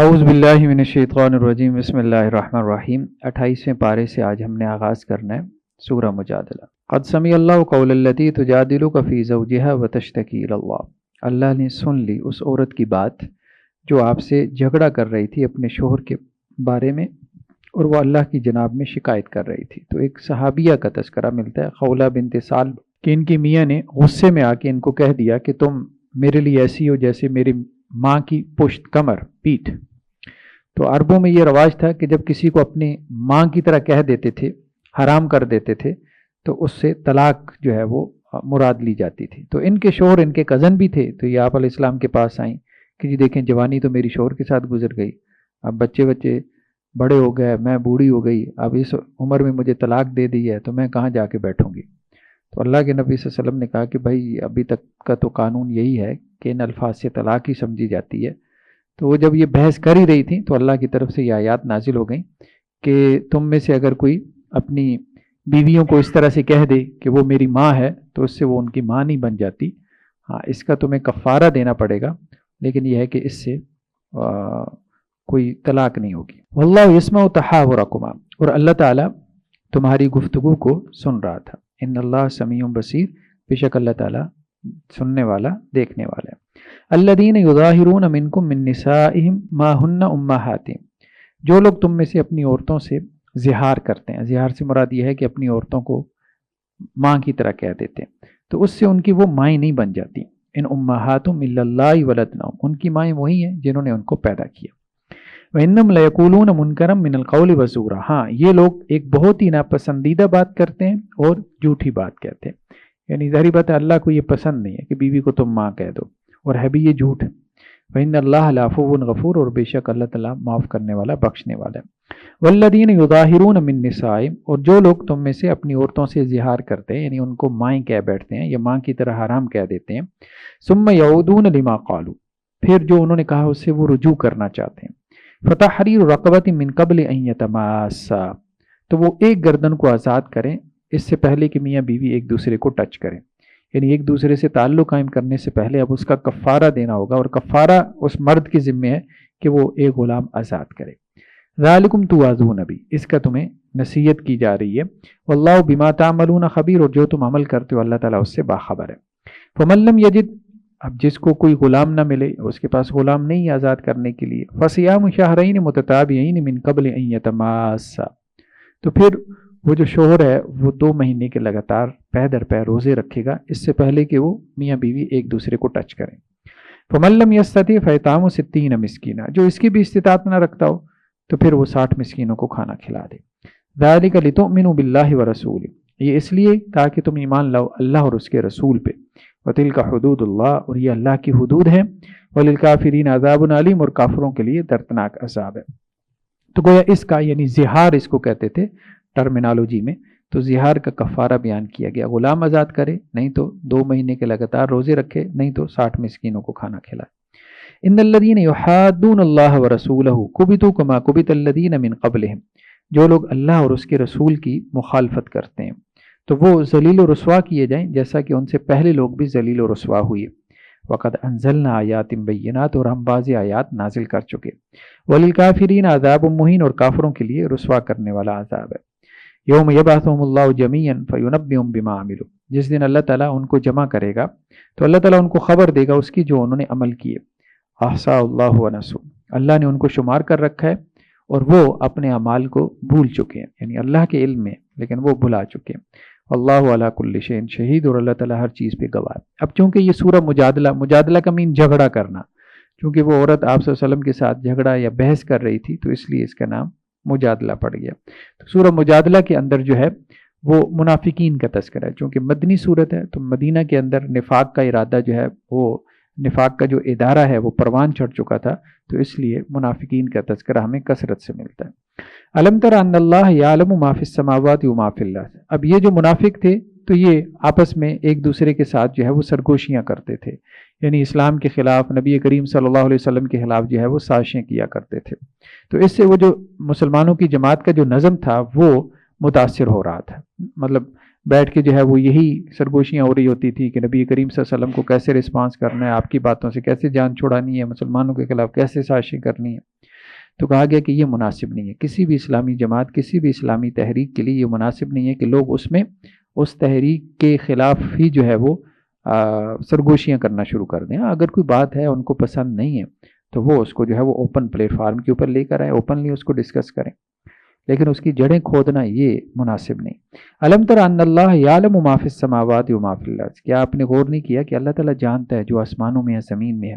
اعوذ باللہ من الشیطان الرجیم بسم اللہ الرحمن الرحیم 28ویں پارے سے آج ہم نے آغاز کرنا ہے سورہ مجادلہ۔ قد سمع اللہ قول التی تجادلک فی زوجہا وتشتکی الی اللہ، اللہ نے سن لی اس عورت کی بات جو آپ سے جھگڑا کر رہی تھی اپنے شوہر کے بارے میں اور وہ اللہ کی جناب میں شکایت کر رہی تھی۔ تو ایک صحابیہ کا تذکرہ ملتا ہے خولہ بنت سالب کہ ان کی میاں نے غصے میں آ کے ان کو کہہ دیا کہ تم میرے لیے ایسی ہو جیسے میری ماں کی پشت، کمر، پیٹھ۔ تو عربوں میں یہ رواج تھا کہ جب کسی کو اپنی ماں کی طرح کہہ دیتے تھے، حرام کر دیتے تھے، تو اس سے طلاق جو ہے وہ مراد لی جاتی تھی۔ تو ان کے شوہر ان کے کزن بھی تھے، تو یہ آپ علیہ السلام کے پاس آئیں کہ جی دیکھیں جوانی تو میری شوہر کے ساتھ گزر گئی، اب بچے بڑے ہو گئے، میں بوڑھی ہو گئی، اب اس عمر میں مجھے طلاق دے دی ہے تو میں کہاں جا کے بیٹھوں گی۔ تو اللہ کے نبی صلی اللہ علیہ وسلم نے کہا کہ بھائی ابھی تک کا تو قانون یہی ہے کہ ان الفاظ سے طلاق ہی سمجھی جاتی ہے۔ تو وہ جب یہ بحث کر ہی رہی تھیں تو اللہ کی طرف سے یہ آیات نازل ہو گئیں کہ تم میں سے اگر کوئی اپنی بیویوں کو اس طرح سے کہہ دے کہ وہ میری ماں ہے تو اس سے وہ ان کی ماں نہیں بن جاتی، ہاں اس کا تمہیں کفارہ دینا پڑے گا، لیکن یہ ہے کہ اس سے کوئی طلاق نہیں ہوگی۔ واللہ یسمع تحاورکما، اور اللہ تعالیٰ تمہاری گفتگو کو سن رہا تھا۔ ان اللہ سمیع بصیر، بے شک اللہ تعالیٰ سننے والا، دیکھنے والا ہے۔ الذین یظاہرون منکم من نسائہم ما ہن امہاتہم، جو لوگ تم میں سے اپنی عورتوں سے زہار کرتے ہیں، زہار سے مراد یہ ہے کہ اپنی عورتوں کو ماں کی طرح کہہ دیتے ہیں، تو اس سے ان کی وہ مائیں نہیں بن جاتی۔ ان امہاتہم الا اللہ ولدنہم، ان کی مائیں وہی ہیں جنہوں نے ان کو پیدا کیا۔ وَإِنَّهُمْ لَيَقُولُونَ مُنْكَرًا مِنَ الْقَوْلِ وَزُورًا، ہاں یہ لوگ ایک بہت ہی ناپسندیدہ بات کرتے ہیں اور جھوٹی بات کہتے ہیں، یعنی ظاہری بات ہے اللہ کو یہ پسند نہیں ہے کہ بیوی کو تم ماں کہہ دو، اور ہے بھی یہ جھوٹ۔ وَإِنَّ اللَّهَ لَعَفُوٌّ غَفُورٌ، اور بے شک اللہ تعالیٰ معاف کرنے والا، بخشنے والا ہے۔ وَالَّذِينَ يُظَاهِرُونَ مِن نِّسَائِهِمْ، اور جو لوگ تم میں سے اپنی عورتوں سے اظہار کرتے ہیں، یعنی ان کو مائیں کہہ بیٹھتے ہیں یا ماں کی طرح حرام کہہ دیتے ہیں، ثُمَّ يَعُودُونَ لِمَا قَالُوا، پھر جو انہوں نے کہا اس سے وہ رجوع کرنا چاہتے ہیں، فَتَحْرِيرُ رَقَبَةٍ مِّن قَبْلِ أَن يَتَمَاسَّا، تو وہ ایک گردن کو آزاد کریں اس سے پہلے کہ میاں بیوی ایک دوسرے کو ٹچ کریں، یعنی ایک دوسرے سے تعلق قائم کرنے سے پہلے اب اس کا کفارہ دینا ہوگا، اور کفارہ اس مرد کے ذمے ہے کہ وہ ایک غلام آزاد کرے۔ ذالکم توعظون بہ، اس کا تمہیں نصیحت کی جا رہی ہے۔ واللہ بما تعملون خبیر، اور جو تم عمل کرتے ہو اللہ تعالیٰ اس سے باخبر ہے۔ فمن لم یجد، اب جس کو کوئی غلام نہ ملے، اس کے پاس غلام نہیں آزاد کرنے کے لیے، فصیام شہرین متتابعین من قبل ان یتماسا، تو پھر وہ جو شوہر ہے وہ 2 مہینے کے لگاتار پے در پے روزے رکھے گا اس سے پہلے کہ وہ میاں بیوی ایک دوسرے کو ٹچ کریں۔ فمن لم یستطع فاطعام 60 مسکینا، جو اس کی بھی استطاعت نہ رکھتا ہو تو پھر وہ 60 مسکینوں کو کھانا کھلا دے۔ ذالک لتؤمنوا باللہ ورسولہ، یہ اس لیے تاکہ تم ایمان لاؤ اللہ اور اس کے رسول پہ۔ وَتِلْكَ حُدُودُ اللَّهِ، اور یہ اللہ کی حدود ہیں۔ وَلِلْكَافِرِينَ عَذَابٌ عَلِيمٌ، اور کافروں کے لیے دردناک عذاب ہے۔ تو گویا اس کا یعنی زہار اس کو کہتے تھے ٹرمینالوجی میں، تو زہار کا کفارہ بیان کیا گیا، غلام آزاد کرے، نہیں تو 2 مہینے کے لگاتار روزے رکھے، نہیں تو 60 مسکینوں کو کھانا کھلائے۔ ان الذین یحادون اللہ ورسولہ کبتوا کما کبت الذین من قبلہم، جو لوگ اللہ اور اس کے رسول کی مخالفت کرتے ہیں تو وہ ذلیل و رسوا کیے جائیں جیسا کہ ان سے پہلے لوگ بھی ذلیل و رسوا ہوئے۔ وقد انزلنا آیات بینات، اور ہم بعض آیات نازل کر چکے۔ وللکافرین عذاب مہین، اور کافروں کے لیے رسوا کرنے والا عذاب ہے۔ یوم یبعثہم اللہ جمیعا فینبئہم بما عملوا، جس دن اللہ تعالیٰ ان کو جمع کرے گا تو اللہ تعالیٰ ان کو خبر دے گا اس کی جو انہوں نے عمل کیے۔ احصاء اللہ ونسوا، اللہ نے ان کو شمار کر رکھا ہے اور وہ اپنے اعمال کو بھول چکے ہیں، یعنی اللہ کے علم میں لیکن وہ بھلا چکے ہیں۔ اللہ علی کل شیء شہید، اور اللہ تعالیٰ ہر چیز پہ گواہ ہے۔ اب چونکہ یہ سورہ مجادلہ کا مین جھگڑا کرنا، چونکہ وہ عورت آپ صلی اللہ علیہ وسلم کے ساتھ جھگڑا یا بحث کر رہی تھی تو اس لیے اس کا نام مجادلہ پڑ گیا۔ تو سورہ مجادلہ کے اندر جو ہے وہ منافقین کا تذکرہ ہے، چونکہ مدنی صورت ہے تو مدینہ کے اندر نفاق کا ارادہ جو ہے، وہ نفاق کا جو ادارہ ہے وہ پروان چڑھ چکا تھا، تو اس لیے منافقین کا تذکرہ ہمیں کثرت سے ملتا ہے۔ الم تر ان اللہ یعلم ما فی السماوات و ما فی الارض، اب یہ جو منافق تھے تو یہ آپس میں ایک دوسرے کے ساتھ جو ہے وہ سرگوشیاں کرتے تھے، یعنی اسلام کے خلاف، نبی کریم صلی اللہ علیہ وسلم کے خلاف جو ہے وہ سازشیں کیا کرتے تھے۔ تو اس سے وہ جو مسلمانوں کی جماعت کا جو نظم تھا وہ متاثر ہو رہا تھا، مطلب بیٹھ کے جو ہے وہ یہی سرگوشیاں ہو رہی ہوتی تھی کہ نبی کریم صلی اللہ علیہ وسلم کو کیسے رسپانس کرنا ہے، آپ کی باتوں سے کیسے جان چھڑانی ہے، مسلمانوں کے خلاف کیسے سازشیں کرنی ہے۔ تو کہا گیا کہ یہ مناسب نہیں ہے، کسی بھی اسلامی جماعت، کسی بھی اسلامی تحریک کے لیے یہ مناسب نہیں ہے کہ لوگ اس میں اس تحریک کے خلاف ہی جو ہے وہ سرگوشیاں کرنا شروع کر دیں. اگر کوئی بات ہے ان کو پسند نہیں ہے تو وہ اس کو جو ہے وہ اوپن پلیٹ فارم کے اوپر لے کر آئیں، اوپنلی اس کو ڈسکس کریں، لیکن اس کی جڑیں کھودنا یہ مناسب نہیں. الم تر ان اللہ یعلم ما فی السماوات و ما فی الارض، کیا آپ نے غور نہیں کیا کہ اللہ تعالیٰ جانتا ہے جو آسمانوں میں ہے زمین میں ہے.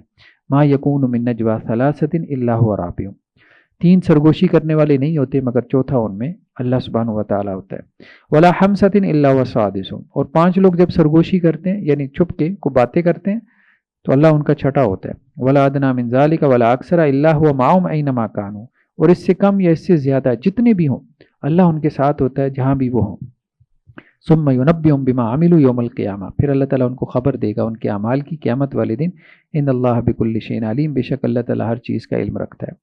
ما یکون من نجوا ثلاثۃ الا هو رابعهم، 3 سرگوشی کرنے والے نہیں ہوتے مگر چوتھا ان میں اللہ سبحانہ و تعالیٰ ہوتا ہے. ولا خمسۃ الا هو سادسهم، اور 5 لوگ جب سرگوشی کرتے ہیں یعنی چھپ کے کو باتیں کرتے ہیں تو اللہ ان کا چھٹا ہوتا ہے. ولا ادنی من ذلک ولا اکثر الا هو معهم اینما کانوا، اور اس سے کم یا اس سے زیادہ جتنے بھی ہوں اللہ ان کے ساتھ ہوتا ہے جہاں بھی وہ ہوں. ثم ينبئهم بما عملوا يوم القیامہ، پھر اللہ تعالیٰ ان کو خبر دے گا ان کے اعمال کی قیامت والے دن. ان اللہ بكل شيء علیم، بے شک اللہ تعالیٰ ہر چیز کا علم رکھتا ہے.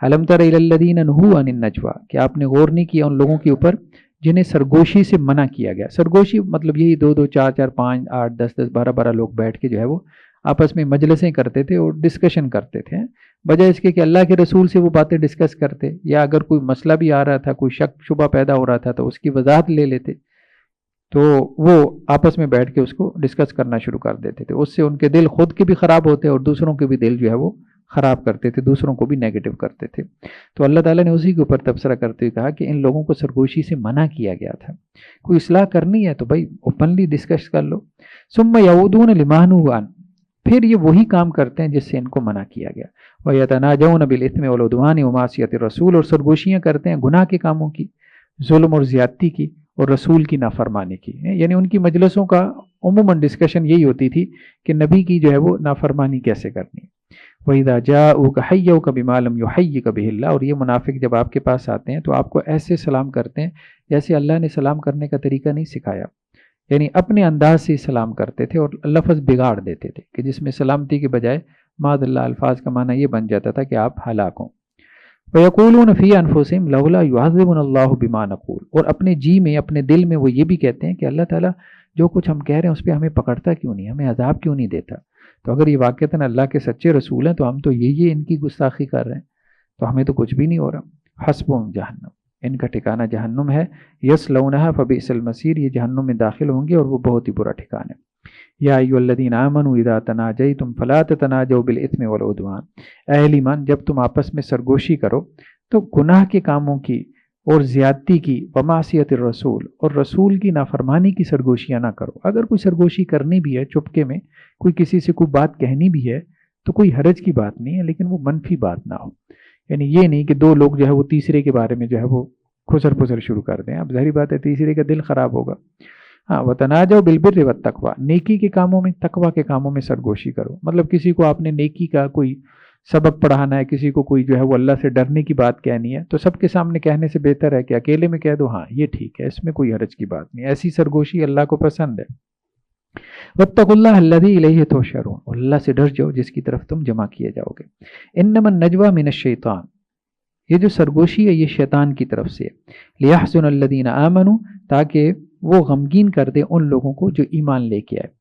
الم تر الی الذین نہوا عن النجوى، کہ آپ نے غور نہیں کیا ان لوگوں کے اوپر جنہیں سرگوشی سے منع کیا گیا. سرگوشی مطلب یہی 2 2 4 4 5 8 10 10 12 12 لوگ بیٹھ کے جو ہے وہ آپس میں مجلسیں کرتے تھے اور ڈسکشن کرتے تھے، بجائے اس کے کہ اللہ کے رسول سے وہ باتیں ڈسکس کرتے، یا اگر کوئی مسئلہ بھی آ رہا تھا، کوئی شک شبہ پیدا ہو رہا تھا تو اس کی وضاحت لے لیتے، تو وہ آپس میں بیٹھ کے اس کو ڈسکس کرنا شروع کر دیتے تھے. اس سے ان کے دل خود کے بھی خراب ہوتے اور دوسروں کے بھی دل جو ہے وہ خراب کرتے تھے، دوسروں کو بھی نیگیٹو کرتے تھے. تو اللہ تعالیٰ نے اسی کے اوپر تبصرہ کرتے ہوئے کہا کہ ان لوگوں کو سرگوشی سے منع کیا گیا تھا. کوئی اصلاح کرنی ہے تو بھائی اوپنلی ڈسکس کر لو. ثم یعودون لما نہوا عنہ، پھر یہ وہی کام کرتے ہیں جس سے ان کو منع کیا گیا. وَيَتَنَاجَوْنَ بِالْإِثْمِ وَالْعُدْوَانِ وَمَعْصِيَتِ الرَّسُولِ، اور سرگوشیاں کرتے ہیں گناہ کے کاموں کی، ظلم اور زیادتی کی، اور رسول کی نافرمانی کی. یعنی ان کی مجلسوں کا عموماً ڈسکشن یہی ہوتی تھی کہ نبی کی جو ہے وہ نافرمانی کیسے کرنی. وَإِذَا جَاءُوكَ حَيَّوْكَ بِمَا لَمْ يُحَيِّكَ بِهِ اللَّهُ، اور یہ منافق جب آپ کے پاس آتے ہیں تو آپ کو ایسے سلام کرتے ہیں جیسے اللہ نے سلام کرنے کا طریقہ نہیں سکھایا، یعنی اپنے انداز سے سلام کرتے تھے اور لفظ بگاڑ دیتے تھے کہ جس میں سلامتی کے بجائے معاذ اللہ الفاظ کا معنی یہ بن جاتا تھا کہ آپ ہلاک ہوں. وَيَقُولُونَ فِي أَنفُسِهِمْ لَوْلَا يُعَذِّبُنَا اللَّهُ بِمَا نَقُولُ، اور اپنے جی میں اپنے دل میں وہ یہ بھی کہتے ہیں کہ اللہ تعالیٰ جو کچھ ہم کہہ رہے ہیں اس پہ ہمیں پکڑتا کیوں نہیں، ہمیں عذاب کیوں نہیں دیتا. تو اگر یہ واقعتاً اللہ کے سچے رسول ہیں تو ہم تو یہ ان کی گستاخی کر رہے ہیں، تو ہمیں تو کچھ بھی نہیں ہو رہا. حسبهم جہنم، ان کا ٹھکانہ جہنم ہے. یصلونها فبئس المصیر، یہ جہنم میں داخل ہوں گے اور وہ بہت ہی برا ٹھکانہ ہے. یا ایھا الذین آمنوا اذا تناجیتم فلا تتناجوا بالاثم والعدوان، اہل ایمان جب تم آپس میں سرگوشی کرو تو گناہ کے کاموں کی اور زیادتی کی، ومعصیت الرسول، اور رسول کی نافرمانی کی سرگوشیاں نہ کرو. اگر کوئی سرگوشی کرنی بھی ہے چپکے میں، کوئی کسی سے کوئی بات کہنی بھی ہے تو کوئی حرج کی بات نہیں ہے، لیکن وہ منفی بات نہ ہو. یعنی یہ نہیں کہ 2 لوگ جو ہے وہ تیسرے کے بارے میں جو ہے وہ خسر پسر شروع کر دیں. اب ظاہری بات ہے تیسرے کا دل خراب ہوگا. ہاں، وتناجوا بالبر والتقوی، نیکی کے کاموں میں، تقوی کے کاموں میں سرگوشی کرو. مطلب کسی کو آپ نے نیکی کا کوئی سبق پڑھانا ہے، کسی کو کوئی جو ہے وہ اللہ سے ڈرنے کی بات کہنی ہے، تو سب کے سامنے کہنے سے بہتر ہے کہ اکیلے میں کہہ دو ہاں یہ ٹھیک ہے، اس میں کوئی حرج کی بات نہیں. ایسی سرگوشی اللہ کو پسند ہے. واتقوا اللہ الذی الیہ تحشرون، اور اللہ سے ڈر جاؤ جس کی طرف تم جمع کیے جاؤ گے. انما النجوى من الشیطان، یہ جو سرگوشی ہے یہ شیطان کی طرف سے ہے. لیحزن الذین آمنوا، تاکہ وہ غمگین کر دے ان لوگوں کو جو ایمان لے کے آئے.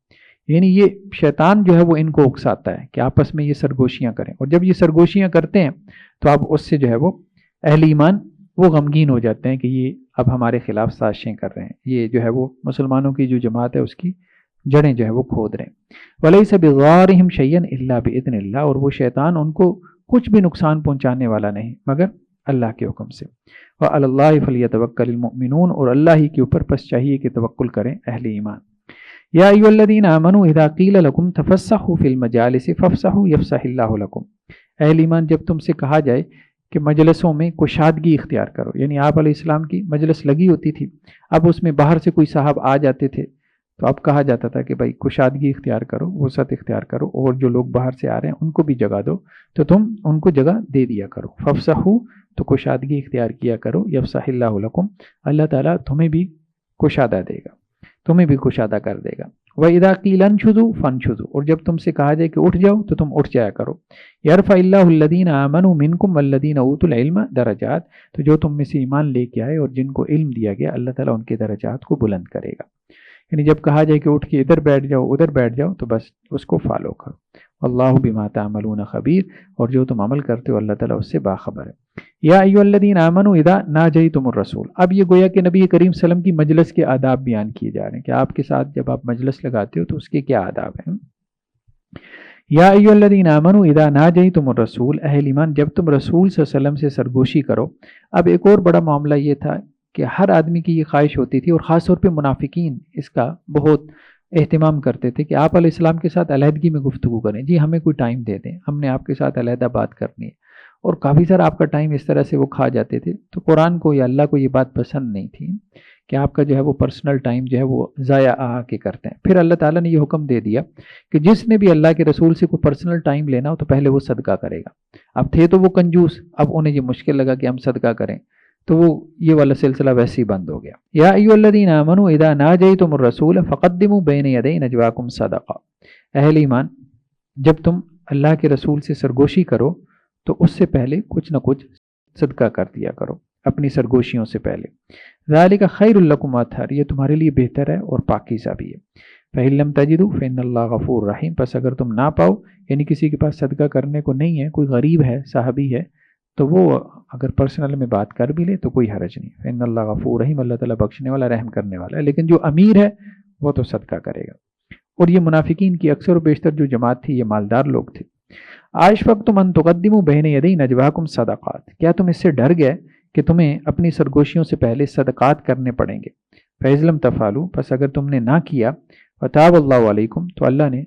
یعنی یہ شیطان جو ہے وہ ان کو اکساتا ہے کہ آپس میں یہ سرگوشیاں کریں، اور جب یہ سرگوشیاں کرتے ہیں تو اب اس سے جو ہے وہ اہل ایمان وہ غمگین ہو جاتے ہیں کہ یہ اب ہمارے خلاف سازشیں کر رہے ہیں، یہ جو ہے وہ مسلمانوں کی جو جماعت ہے اس کی جڑیں جو ہے وہ کھود رہے ہیں. وَلَيْسَ بِضَارِّهِمْ شَيْئًا إِلَّا بِإِذْنِ اللَّهِ، اور وہ شیطان ان کو کچھ بھی نقصان پہنچانے والا نہیں مگر اللہ کے حکم سے. وَعَلَى اللَّهِ فَلْيَتَوَكَّلِ الْمُؤْمِنُونَ، اور اللہ ہی کے اوپر پس چاہیے کہ توکل کریں اہل ایمان. یا ایھا الذین آمنوا اذا قیل لکم تفسحوا فی المجالس فافسحوا یفسح اللہ لکم، اہل ایمان جب تم سے کہا جائے کہ مجلسوں میں کشادگی اختیار کرو، یعنی آپ علیہ السلام کی مجلس لگی ہوتی تھی، اب اس میں باہر سے کوئی صاحب آ جاتے تھے تو اب کہا جاتا تھا کہ بھائی کشادگی اختیار کرو، وسعت اختیار کرو، اور جو لوگ باہر سے آ رہے ہیں ان کو بھی جگہ دو، تو تم ان کو جگہ دے دیا کرو. فافسحوا، تو کشادگی اختیار کیا کرو. یفسح اللہ لکم، اللہ تعالیٰ تمہیں بھی کشادہ دے گا، تمہیں بھی کشادہ کر دے گا. وَإِذَا قِيلَ انشُزُوا فانشُزُوا، اور جب تم سے کہا جائے کہ اٹھ جاؤ تو تم اٹھ جایا کرو. يَرْفَعِ اللَّهُ الَّذِينَ آمَنُوا مِنكُمْ وَالَّذِينَ أُوتُوا الْعِلْمَ دَرَجَاتٍ، تو جو تم میں سے ایمان لے کے آئے اور جن کو علم دیا گیا اللہ تعالیٰ ان کے درجات کو بلند کرے گا. یعنی جب کہا جائے کہ اٹھ کے ادھر بیٹھ جاؤ ادھر بیٹھ جاؤ تو بس اس کو فالو کرو. اللہ بما تعملون خبیر، اور جو تم عمل کرتے ہو اللہ تعالیٰ اس سے باخبر ہے۔ یا ایھا الذین آمنوا اذا ناجیتم الرسول، اب یہ گویا کہ نبی کریم صلی اللہ علیہ وسلم کی مجلس کے آداب بیان کیے جا رہے ہیں کہ آپ کے ساتھ جب آپ مجلس لگاتے ہو تو اس کے کیا آداب ہیں۔ یا ایھا الذین آمنوا اذا ناجیتم الرسول، اہل ایمان جب تم رسول صلی اللہ علیہ وسلم سے سرگوشی کرو۔ اب ایک اور بڑا معاملہ یہ تھا کہ ہر آدمی کی یہ خواہش ہوتی تھی، اور خاص طور پہ منافقین اس کا بہت اہتمام کرتے تھے کہ آپ علیہ السلام کے ساتھ علیحدگی میں گفتگو کریں، جی ہمیں کوئی ٹائم دے دیں، ہم نے آپ کے ساتھ علیحدہ بات کرنی ہے، اور کافی سارا آپ کا ٹائم اس طرح سے وہ کھا جاتے تھے۔ تو قرآن کو یا اللہ کو یہ بات پسند نہیں تھی کہ آپ کا جو ہے وہ پرسنل ٹائم جو ہے وہ ضائع آ کے کرتے ہیں۔ پھر اللہ تعالیٰ نے یہ حکم دے دیا کہ جس نے بھی اللہ کے رسول سے کوئی پرسنل ٹائم لینا ہو تو پہلے وہ صدقہ کرے گا۔ اب تھے تو وہ کنجوس، اب انہیں یہ مشکل لگا کہ ہم صدقہ کریں، تو وہ یہ والا سلسلہ ویسے ہی بند ہو گیا۔ یا ایھا الذین آمنوا اذا ناجیتم الرسول فقدموا بین یدی نجواکم صدقہ، اہل ایمان جب تم اللہ کے رسول سے سرگوشی کرو تو اس سے پہلے کچھ نہ کچھ صدقہ کر دیا کرو اپنی سرگوشیوں سے پہلے۔ ذالک خیر لکم واطہر، یہ تمہارے لیے بہتر ہے اور پاکیزہ بھی ہے۔ فإن لم تجدوا فإن اللہ غفور رحیم، پس اگر تم نہ پاؤ یعنی کسی کے پاس صدقہ کرنے کو نہیں ہے، کوئی غریب ہے، صحابی ہے، تو وہ اگر پرسنل میں بات کر بھی لے تو کوئی حرج نہیں۔ فإن اللہ غفور رحیم، اللہ تعالیٰ بخشنے والا رحم کرنے والا ہے، لیکن جو امیر ہے وہ تو صدقہ کرے گا۔ اور یہ منافقین کی اکثر و بیشتر جو جماعت تھی یہ مالدار لوگ تھے۔ اشفقتم ان تقدموا بین یدی نجواکم صدقات، کیا تم اس سے ڈر گئے کہ تمہیں اپنی سرگوشیوں سے پہلے صدقات کرنے پڑیں گے؟ فإذ لم تفعلوا، پس اگر تم نے نہ کیا، وتاب اللہ علیکم، تو اللہ نے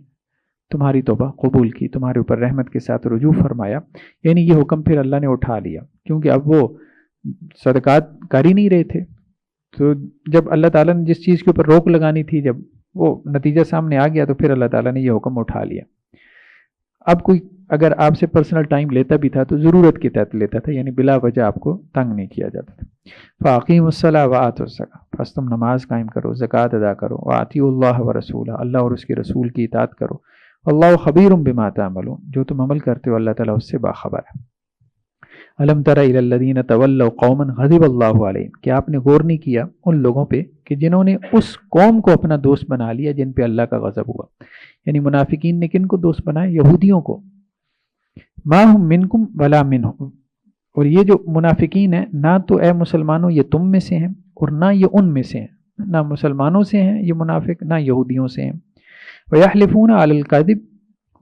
تمہاری توبہ قبول کی، تمہارے اوپر رحمت کے ساتھ رجوع فرمایا، یعنی یہ حکم پھر اللہ نے اٹھا لیا، کیونکہ اب وہ صدقات کر ہی نہیں رہے تھے۔ تو جب اللہ تعالیٰ نے جس چیز کے اوپر روک لگانی تھی، جب وہ نتیجہ سامنے آ گیا تو پھر اللہ تعالیٰ نے یہ حکم اٹھا لیا۔ اب کوئی اگر آپ سے پرسنل ٹائم لیتا بھی تھا تو ضرورت کے تحت لیتا تھا، یعنی بلا وجہ آپ کو تنگ نہیں کیا جاتا تھا۔ فاقیموا الصلاۃ وآتوا الزکاۃ، پس تم نماز قائم کرو، زکوٰۃ ادا کرو، واطیعوا اللہ ورسولہ، اللہ اور اس کے رسول کی اطاعت کرو، اللہ خبیر بما تعملون، جو تم عمل کرتے ہو اللہ تعالیٰ اس سے باخبر ہے۔ الم تر الی الذین تولوا قوما غضب اللہ علیہم، کیا آپ نے غور نہیں کیا ان لوگوں پہ کہ جنہوں نے اس قوم کو اپنا دوست بنا لیا جن پہ اللہ کا غضب ہوا؟ یعنی منافقین نے کن کو دوست بنایا؟ یہودیوں کو۔ ما ہم منکم ولا منہم، اور یہ جو منافقین ہیں نہ تو اے مسلمانوں یہ تم میں سے ہیں اور نہ یہ ان میں سے ہیں، نہ مسلمانوں سے ہیں یہ منافق، نہ یہودیوں سے ہیں۔ وَيَحْلِفُونَ عَلَى الْكَذِبِ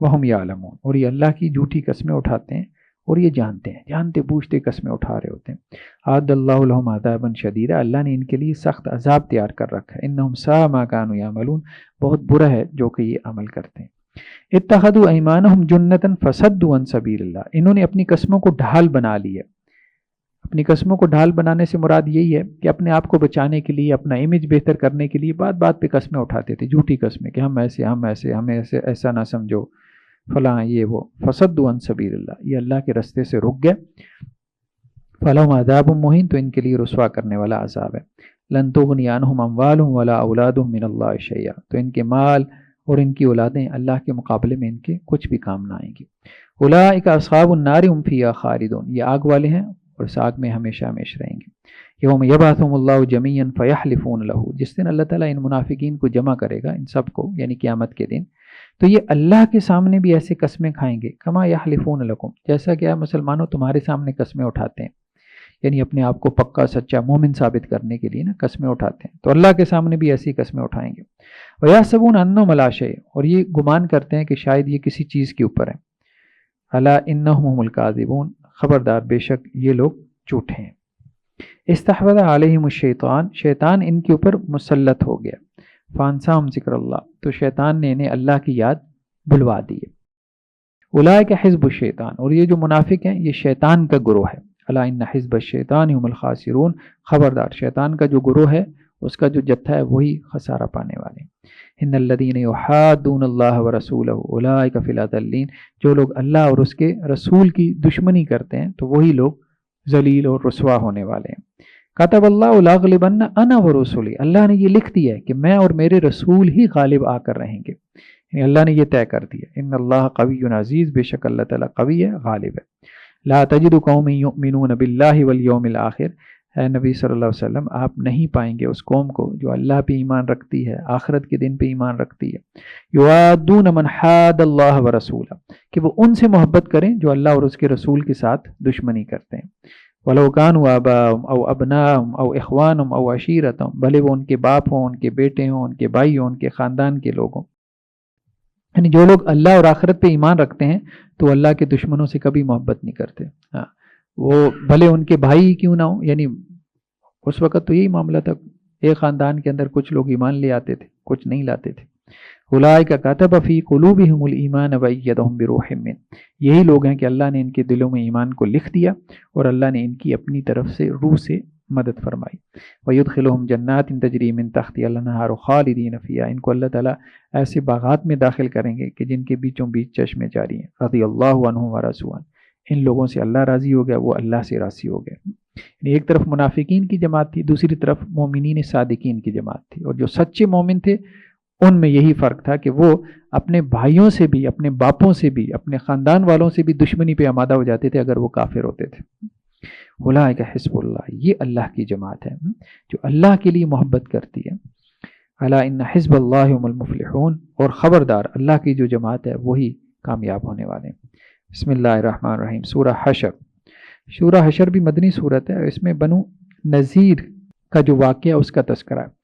وَهُمْ يَعْلَمُونَ، اور یہ اللہ کی جھوٹی قسمیں اٹھاتے ہیں اور یہ جانتے ہیں، جانتے بوجھتے قسمیں اٹھا رہے ہوتے ہیں۔ اعد اللہ لہم عذابا شدیدا، اللہ نے ان کے لیے سخت عذاب تیار کر رکھا ہے۔ انہم ساء ما كانوا يعملون، بہت برا ہے جو کہ یہ عمل کرتے ہیں۔ اتخذوا ایمانہم جنتا فصدوا عن سبیل اللہ، انہوں نے اپنی قسموں کو ڈھال بنا لی ہے۔ اپنی قسموں کو ڈھال بنانے سے مراد یہی ہے کہ اپنے آپ کو بچانے کے لیے، اپنا امیج بہتر کرنے کے لیے بات بات پہ قسمیں اٹھاتے تھے، جھوٹی قسمیں کہ ہم ایسے ہمیں ایسے ایسا نہ سمجھو فلاں یہ وہ۔ فصدوا عن سبیل اللہ، یہ اللہ کے رستے سے رک گئے۔ فلہم عذاب مہین، تو ان کے لیے رسوا کرنے والا عذاب ہے۔ لن تغنی عنہم اموالہم ولا اولادہم من اللہ شیئا، تو ان کے مال اور ان کی اولادیں اللہ کے مقابلے میں ان کے کچھ بھی کام نہ آئیں گی۔ اولئک اصحاب النار ہم فیہا خالدون، یہ آگ والے ہیں اور اس آگ میں ہمیشہ ہمیشہ رہیں گے۔ یوم یبعثہم اللہ جمیعا فیحلفون لہ، جس دن اللہ تعالیٰ ان منافقین کو جمع کرے گا، ان سب کو، یعنی قیامت کے دن، تو یہ اللہ کے سامنے بھی ایسے قسمیں کھائیں گے، کما یحلفون لکم، جیسا کہ مسلمانوں تمہارے سامنے قسمیں اٹھاتے ہیں، یعنی اپنے آپ کو پکا سچا مومن ثابت کرنے کے لیے نا قسمیں اٹھاتے ہیں، تو اللہ کے سامنے بھی ایسی قسمیں اٹھائیں گے۔ وَيَحْسَبُونَ أَنَّهُمْ عَلَىٰ شَيْءٍ، اور یہ گمان کرتے ہیں کہ شاید یہ کسی چیز کے اوپر ہے۔ أَلَا إِنَّهُمْ هُمُ الْكَاذِبُونَ، خبردار بے شک یہ لوگ جھوٹے ہیں۔ استحوذ علیہم الشیطان، شیطان ان کے اوپر مسلط ہو گیا۔ فانساہم ذکر اللہ، تو شیطان نے انہیں اللہ کی یاد بھلوا دی۔ اولئک حزب الشیطان، اور یہ جو منافق ہیں یہ شیطان کا گروہ ہے۔ الا ان حزب الشیطان هم الخاسرون، خبردار شیطان کا جو گروہ ہے اس کا جو جتھا ہے وہی خسارہ پانے والے ہیں۔ ان الذین یحادون اللہ ورسولہ اولئک فی الاذلین، جو لوگ اللہ اور اس کے رسول کی دشمنی کرتے ہیں تو وہی لوگ ذلیل اور رسوا ہونے والے ہیں۔ کتب اللہ لاغلبن انا ورسولی، اللہ نے یہ لکھ دیا ہے کہ میں اور میرے رسول ہی غالب آ کر رہیں گے، یعنی اللہ نے یہ طے کر دیا۔ ان اللہ قوی عزیز، بے شک اللہ تعالیٰ قوی ہے، غالب ہے۔ لا تجد قوم یؤمنون باللہ والیوم الآخر، اے نبی صلی اللہ علیہ وسلم آپ نہیں پائیں گے اس قوم کو جو اللہ پہ ایمان رکھتی ہے، آخرت کے دن پہ ایمان رکھتی ہے، یوادون من حاد اللہ ورسولہ، کہ وہ ان سے محبت کریں جو اللہ اور اس کے رسول کے ساتھ دشمنی کرتے ہیں، ولو کانوا آباءہم او ابناءہم او اخوانہم او عشیرتہم، بھلے وہ ان کے باپ ہوں، ان کے بیٹے ہوں، ان کے بھائی ہوں، ان کے خاندان کے لوگ ہوں، یعنی جو لوگ اللہ اور آخرت پہ ایمان رکھتے ہیں تو اللہ کے دشمنوں سے کبھی محبت نہیں کرتے. ہاں وہ بھلے ان کے بھائی کیوں نہ ہوں، یعنی اس وقت تو یہی معاملہ تھا، ایک خاندان کے اندر کچھ لوگ ایمان لے آتے تھے، کچھ نہیں لاتے تھے. اولئک کتب فی قلوبہم الایمان وایدہم بروح من، یہی لوگ ہیں کہ اللہ نے ان کے دلوں میں ایمان کو لکھ دیا اور اللہ نے ان کی اپنی طرف سے روح سے مدد فرمائی. وَيُدْخِلُهُمْ جَنَّاتٍ تَجْرِي مِن تَحْتِهَا الْأَنْهَارُ خَالِدِينَ فِيهَا، ان کو اللہ تعالیٰ ایسے باغات میں داخل کریں گے کہ جن کے بیچوں بیچ چشمے جاری ہیں. رضی اللہ عنہم ورضوا، ان لوگوں سے اللہ راضی ہو گیا، وہ اللہ سے راضی ہو گئے. یعنی ایک طرف منافقین کی جماعت تھی، دوسری طرف مومنین صادقین کی جماعت تھی، اور جو سچے مومن تھے ان میں یہی فرق تھا کہ وہ اپنے بھائیوں سے بھی، اپنے باپوں سے بھی، اپنے خاندان والوں سے بھی دشمنی پہ آمادہ ہو جاتے تھے اگر وہ کافر ہوتے تھے. اولئک حزب اللہ، یہ اللہ کی جماعت ہے جو اللہ کے لیے محبت کرتی ہے. الا ان حزب اللہ هم المفلحون، اور خبردار اللہ کی جو جماعت ہے وہی کامیاب ہونے والے ہیں. بسم اللہ الرحمن الرحیم. سورہ حشر. سورہ حشر بھی مدنی صورت ہے، اس میں بنو نذیر کا جو واقعہ اس کا تذکرہ ہے.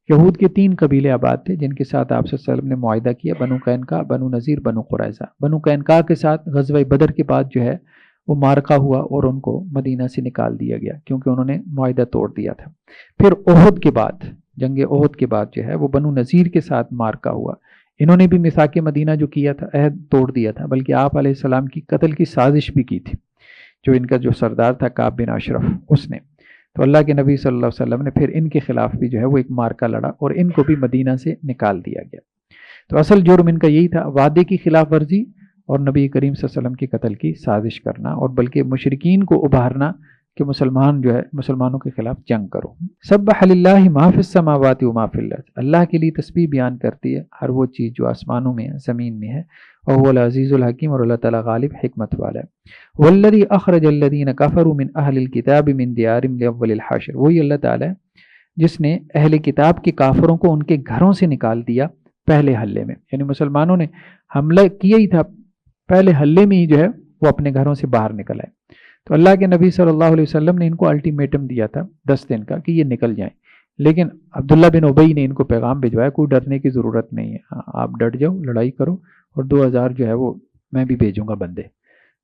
یہود کے 3 قبیلے آباد تھے جن کے ساتھ آپ صلی اللہ علیہ وسلم نے معاہدہ کیا، بنو قینقاع، بنو نذیر، بنو قریظہ. بنو قینقاع کے ساتھ غزوہ بدر کے بعد جو ہے وہ مارکا ہوا اور ان کو مدینہ سے نکال دیا گیا کیونکہ انہوں نے معاہدہ توڑ دیا تھا. پھر احد کے بعد، جنگ احد کے بعد جو ہے وہ بنو نذیر کے ساتھ مارکا ہوا. انہوں نے بھی میثاق مدینہ جو کیا تھا، عہد توڑ دیا تھا، بلکہ آپ علیہ السلام کی قتل کی سازش بھی کی تھی، جو ان کا جو سردار تھا کعب بن اشرف اس نے. تو اللہ کے نبی صلی اللہ علیہ وسلم نے پھر ان کے خلاف بھی جو ہے وہ ایک مارکا لڑا اور ان کو بھی مدینہ سے نکال دیا گیا. تو اصل جرم ان کا یہی تھا، وعدے کی خلاف ورزی اور نبی کریم صلی اللہ علیہ وسلم کے قتل کی سازش کرنا، اور بلکہ مشرکین کو ابھارنا کہ مسلمان جو ہے مسلمانوں کے خلاف جنگ کرو. سبح للہ ما فی السماوات و ما فی الارض، اللہ کے لیے تسبیح بیان کرتی ہے ہر وہ چیز جو آسمانوں میں ہے، زمین میں ہے. وهو العزیز الحکیم، اور اللہ تعالیٰ غالب حکمت والا ہے. والذی اخرج الذین کفروا من اہل الکتاب من دیارہم لاول الحشر، وہی اللہ تعالیٰ ہے جس نے اہل کتاب کے کافروں کو ان کے گھروں سے نکال دیا پہلے حلے میں. یعنی مسلمانوں نے حملہ کیا ہی تھا، پہلے حلے میں ہی جو ہے وہ اپنے گھروں سے باہر نکل آئے. تو اللہ کے نبی صلی اللہ علیہ وسلم نے ان کو الٹیمیٹم دیا تھا 10 دن کا کہ یہ نکل جائیں، لیکن عبداللہ بن ابی نے ان کو پیغام بھجوایا کوئی ڈرنے کی ضرورت نہیں ہے، آپ ڈٹ جاؤ، لڑائی کرو، اور 2000 جو ہے وہ میں بھی بھیجوں گا بندے.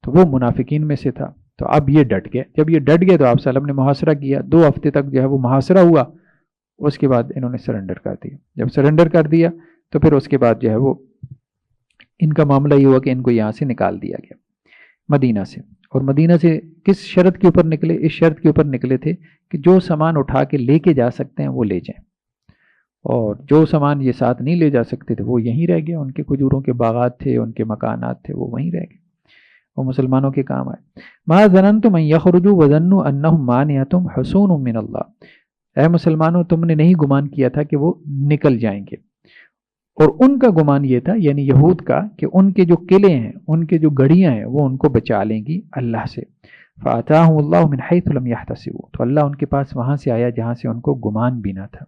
تو وہ منافقین میں سے تھا. تو اب یہ ڈٹ گئے. جب یہ ڈٹ گئے تو آپ صلی اللہ علیہ وسلم نے محاصرہ کیا، 2 ہفتے تک جو ہے وہ محاصرہ ہوا. اس کے بعد انہوں نے سرنڈر کر دیا. جب سرنڈر کر دیا تو پھر اس کے بعد جو ہے وہ ان کا معاملہ یہ ہوا کہ ان کو یہاں سے نکال دیا گیا مدینہ سے. اور مدینہ سے کس شرط کے اوپر نکلے؟ اس شرط کے اوپر نکلے تھے کہ جو سامان اٹھا کے لے کے جا سکتے ہیں وہ لے جائیں، اور جو سامان یہ ساتھ نہیں لے جا سکتے تھے وہ یہیں رہ گیا. ان کے کھجوروں کے باغات تھے، ان کے مکانات تھے، وہ وہیں رہ گئے، وہ مسلمانوں کے کام آئے. ما ظننتم ان یخرجوا وظنوا انہم مانعتہم حصون من اللہ، اے مسلمانوں تم نے نہیں گمان کیا تھا کہ وہ نکل جائیں گے. اور ان کا گمان یہ تھا، یعنی یہود کا، کہ ان کے جو قلعے ہیں، ان کے جو گڑیاں ہیں وہ ان کو بچا لیں گی اللہ سے. فآتاہم اللہ من حیث لم یحتسبوا، تو اللہ ان کے پاس وہاں سے آیا جہاں سے ان کو گمان بھی نہ تھا.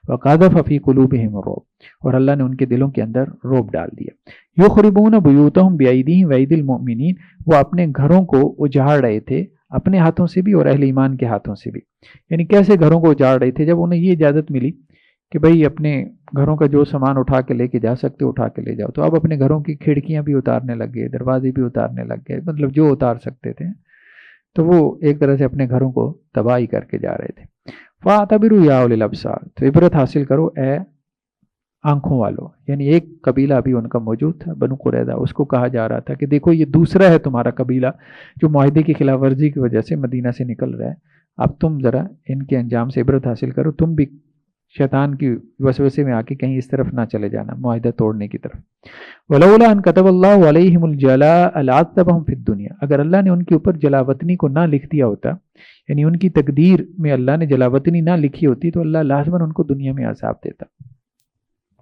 وقذف فی قلوبہم الرعب، اور اللہ نے ان کے دلوں کے اندر رعب ڈال دیا. یخربون بیوتہم بایدیہم وایدی المؤمنین، وہ اپنے گھروں کو اجاڑ رہے تھے اپنے ہاتھوں سے بھی اور اہل ایمان کے ہاتھوں سے بھی. یعنی کیسے گھروں کو اجاڑ رہے تھے؟ جب انہیں یہ اجازت ملی کہ بھئی اپنے گھروں کا جو سامان اٹھا کے لے کے جا سکتے اٹھا کے لے جاؤ، تو اب اپنے گھروں کی کھڑکیاں بھی اتارنے لگ گئے، دروازے بھی اتارنے لگ گئے، مطلب جو اتار سکتے تھے. تو وہ ایک طرح سے اپنے گھروں کو تباہی کر کے جا رہے تھے. فَاعْتَبِرُوا يَا أُولِي الْأَبْصَارِ، تو عبرت حاصل کرو اے آنکھوں والو. یعنی ایک قبیلہ بھی ان کا موجود تھا، بنو قریظہ، اس کو کہا جا رہا تھا کہ دیکھو یہ دوسرا ہے تمہارا قبیلہ جو معاہدے کی خلاف ورزی کی وجہ سے مدینہ سے نکل رہا ہے. اب تم ذرا ان کے انجام سے عبرت حاصل کرو، تم بھی شیطان کی وسوسے میں آ کے کہیں اس طرف نہ چلے جانا، معاہدہ توڑنے کی طرف. وَلَوْلَا أَن كَتَبَ اللَّهُ عَلَيْهِمُ الْجَلَاءَ لَعَذَّبَهُمْ فِي الدُّنْيَا، اگر اللہ نے ان کے اوپر جلاوطنی کو نہ لکھ دیا ہوتا، یعنی ان کی تقدیر میں اللہ نے جلاوطنی نہ لکھی ہوتی تو اللہ لازماً ان کو دنیا میں عذاب دیتا.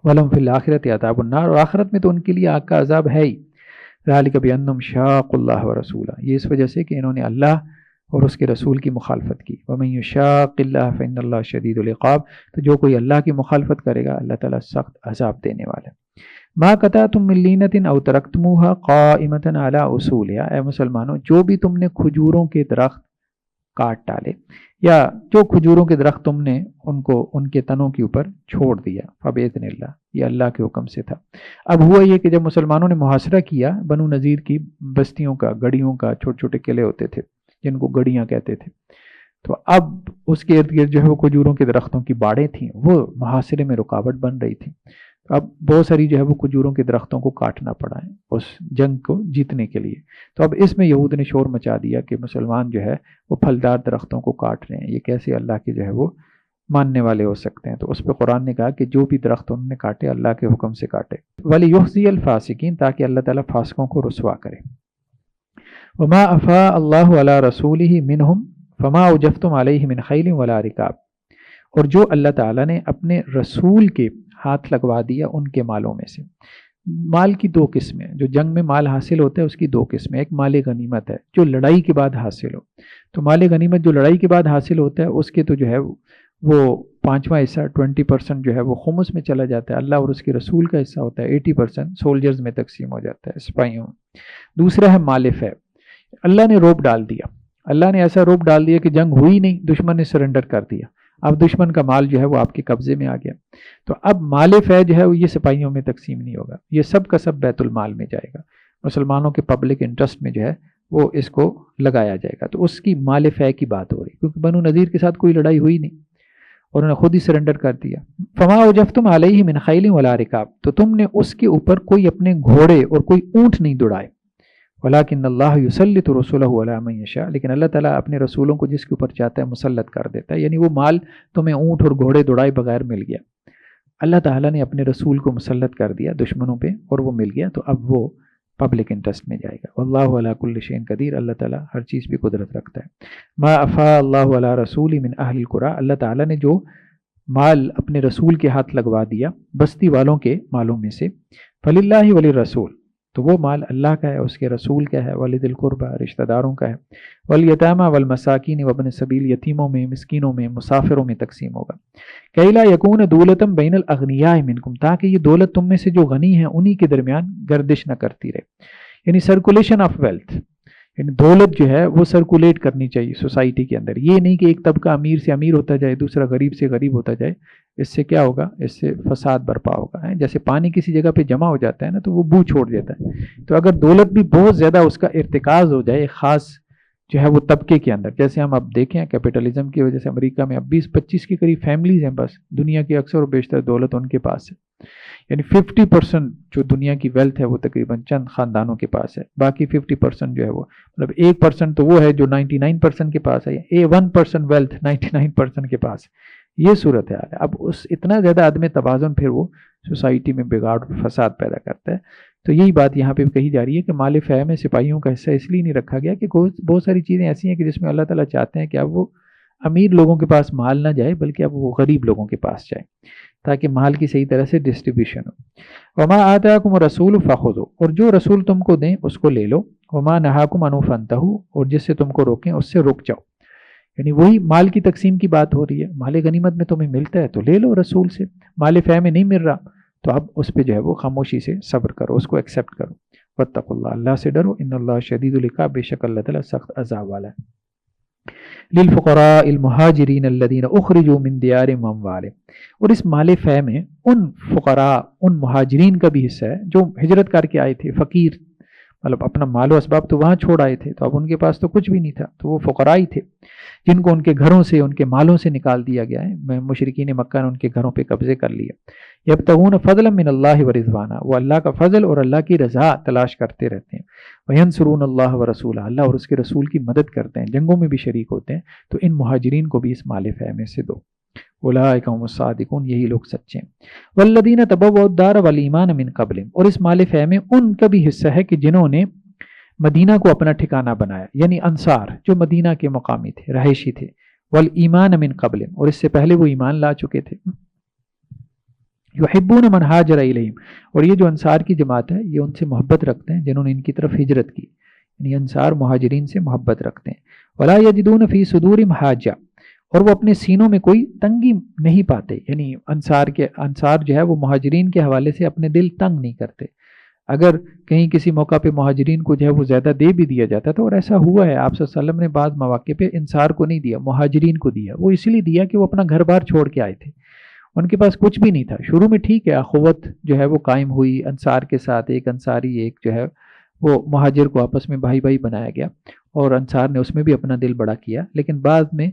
وَلَهُمْ فِي الْآخِرَةِ عَذَابُ النَّارِ، اور آخرت میں تو ان کے لیے آگ کا عذاب ہے ہی. ذَلِكَ بِأَنَّهُمْ شَاقُوا اللَّهَ وَرَسُولَهُ، یہ اس وجہ سے کہ انہوں نے اللہ اور اس کے رسول کی مخالفت کی. وَمَن يُشَاقِ اللَّهَ فَإِنَّ اللَّهَ شَدِيدُ الْعِقَابِ، تو جو کوئی اللہ کی مخالفت کرے گا اللہ تعالیٰ سخت عذاب دینے والا ہے. مَا قَطَعْتُم مِّن لِّینَةٍ أَوْ تَرَکْتُمُوهَا قَائِمَةً عَلَىٰ أُصُولِهَا، اے مسلمانوں جو بھی تم نے کھجوروں کے درخت کاٹ ڈالے یا جو کھجوروں کے درخت تم نے ان کو ان کے تنوں کے اوپر چھوڑ دیا، فبإذن اللہ، یہ اللہ کے حکم سے تھا. اب ہوا یہ کہ جب مسلمانوں نے محاصرہ کیا بنو نذیر کی بستیوں کا، گڑیوں کا، چھوٹے چھوٹے قلعے ہوتے تھے جن کو گڑیاں کہتے تھے، تو اب اس کے ارد گرد جو ہے وہ کھجوروں کے درختوں کی باڑیں تھیں، وہ محاصرے میں رکاوٹ بن رہی تھی. اب بہت ساری جو ہے وہ کھجوروں کے درختوں کو کاٹنا پڑا ہے اس جنگ کو جیتنے کے لیے. تو اب اس میں یہود نے شور مچا دیا کہ مسلمان جو ہے وہ پھلدار درختوں کو کاٹ رہے ہیں، یہ کیسے اللہ کے جو ہے وہ ماننے والے ہو سکتے ہیں. تو اس پہ قرآن نے کہا کہ جو بھی درخت انہوں نے کاٹے اللہ کے حکم سے کاٹے. وَلِيُخْزِيَ الْفَاسِقِينَ، تاکہ اللہ تعالیٰ فاسقوں کو رسوا کرے. وَمَا أَفَاءَ اللَّهُ عَلَىٰ رَسُولِهِ مِنْهُمْ فَمَا أَوْجَفْتُمْ عَلَيْهِ مِنْ خَيْلٍ وَلَا رِكَابٍ، اور جو اللہ تعالیٰ نے اپنے رسول کے ہاتھ لگوا دیا ان کے مالوں میں سے. مال کی دو قسمیں، جو جنگ میں مال حاصل ہوتا ہے اس کی دو قسمیں. ایک مال غنیمت ہے جو لڑائی کے بعد حاصل ہو، تو مال غنیمت جو لڑائی کے بعد حاصل ہوتا ہے اس کے تو جو ہے وہ 5واں حصہ 20% جو ہے وہ خمس میں چلا جاتا ہے، اللہ اور اس کے رسول کا حصہ ہوتا ہے 80% سولجرز میں تقسیم ہو جاتا ہے، سپاہیوں میں. دوسرا ہے مال فے، اللہ نے روب ڈال دیا، اللہ نے ایسا روب ڈال دیا کہ جنگ ہوئی نہیں، دشمن نے سرنڈر کر دیا، اب دشمن کا مال جو ہے وہ آپ کے قبضے میں آ گیا. تو اب مال فے جو ہے وہ یہ سپاہیوں میں تقسیم نہیں ہوگا، یہ سب کا سب بیت المال میں جائے گا، مسلمانوں کے پبلک انٹرسٹ میں جو ہے وہ اس کو لگایا جائے گا. تو اس کی مال فے کی بات ہو رہی، کیونکہ بنو نذیر کے ساتھ کوئی لڑائی ہوئی نہیں اور انہوں نے خود ہی سرنڈر کر دیا. فما اوجفتم علیہ من خیل ولا رکاب، تو تم نے اس کے اوپر کوئی اپنے گھوڑے اور کوئی اونٹ نہیں دوڑائے. ولیکن اللہ یسلط رسولہ علی من یشاء، لیکن اللہ تعالیٰ اپنے رسولوں کو جس کے اوپر چاہتا ہے مسلط کر دیتا ہے. یعنی وہ مال تمہیں اونٹ اور گھوڑے دوڑائے بغیر مل گیا، اللہ تعالیٰ نے اپنے رسول کو مسلط کر دیا دشمنوں پہ اور وہ مل گیا، تو اب وہ پبلک انٹرسٹ میں جائے گا. واللہ علی کل شیء قدیر، اللہ تعالیٰ ہر چیز پہ قدرت رکھتا ہے. ما افاء اللہ علی رسول من اہل القری، اللہ تعالیٰ نے جو مال اپنے رسول کے ہاتھ لگوا دیا بستی والوں کے مالوں میں سے، فللہ وللرسول، تو وہ مال اللہ کا ہے، اس کے رسول کا ہے، ولذی القربى رشتہ داروں کا ہے، والیتامى والمساکین وابن السبیل، یتیموں میں، مسکینوں میں، مسافروں میں تقسیم ہوگا. کئی لا یکون دولۃ بین الاغنیاء منکم، تاکہ یہ دولت تم میں سے جو غنی ہیں انہی کے درمیان گردش نہ کرتی رہے. یعنی سرکولیشن آف ویلتھ، یعنی دولت جو ہے وہ سرکولیٹ کرنی چاہیے سوسائٹی کے اندر. یہ نہیں کہ ایک طبقہ امیر سے امیر ہوتا جائے دوسرا غریب سے غریب ہوتا جائے، اس سے کیا ہوگا؟ اس سے فساد برپا ہوگا. جیسے پانی کسی جگہ پہ جمع ہو جاتا ہے نا تو وہ بو چھوڑ دیتا ہے، تو اگر دولت بھی بہت زیادہ اس کا ارتکاز ہو جائے خاص جو ہے وہ طبقے کے اندر، جیسے ہم اب دیکھیں کیپٹلزم کی وجہ سے امریکہ میں اب 20-25 کے قریب فیملیز ہیں بس، دنیا کی اکثر و بیشتر دولت ان کے پاس ہے. یعنی 50% جو دنیا کی ویلتھ ہے وہ تقریباً چند خاندانوں کے پاس ہے، باقی 50% جو ہے وہ مطلب 1% تو وہ ہے جو 99% کے پاس ہے، 1% ویلتھ 99% کے پاس ہے. یہ صورت حال ہے. اب اس اتنا زیادہ عدم توازن پھر وہ سوسائٹی میں بگاڑ فساد پیدا کرتا ہے. تو یہی بات یہاں پہ کہی جا رہی ہے کہ مال فے میں سپاہیوں کا حصہ اس لیے نہیں رکھا گیا کہ بہت ساری چیزیں ایسی ہیں کہ جس میں اللہ تعالیٰ چاہتے ہیں کہ اب وہ امیر لوگوں کے پاس مال نہ جائے بلکہ اب وہ غریب لوگوں کے پاس جائے، تاکہ مال کی صحیح طرح سے ڈسٹریبیوشن ہو. وما آتاکم الرسول فخذوا، اور جو رسول تم کو دیں اس کو لے لو. وما نہاکم عنہ فانتہوا، اور جس سے تم کو روکیں اس سے رک جاؤ. یعنی وہی مال کی تقسیم کی بات ہو رہی ہے. مال غنیمت میں تمہیں ملتا ہے تو لے لو رسول سے، مال فے میں نہیں مل رہا تو اب اس پہ جو ہے وہ خاموشی سے صبر کرو، اس کو ایکسیپٹ کرو. واتقوا اللہ، اللہ سے ڈرو، ان اللہ شدید العقاب، بے شک اللہ تعالیٰ سخت عذاب والا ہے. للفقراء المہاجرین الذین اخرجوا من دیارہم واموالہم، اور اس مال فے میں ان فقراء، ان مہاجرین کا بھی حصہ ہے جو ہجرت کر کے آئے تھے، فقیر، مطلب اپنا مال و اسباب تو وہاں چھوڑ آئے تھے، تو اب ان کے پاس تو کچھ بھی نہیں تھا، تو وہ فقراء ہی تھے جن کو ان کے گھروں سے، ان کے مالوں سے نکال دیا گیا ہے. مشرکین مکہ نے ان کے گھروں پہ قبضے کر لیے. یبتغون فضلا من اللہ ورضوانا، وہ اللہ کا فضل اور اللہ کی رضا تلاش کرتے رہتے ہیں. وینصرون اللہ ورسولہ، اللہ اور اس کے رسول کی مدد کرتے ہیں، جنگوں میں بھی شریک ہوتے ہیں. تو ان مہاجرین کو بھی اس مال فے میں سے دو. اولئک هم الصادقون، یہی لوگ سچے ہیں. والذین تبوؤا الدار والایمان من قبلہم، اور اس مال فے میں ان کا بھی حصہ ہے کہ جنہوں نے مدینہ کو اپنا ٹھکانہ بنایا، یعنی انصار جو مدینہ کے مقامی تھے، رہائشی تھے. والایمان من قبلہم، اور اس سے پہلے وہ ایمان لا چکے تھے. یحبون من ہاجر الیہم، اور یہ جو انصار کی جماعت ہے یہ ان سے محبت رکھتے ہیں جنہوں نے ان کی طرف ہجرت کی. یعنی انصار مہاجرین سے محبت رکھتے ہیں. ولا یجدون فی صدورہم حاجہ، اور وہ اپنے سینوں میں کوئی تنگی نہیں پاتے، یعنی انصار جو ہے وہ مہاجرین کے حوالے سے اپنے دل تنگ نہیں کرتے. اگر کہیں کسی موقع پہ مہاجرین کو جو ہے وہ زیادہ دے بھی دیا جاتا تھا، اور ایسا ہوا ہے، آپ صلی اللہ علیہ وسلم نے بعض مواقع پہ انصار کو نہیں دیا، مہاجرین کو دیا. وہ اس لیے دیا کہ وہ اپنا گھر بار چھوڑ کے آئے تھے، ان کے پاس کچھ بھی نہیں تھا. شروع میں ٹھیک ہے اخوت جو ہے وہ قائم ہوئی انصار کے ساتھ، ایک انصاری ایک جو ہے وہ مہاجر کو آپس میں بھائی بھائی بنایا گیا، اور انصار نے اس میں بھی اپنا دل بڑا کیا. لیکن بعد میں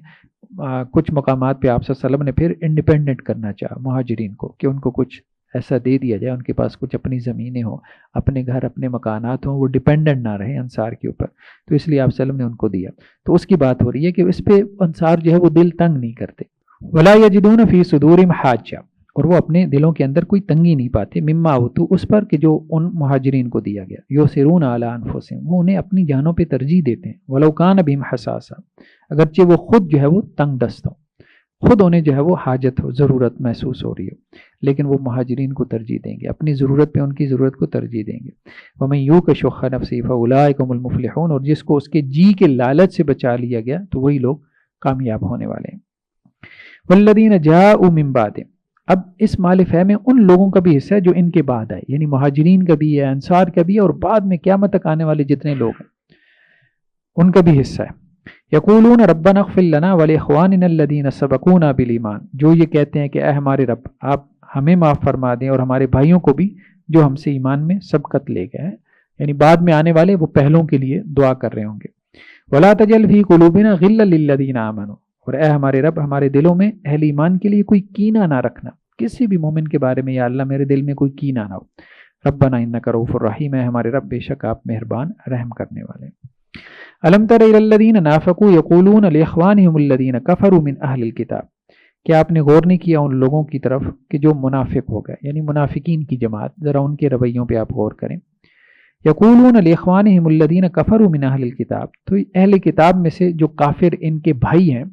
کچھ مقامات پہ آپ صلی اللہ علیہ وسلم نے پھر انڈیپینڈنٹ کرنا چاہا مہاجرین کو، کہ ان کو کچھ ایسا دے دیا جائے، ان کے پاس کچھ اپنی زمینیں ہوں، اپنے گھر اپنے مکانات ہوں، وہ ڈیپینڈنٹ نہ رہے انصار کے اوپر. تو اس لیے آپ صلی اللہ علیہ وسلم نے ان کو دیا. تو اس کی بات ہو رہی ہے کہ اس پہ انصار جو ہے وہ دل تنگ نہیں کرتے. ولا یجدون فی صدورہم حاجہ، اور وہ اپنے دلوں کے اندر کوئی تنگی نہیں پاتے، مما اوتوا، اس پر کہ جو ان مہاجرین کو دیا گیا. یؤثرون علی انفسہم، وہ انہیں اپنی جانوں پہ ترجیح دیتے ہیں. ولو کان بہم حساسہ، اگرچہ وہ خود جو ہے وہ تنگ دست ہوں، خود انہیں جو ہے وہ حاجت ہو، ضرورت محسوس ہو رہی ہو، لیکن وہ مہاجرین کو ترجیح دیں گے، اپنی ضرورت پہ ان کی ضرورت کو ترجیح دیں گے. ومن یوق شح نفسہ فاولئک هم المفلحون، اور جس کو اس کے جی کے لالچ سے بچا لیا گیا تو وہی لوگ کامیاب ہونے والے ہیں. والذین جاءوا من بعد، اب اس مال فہ میں ان لوگوں کا بھی حصہ ہے جو ان کے بعد آئے، یعنی مہاجرین کا بھی ہے، انصار کا بھی ہے، اور بعد میں قیامت تک آنے والے جتنے لوگ ہیں ان کا بھی حصہ ہے. یقولون ربنا اغفر لنا ولاخواننا الذین سبقونا بالایمان، جو یہ کہتے ہیں کہ اے ہمارے رب آپ ہمیں معاف فرما دیں اور ہمارے بھائیوں کو بھی جو ہم سے ایمان میں سبقت لے گئے ہیں، یعنی بعد میں آنے والے وہ پہلوں کے لیے دعا کر رہے ہوں گے. ولا تجعل فی قلوبنا غلا للذین آمنوا، اور اے ہمارے رب ہمارے دلوں میں اہل ایمان کے لیے کوئی کینہ نہ رکھنا، کسی بھی مومن کے بارے میں یا اللہ میرے دل میں کوئی کینہ نہ ہو. ربنا انک رؤوف الرحیم، ہے ہمارے رب بے شک آپ مہربان رحم کرنے والے. الم تر الی الذین نافقوا یقولون لاخوانہم الذین کفروا من اہل الکتاب، کیا آپ نے غور نہیں کیا ان لوگوں کی طرف کہ جو منافق ہو گئے، یعنی منافقین کی جماعت، ذرا ان کے رویوں پہ آپ غور کریں. یقولون لاخوانہم الذین کفروا من اہل الکتاب، تو اہل کتاب میں سے جو کافر ان کے بھائی ہیں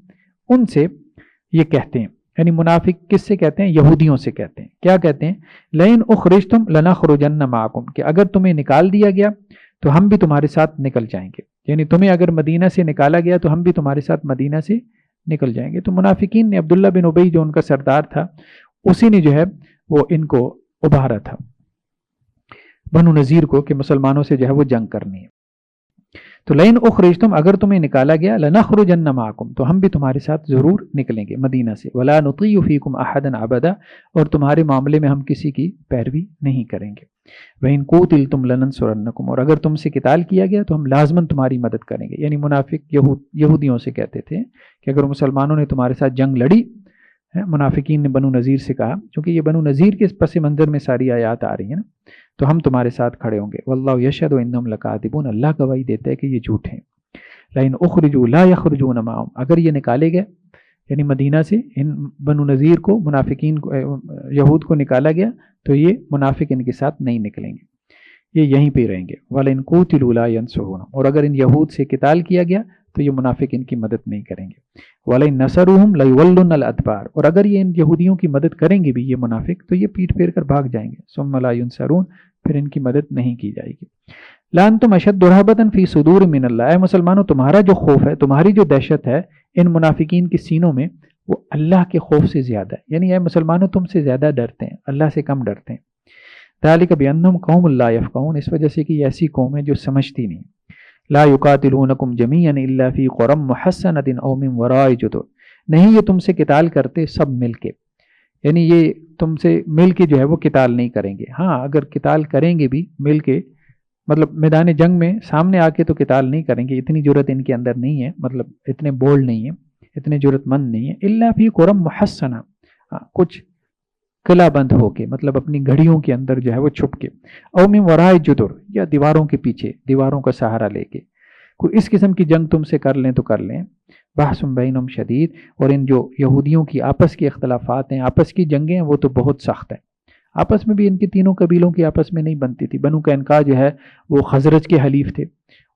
ان سے یہ کہتے ہیں، یعنی منافق کس سے کہتے ہیں؟ یہودیوں سے کہتے ہیں. کیا کہتے ہیں؟ لئن اخرجتم لنخرجن معکم، کہ اگر تمہیں نکال دیا گیا تو ہم بھی تمہارے ساتھ نکل جائیں گے، یعنی تمہیں اگر مدینہ سے نکالا گیا تو ہم بھی تمہارے ساتھ مدینہ سے نکل جائیں گے. تو منافقین نے عبداللہ بن ابی جو ان کا سردار تھا اسی نے جو ہے وہ ان کو ابھارا تھا، بنو نذیر کو، کہ مسلمانوں سے جو ہے وہ جنگ کرنی ہے. تو لئن اخرجتم، اگر تمہیں نکالا گیا، لنخرجن معکم، تو ہم بھی تمہارے ساتھ ضرور نکلیں گے مدینہ سے. ولا نطیع فیکم احدا ابدا، اور تمہارے معاملے میں ہم کسی کی پیروی نہیں کریں گے. وَإِن قُوتِلْتُمْ لَنَنصُرَنَّكُمْ، اور اگر تم سے قتال کیا گیا تو ہم لازماً تمہاری مدد کریں گے. یعنی منافق یہودیوں سے کہتے تھے کہ اگر مسلمانوں نے تمہارے ساتھ جنگ لڑی، منافقین نے بنو نذیر سے کہا، چونکہ یہ بنو نذیر کے پس منظر میں ساری آیات آ رہی ہیں نا، تو ہم تمہارے ساتھ کھڑے ہوں گے. واللہ یشہد انہم لکاذبون، اللہ گواہی دیتا ہے کہ یہ جھوٹ ہیں. لئن اخرجوا لا یخرجون معہم، اگر یہ نکالے گئے یعنی مدینہ سے ان بنو نذیر کو، منافقین کو، یہود کو نکالا گیا تو یہ منافق ان کے ساتھ نہیں نکلیں گے، یہ یہیں پہ رہیں گے. وَلَئِن قُوتِلُوا لَا يَنصُرُونَ، اور اگر ان یہود سے قتال کیا گیا تو یہ منافق ان کی مدد نہیں کریں گے. وَلَئِن نَصَرُوهُمْ لَيُوَلُّنَّ الْأَدْبَارَ، اور اگر یہ ان یہودیوں کی مدد کریں گے بھی یہ منافق تو یہ پیٹ پھیر کر بھاگ جائیں گے. ثُمَّ لَا يُنصَرُونَ، پھر ان کی مدد نہیں کی جائے گی. لَأَنْتُمْ أَشَدُّ رَهْبَةً فِي صُدُورٍ مِّنَ اللَّهِ، اے مسلمانوں تمہارا جو خوف ہے، تمہاری جو دہشت ہے ان منافقین کے سینوں میں، وہ اللہ کے خوف سے زیادہ ہے. یعنی اے مسلمانوں تم سے زیادہ ڈرتے ہیں، اللہ سے کم ڈرتے ہیں. ذَلِكَ بِأَنَّهُمْ قَوْمٌ لَا يَفْقَهُونَ، اس وجہ سے کہ یہ ایسی قوم ہے جو سمجھتی نہیں. لا يقاتلونکم جميعا الا فی قرى محصنة او من وراء جدر، نہیں یہ تم سے قتال کرتے سب مل کے، یعنی یہ تم سے مل کے جو ہے وہ قتال نہیں کریں گے. ہاں اگر قتال کریں گے بھی مل کے، مطلب میدان جنگ میں سامنے آ کے تو قتال نہیں کریں گے، اتنی جرت ان کے اندر نہیں ہے، مطلب اتنے بولڈ نہیں ہیں، اتنے جرت مند نہیں ہیں. الا فی قرى محصنة، کچھ قلعہ بند ہو کے، مطلب اپنی گھڑیوں کے اندر جو ہے وہ چھپ کے، او من وراء جدر، یا دیواروں کے پیچھے، دیواروں کا سہارا لے کے. کوئی اس قسم کی جنگ تم سے کر لیں تو کر لیں. بحث بینہم شدید، اور ان جو یہودیوں کی آپس کے اختلافات ہیں، آپس کی جنگیں ہیں، وہ تو بہت سخت ہیں. آپس میں بھی ان کی تینوں قبیلوں کی آپس میں نہیں بنتی تھی. بنو قینقاع جو ہے وہ خزرج کے حلیف تھے،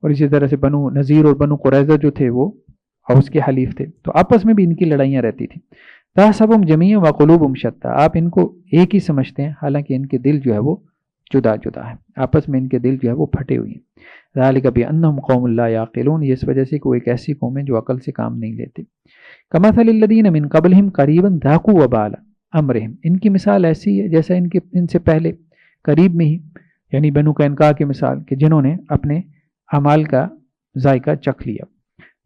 اور اسی طرح سے بنو نذیر اور بنو قریظہ جو تھے وہ اوس کے حلیف تھے، تو آپس میں بھی ان کی لڑائیاں رہتی تھیں. تحسبهم جميعا وقلوبهم شتى، آپ ان کو ایک ہی سمجھتے ہیں حالانکہ ان کے دل جو ہے وہ جدا جدا ہیں، آپس میں ان کے دل جو ہے وہ پھٹے ہوئے ہیں۔ ذالک بأنہم قوم لا یعقلون، یہ اس وجہ سے کہ وہ ایک ایسی قوم ہے جو عقل سے کام نہیں لیتے۔ کمثل الذین من قبلہم قریبا ذاقوا وبال امرہم، ان کی مثال ایسی ہے جیسا ان سے پہلے قریب میں ہی، یعنی بنو قینقاع کی مثال، کہ جنہوں نے اپنے اعمال کا ذائقہ چکھ لیا،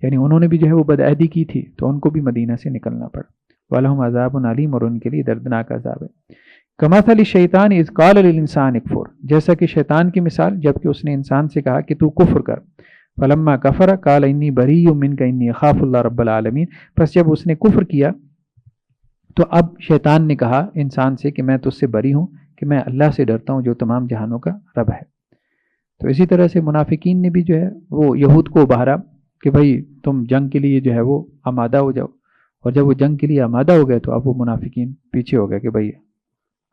یعنی انہوں نے بھی جو ہے وہ بدعہدی کی تھی تو ان کو بھی مدینہ سے نکلنا پڑا۔ وَلَهُمْ عَذَابٌ عَلِيمٌ، اور ان کے لیے دردناک عذاب ہے۔ کمثل الشیطان اذ قال للانسان اکفر، جیسا کہ شیطان کی مثال جب کہ اس نے انسان سے کہا کہ تو کفر کر۔ فلما کفر قال انی بریء منک انی اخاف اللہ رب العالمین، پس جب اس نے کفر کیا تو اب شیطان نے کہا انسان سے کہ میں تجھ سے بری ہوں، کہ میں اللہ سے ڈرتا ہوں جو تمام جہانوں کا رب ہے۔ تو اسی طرح سے منافقین نے بھی جو ہے وہ یہود کو ابھارا کہ بھائی تم جنگ کے لیے جو ہے وہ آمادہ ہو جاؤ، اور جب وہ جنگ کے لیے آمادہ ہو گئے تو اب وہ منافقین پیچھے ہو گئے کہ بھائی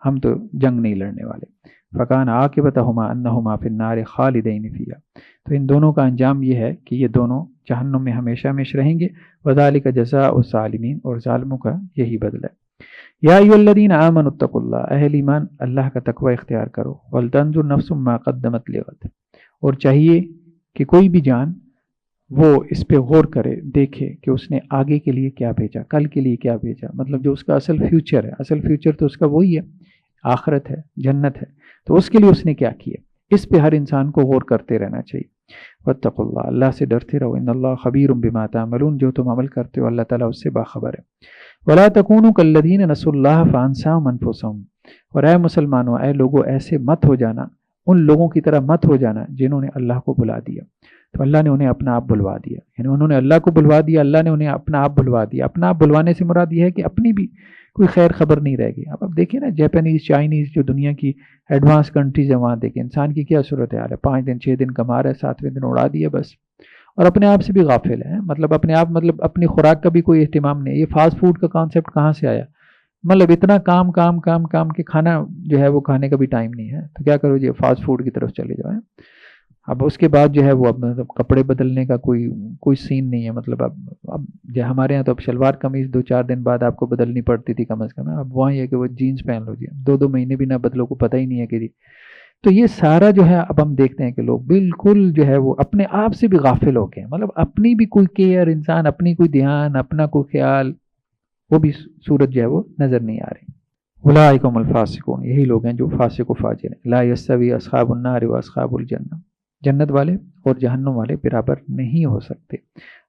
ہم تو جنگ نہیں لڑنے والے۔ فکان عاقبتہما انہما فی النار خالدین فیہا، تو ان دونوں کا انجام یہ ہے کہ یہ دونوں جہنم میں ہمیشہ ہمیشہ رہیں گے۔ وذالک جزاء الظالمین، اور ظالموں کا یہی بدلہ ہے۔ یا ایھا الذین آمنوا اتقوا اللہ، اہل ایمان اللہ کا تقوی اختیار کرو۔ ولتنظر نفس ما قدمت لغد، اور چاہیے کہ کوئی بھی جان وہ اس پہ غور کرے، دیکھے کہ اس نے آگے کے لیے کیا بھیجا، کل کے لیے کیا بھیجا، مطلب جو اس کا اصل فیوچر ہے، اصل فیوچر تو اس کا وہی ہے، آخرت ہے، جنت ہے، تو اس کے لیے اس نے کیا کیا، اس پہ ہر انسان کو غور کرتے رہنا چاہیے۔ واتقوا اللہ، اللہ سے ڈرتے رہو، ان اللہ خبیر بما تعملون، جو تم عمل کرتے ہو اللہ تعالیٰ اس سے باخبر ہے۔ ولا تکونوا کالذین نسوا اللہ فانساهم انفسهم، اور اے مسلمانوں، اے لوگوں، ایسے مت ہو جانا، ان لوگوں کی طرح مت ہو جانا جنہوں نے اللہ کو بھلا دیا، تو اللہ نے انہیں اپنا آپ بھلوا دیا، یعنی انہوں نے اللہ کو بھلوا دیا، اللہ نے انہیں اپنا آپ بھلوا دیا۔ اپنا آپ بھلوانے سے مراد یہ ہے کہ اپنی بھی کوئی خیر خبر نہیں رہ گئی۔ اب دیکھیں نا، جاپانیز، چائنیز، جو دنیا کی ایڈوانس کنٹریز ہیں، وہاں دیکھیں انسان کی کیا صورت حال ہے، 5 دن 6 دن کما رہا ہے، 7ویں دن اڑا دیا بس، اور اپنے آپ سے بھی غافل ہے، مطلب اپنے آپ، مطلب اپنی خوراک کا بھی کوئی اہتمام نہیں۔ یہ فاسٹ فوڈ کا کانسیپٹ کہاں سے آیا؟ مطلب اتنا کام کام کام کام کہ کھانا جو ہے وہ کھانے کا بھی ٹائم نہیں ہے، تو کیا کرو جی، فاسٹ فوڈ کی طرف چلے جائیں۔ اب اس کے بعد جو ہے وہ اب مطلب کپڑے بدلنے کا کوئی سین نہیں ہے، مطلب اب جو ہمارے یہاں تو اب شلوار قمیض 2-4 دن بعد آپ کو بدلنی پڑتی تھی کم از کم، اب وہاں یہ کہ وہ جینز پہن لو جی، 2 مہینے بھی نہ بدلو، کو پتہ ہی نہیں ہے کہ جی۔ تو یہ سارا جو ہے اب ہم دیکھتے ہیں کہ لوگ بالکل جو ہے وہ اپنے آپ سے بھی غافل ہو گئے ہیں، مطلب اپنی بھی کوئی کیئر، انسان اپنی کوئی دھیان، اپنا کوئی خیال، وہ بھی صورت جو ہے وہ نظر نہیں آ رہی۔ اولئک هم الفاسقون، یہی لوگ ہیں جو فاسق و فاجر ہیں۔ لا یستوی اصحاب النار و اصحاب الجنہ، جنت والے اور جہنم والے برابر نہیں ہو سکتے۔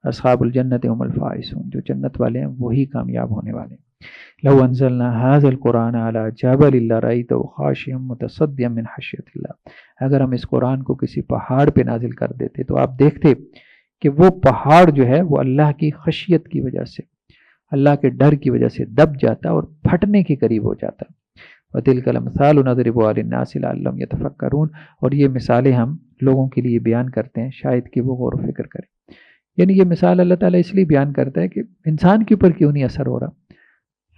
اصحاب الجنت هم الفائزون، جو جنت والے ہیں وہی کامیاب ہونے والے ہیں۔ لو انزلنا هذا القرآن على جبل لرأيته خاشعا متصدعا من خشیۃ اللہ، اگر ہم اس قرآن کو کسی پہاڑ پہ نازل کر دیتے تو آپ دیکھتے کہ وہ پہاڑ جو ہے وہ اللہ کی خشیت کی وجہ سے، اللہ کے ڈر کی وجہ سے دب جاتا اور پھٹنے کے قریب ہو جاتا۔ وَتِلْكَ الْأَمْثَالُ نَضْرِبُهَا لِلنَّاسِ لَعَلَّهُمْ يَتَفَكَّرُونَ، اور یہ مثالیں ہم لوگوں کے لیے بیان کرتے ہیں شاید کہ وہ غور و فکر کریں۔ یعنی یہ مثال اللہ تعالیٰ اس لیے بیان کرتا ہے کہ انسان کے اوپر کیوں نہیں اثر ہو رہا۔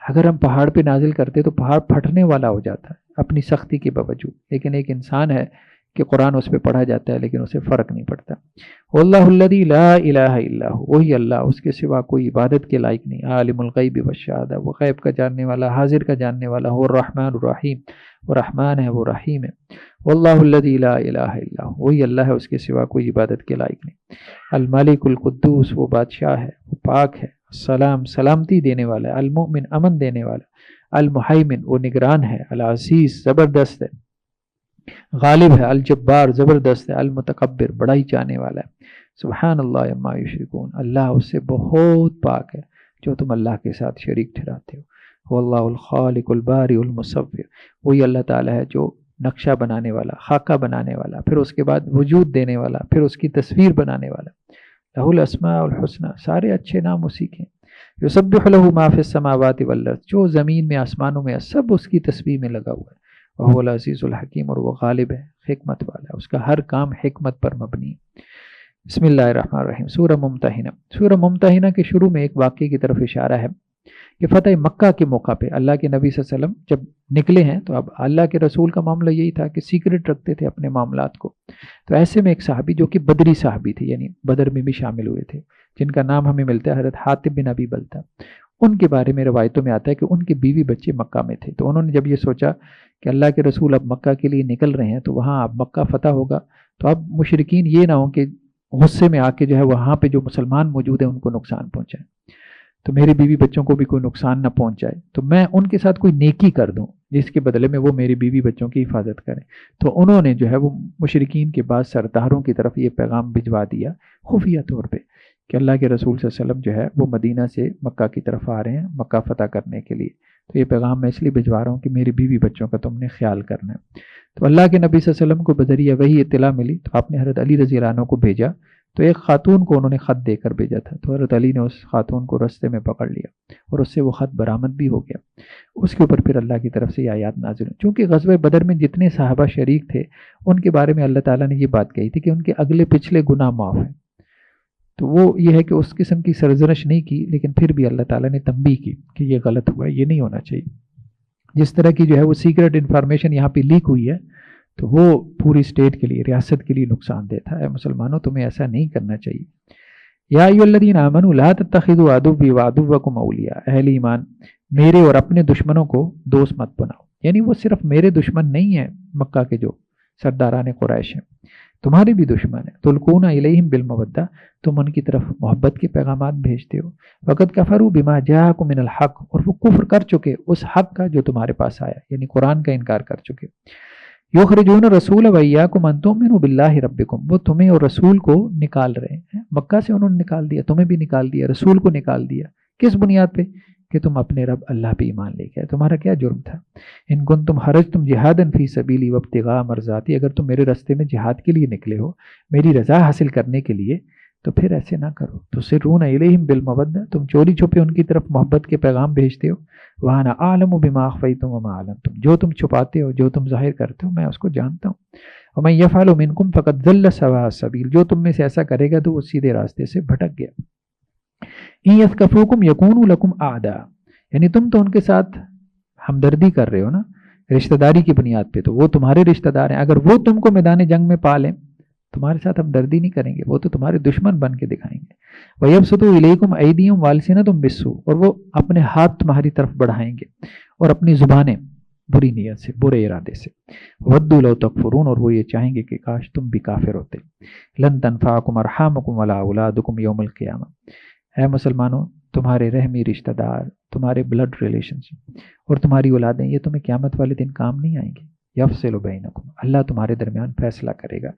اگر ہم پہاڑ پہ نازل کرتے تو پہاڑ پھٹنے والا ہو جاتا ہے اپنی سختی کے باوجود، لیکن ایک انسان ہے کہ قرآن اس پہ پڑھا جاتا ہے لیکن اسے فرق نہیں پڑتا۔ واللہ الذی لا الہ الا ہو، وہی اللہ، اس کے سوا کوئی عبادت کے لائق نہیں۔ عالم الغیب والشہادہ، وہ غیب کا جاننے والا، حاضر کا جاننے والا، وہ الرحمن الرحیم، وہ رحمان ہے، وہ رحیم ہے۔ واللہ الذی لا الہ الا ہو، وہی اللہ ہے، اس کے سوا کوئی عبادت کے لائق نہیں۔ الملک القدوس، وہ بادشاہ ہے، وہ پاک ہے۔ السلام، سلامتی دینے والا ہے۔ المؤمن، امن دینے والا۔ المہیمن، وہ نگران ہے۔ العزیز، زبردست ہے، غالب ہے۔ الجبار، زبردست ہے۔ المتکبر، بڑائی چاہنے والا ہے۔ سبحان اللہ عما یشرکون، اللہ اس سے بہت پاک ہے جو تم اللہ کے ساتھ شریک ٹھہراتے ہو۔ واللہ الخالق البارئ المصور، وہی اللہ تعالیٰ ہے جو نقشہ بنانے والا، خاکہ بنانے والا، پھر اس کے بعد وجود دینے والا، پھر اس کی تصویر بنانے والا۔ لہ الاسماء الحسنی، سارے اچھے نام اسی کے ہیں۔ یسبح لہ ما فی السماوات والارض، جو زمین میں آسمانوں میں ہے سب اس کی تسبیح میں لگا ہوا ہے۔ وہو العزیز الحکیم، اور وہ غالب ہے، حکمت والا ہے، اس کا ہر کام حکمت پر مبنی ہے۔ بسم اللہ الرحمن الرحیم۔ سورہ ممتحنہ، سورہ ممتحنہ کے شروع میں ایک واقعے کی طرف اشارہ ہے کہ فتح مکہ کے موقع پہ اللہ کے نبی صلی اللہ علیہ وسلم جب نکلے ہیں تو اب اللہ کے رسول کا معاملہ یہی تھا کہ سیکرٹ رکھتے تھے اپنے معاملات کو۔ تو ایسے میں ایک صحابی جو کہ بدری صحابی تھے، یعنی بدر میں بھی شامل ہوئے تھے، جن کا نام ہمیں ملتا ہے حضرت حاتب بن ابی بلتہ، ان کے بارے میں روایتوں میں آتا ہے کہ ان کے بیوی بچے مکہ میں تھے، تو انہوں نے جب یہ سوچا کہ اللہ کے رسول اب مکہ کے لیے نکل رہے ہیں، تو وہاں اب مکہ فتح ہوگا، تو اب مشرکین یہ نہ ہوں کہ غصے میں آ کے جو ہے وہاں پہ جو مسلمان موجود ہیں ان کو نقصان پہنچائے، تو میرے بیوی بچوں کو بھی کوئی نقصان نہ پہنچائے، تو میں ان کے ساتھ کوئی نیکی کر دوں جس کے بدلے میں وہ میری بیوی بچوں کی حفاظت کریں۔ تو انہوں نے جو ہے وہ مشرکین کے بعد سرداروں کی طرف یہ پیغام بھجوا دیا خفیہ طور پہ کہ اللہ کے رسول صلی اللہ علیہ وسلم جو ہے وہ مدینہ سے مکہ کی طرف آ رہے ہیں مکہ فتح کرنے کے لیے، تو یہ پیغام میں اس لیے بھجوا رہا ہوں کہ میری بیوی بچوں کا تم نے خیال کرنا ہے۔ تو اللہ کے نبی صلی اللہ علیہ وسلم کو بذریعہ وہی اطلاع ملی، تو آپ نے حضرت علی رضی اللہ عنہ کو بھیجا، تو ایک خاتون کو انہوں نے خط دے کر بھیجا تھا، تو حضرت علی نے اس خاتون کو رستے میں پکڑ لیا اور اس سے وہ خط برآمد بھی ہو گیا۔ اس کے اوپر پھر اللہ کی طرف سے یہ آیات نازل ہوئی، چونکہ غزوہ بدر میں جتنے صحابہ شریک تھے ان کے بارے میں اللہ تعالیٰ نے یہ بات کہی تھی کہ ان کے اگلے پچھلے گناہ معاف ہیں، تو وہ یہ ہے کہ اس قسم کی سرزنش نہیں کی، لیکن پھر بھی اللہ تعالیٰ نے تنبیہ کی کہ یہ غلط ہوا ہے، یہ نہیں ہونا چاہیے۔ جس طرح کی جو ہے وہ سیکرٹ انفارمیشن یہاں پہ لیک ہوئی ہے، تو وہ پوری اسٹیٹ کے لیے، ریاست کے لیے نقصان دہ تھا۔ اے مسلمانوں، تمہیں ایسا نہیں کرنا چاہیے۔ یا ایھا الذین آمنوا لا تتخذوا عدوی وعدوکم اولیاء، اہل ایمان میرے اور اپنے دشمنوں کو دوست مت بناؤ، یعنی وہ صرف میرے دشمن نہیں ہیں، مکہ کے جو سرداران قریش ہیں تمہارے بھی دشمن ہیں۔ تلقون الیہم بالمودہ، تم ان کی طرف محبت کے پیغامات بھیجتے ہو۔ وقد کفروا بما جاءکم من الحق، اور وہ کفر کر چکے اس حق کا جو تمہارے پاس آیا، یعنی قرآن کا انکار کر چکے۔ یخرجون الرسول وایاکم ان تؤمنوا باللہ ربکم، وہ تمہیں اور رسول کو نکال رہے ہیں، مکہ سے انہوں نے نکال دیا، تمہیں بھی نکال دیا، رسول کو نکال دیا، کس بنیاد پہ؟ کہ تم اپنے رب اللہ پہ ایمان لے کے آئے، تمہارا کیا جرم تھا؟ ان کنتم خرجتم جہادا فی سبیلی وابتغاء مرضاتی، اگر تم میرے راستے میں جہاد کے لیے نکلے ہو، میری رضا حاصل کرنے کے لیے، تو پھر ایسے نہ کرو۔ تسرون الیہم بالمودہ، تم چوری چھپے ان کی طرف محبت کے پیغام بھیجتے ہو۔ وانا اعلم بما اخفیتم وما اعلنتم، جو تم چھپاتے ہو، جو تم ظاہر کرتے ہو، میں اس کو جانتا ہوں۔ ومن یفعل منکم فقد ضل سواء السبیل، جو تم میں سے ایسا کرے گا تو وہ سیدھے راستے سے بھٹک گیا۔ ان یثقفوکم یکونوا لکم اعداء، یعنی تم تو ان کے ساتھ ہمدردی کر رہے ہو نا، رشتہ داری کی بنیاد پہ، تو وہ تمہارے رشتہ دار ہیں، اگر وہ تم کو میدان جنگ میں پا لیں تمہارے ساتھ ہمدردی نہیں کریں گے، وہ تو تمہارے دشمن بن کے دکھائیں گے۔ وَيَبْسُطُوا إِلَيْكُمْ أَيْدِيَهُمْ وَأَلْسِنَتَهُمْ بِالسُّوءِ، اور وہ اپنے ہاتھ تمہاری طرف بڑھائیں گے اور اپنی زبانیں بری نیت سے، برے ارادے سے۔ وَدُّوا لَوْ تَكْفُرُونَ، اور وہ یہ چاہیں گے کہ کاش تم بھی کافر ہوتے۔ لَن تَنفَعَكُمْ أَرْحَامُكُمْ وَلَا أَوْلَادُكُمْ يَوْمَ الْقِيَامَةِ، اے مسلمانوں، تمہارے رحمی رشتہ دار، تمہارے بلڈ ریلیشنز اور تمہاری اولادیں، یہ تمہیں قیامت والے دن کام نہیں آئیں گے۔ یفصل بینکم، اللہ تمہارے درمیان فیصلہ کرے گا،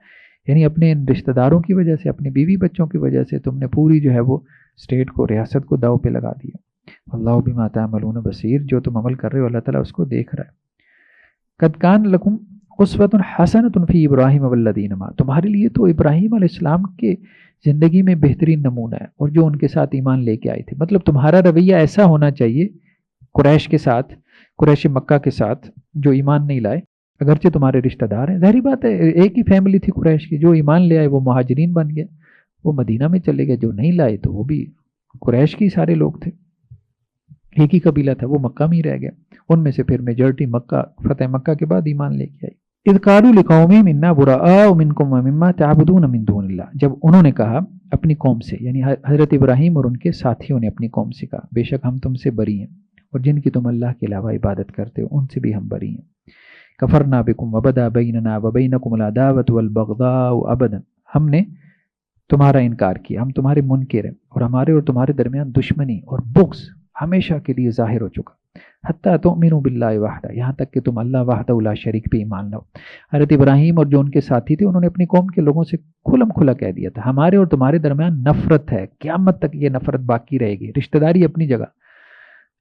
یعنی اپنے ان رشتہ داروں کی وجہ سے، اپنی بیوی بچوں کی وجہ سے تم نے پوری جو ہے وہ اسٹیٹ کو، ریاست کو داؤ پہ لگا دیا۔ اللہ بما تعملون بصیر، جو تم عمل کر رہے ہو اللہ تعالیٰ اس کو دیکھ رہا ہے۔ قد کان لکم اسوۃ حسنۃ فی ابراہیم والذین معہ، تمہارے لیے تو ابراہیم علیہ السلام کے زندگی میں بہترین نمونہ ہے، اور جو ان کے ساتھ ایمان لے کے آئے تھے، مطلب تمہارا رویہ ایسا ہونا چاہیے قریش کے ساتھ، قریش مکہ کے ساتھ جو ایمان نہیں لائے، اگرچہ تمہارے رشتہ دار ہیں، ظاہری بات ہے ایک ہی فیملی تھی قریش کی، جو ایمان لے آئے وہ مہاجرین بن گئے، وہ مدینہ میں چلے گئے، جو نہیں لائے تو وہ بھی قریش کی سارے لوگ تھے، ایک ہی قبیلہ تھا، وہ مکہ میں ہی رہ گیا، ان میں سے پھر میجورٹی مکہ، فتح مکہ کے بعد ایمان لے کے آئی۔ اذ قالوا لقومہم انا براء منکم ومما تعبدون من دون اللہ، جب انہوں نے کہا اپنی قوم سے، یعنی حضرت ابراہیم اور ان کے ساتھیوں نے اپنی قوم سے کہا، بے شک ہم تم سے بری ہیں، اور جن کی تم اللہ کے علاوہ عبادت کرتے ہو ان سے بھی ہم بری ہیں۔ کفرنا بکم وبدا بیننا وبینکم العداوۃ والبغضاء ابدا، ہم نے تمہارا انکار کیا، ہم تمہارے منکر ہیں، اور ہمارے اور تمہارے درمیان دشمنی اور بغض ہمیشہ کے لیے ظاہر ہو چکا، حتیٰ تؤمنوا باللہ وحدہ، یہاں تک کہ تم اللہ وحدہ لا شریک پہ ایمان لاؤ۔ حضرت ابراہیم اور جو ان کے ساتھی تھے انہوں نے اپنی قوم کے لوگوں سے کھلم کھلا کہہ دیا تھا، ہمارے اور تمہارے درمیان نفرت ہے، قیامت تک یہ نفرت باقی رہے گی، رشتہ داری اپنی جگہ،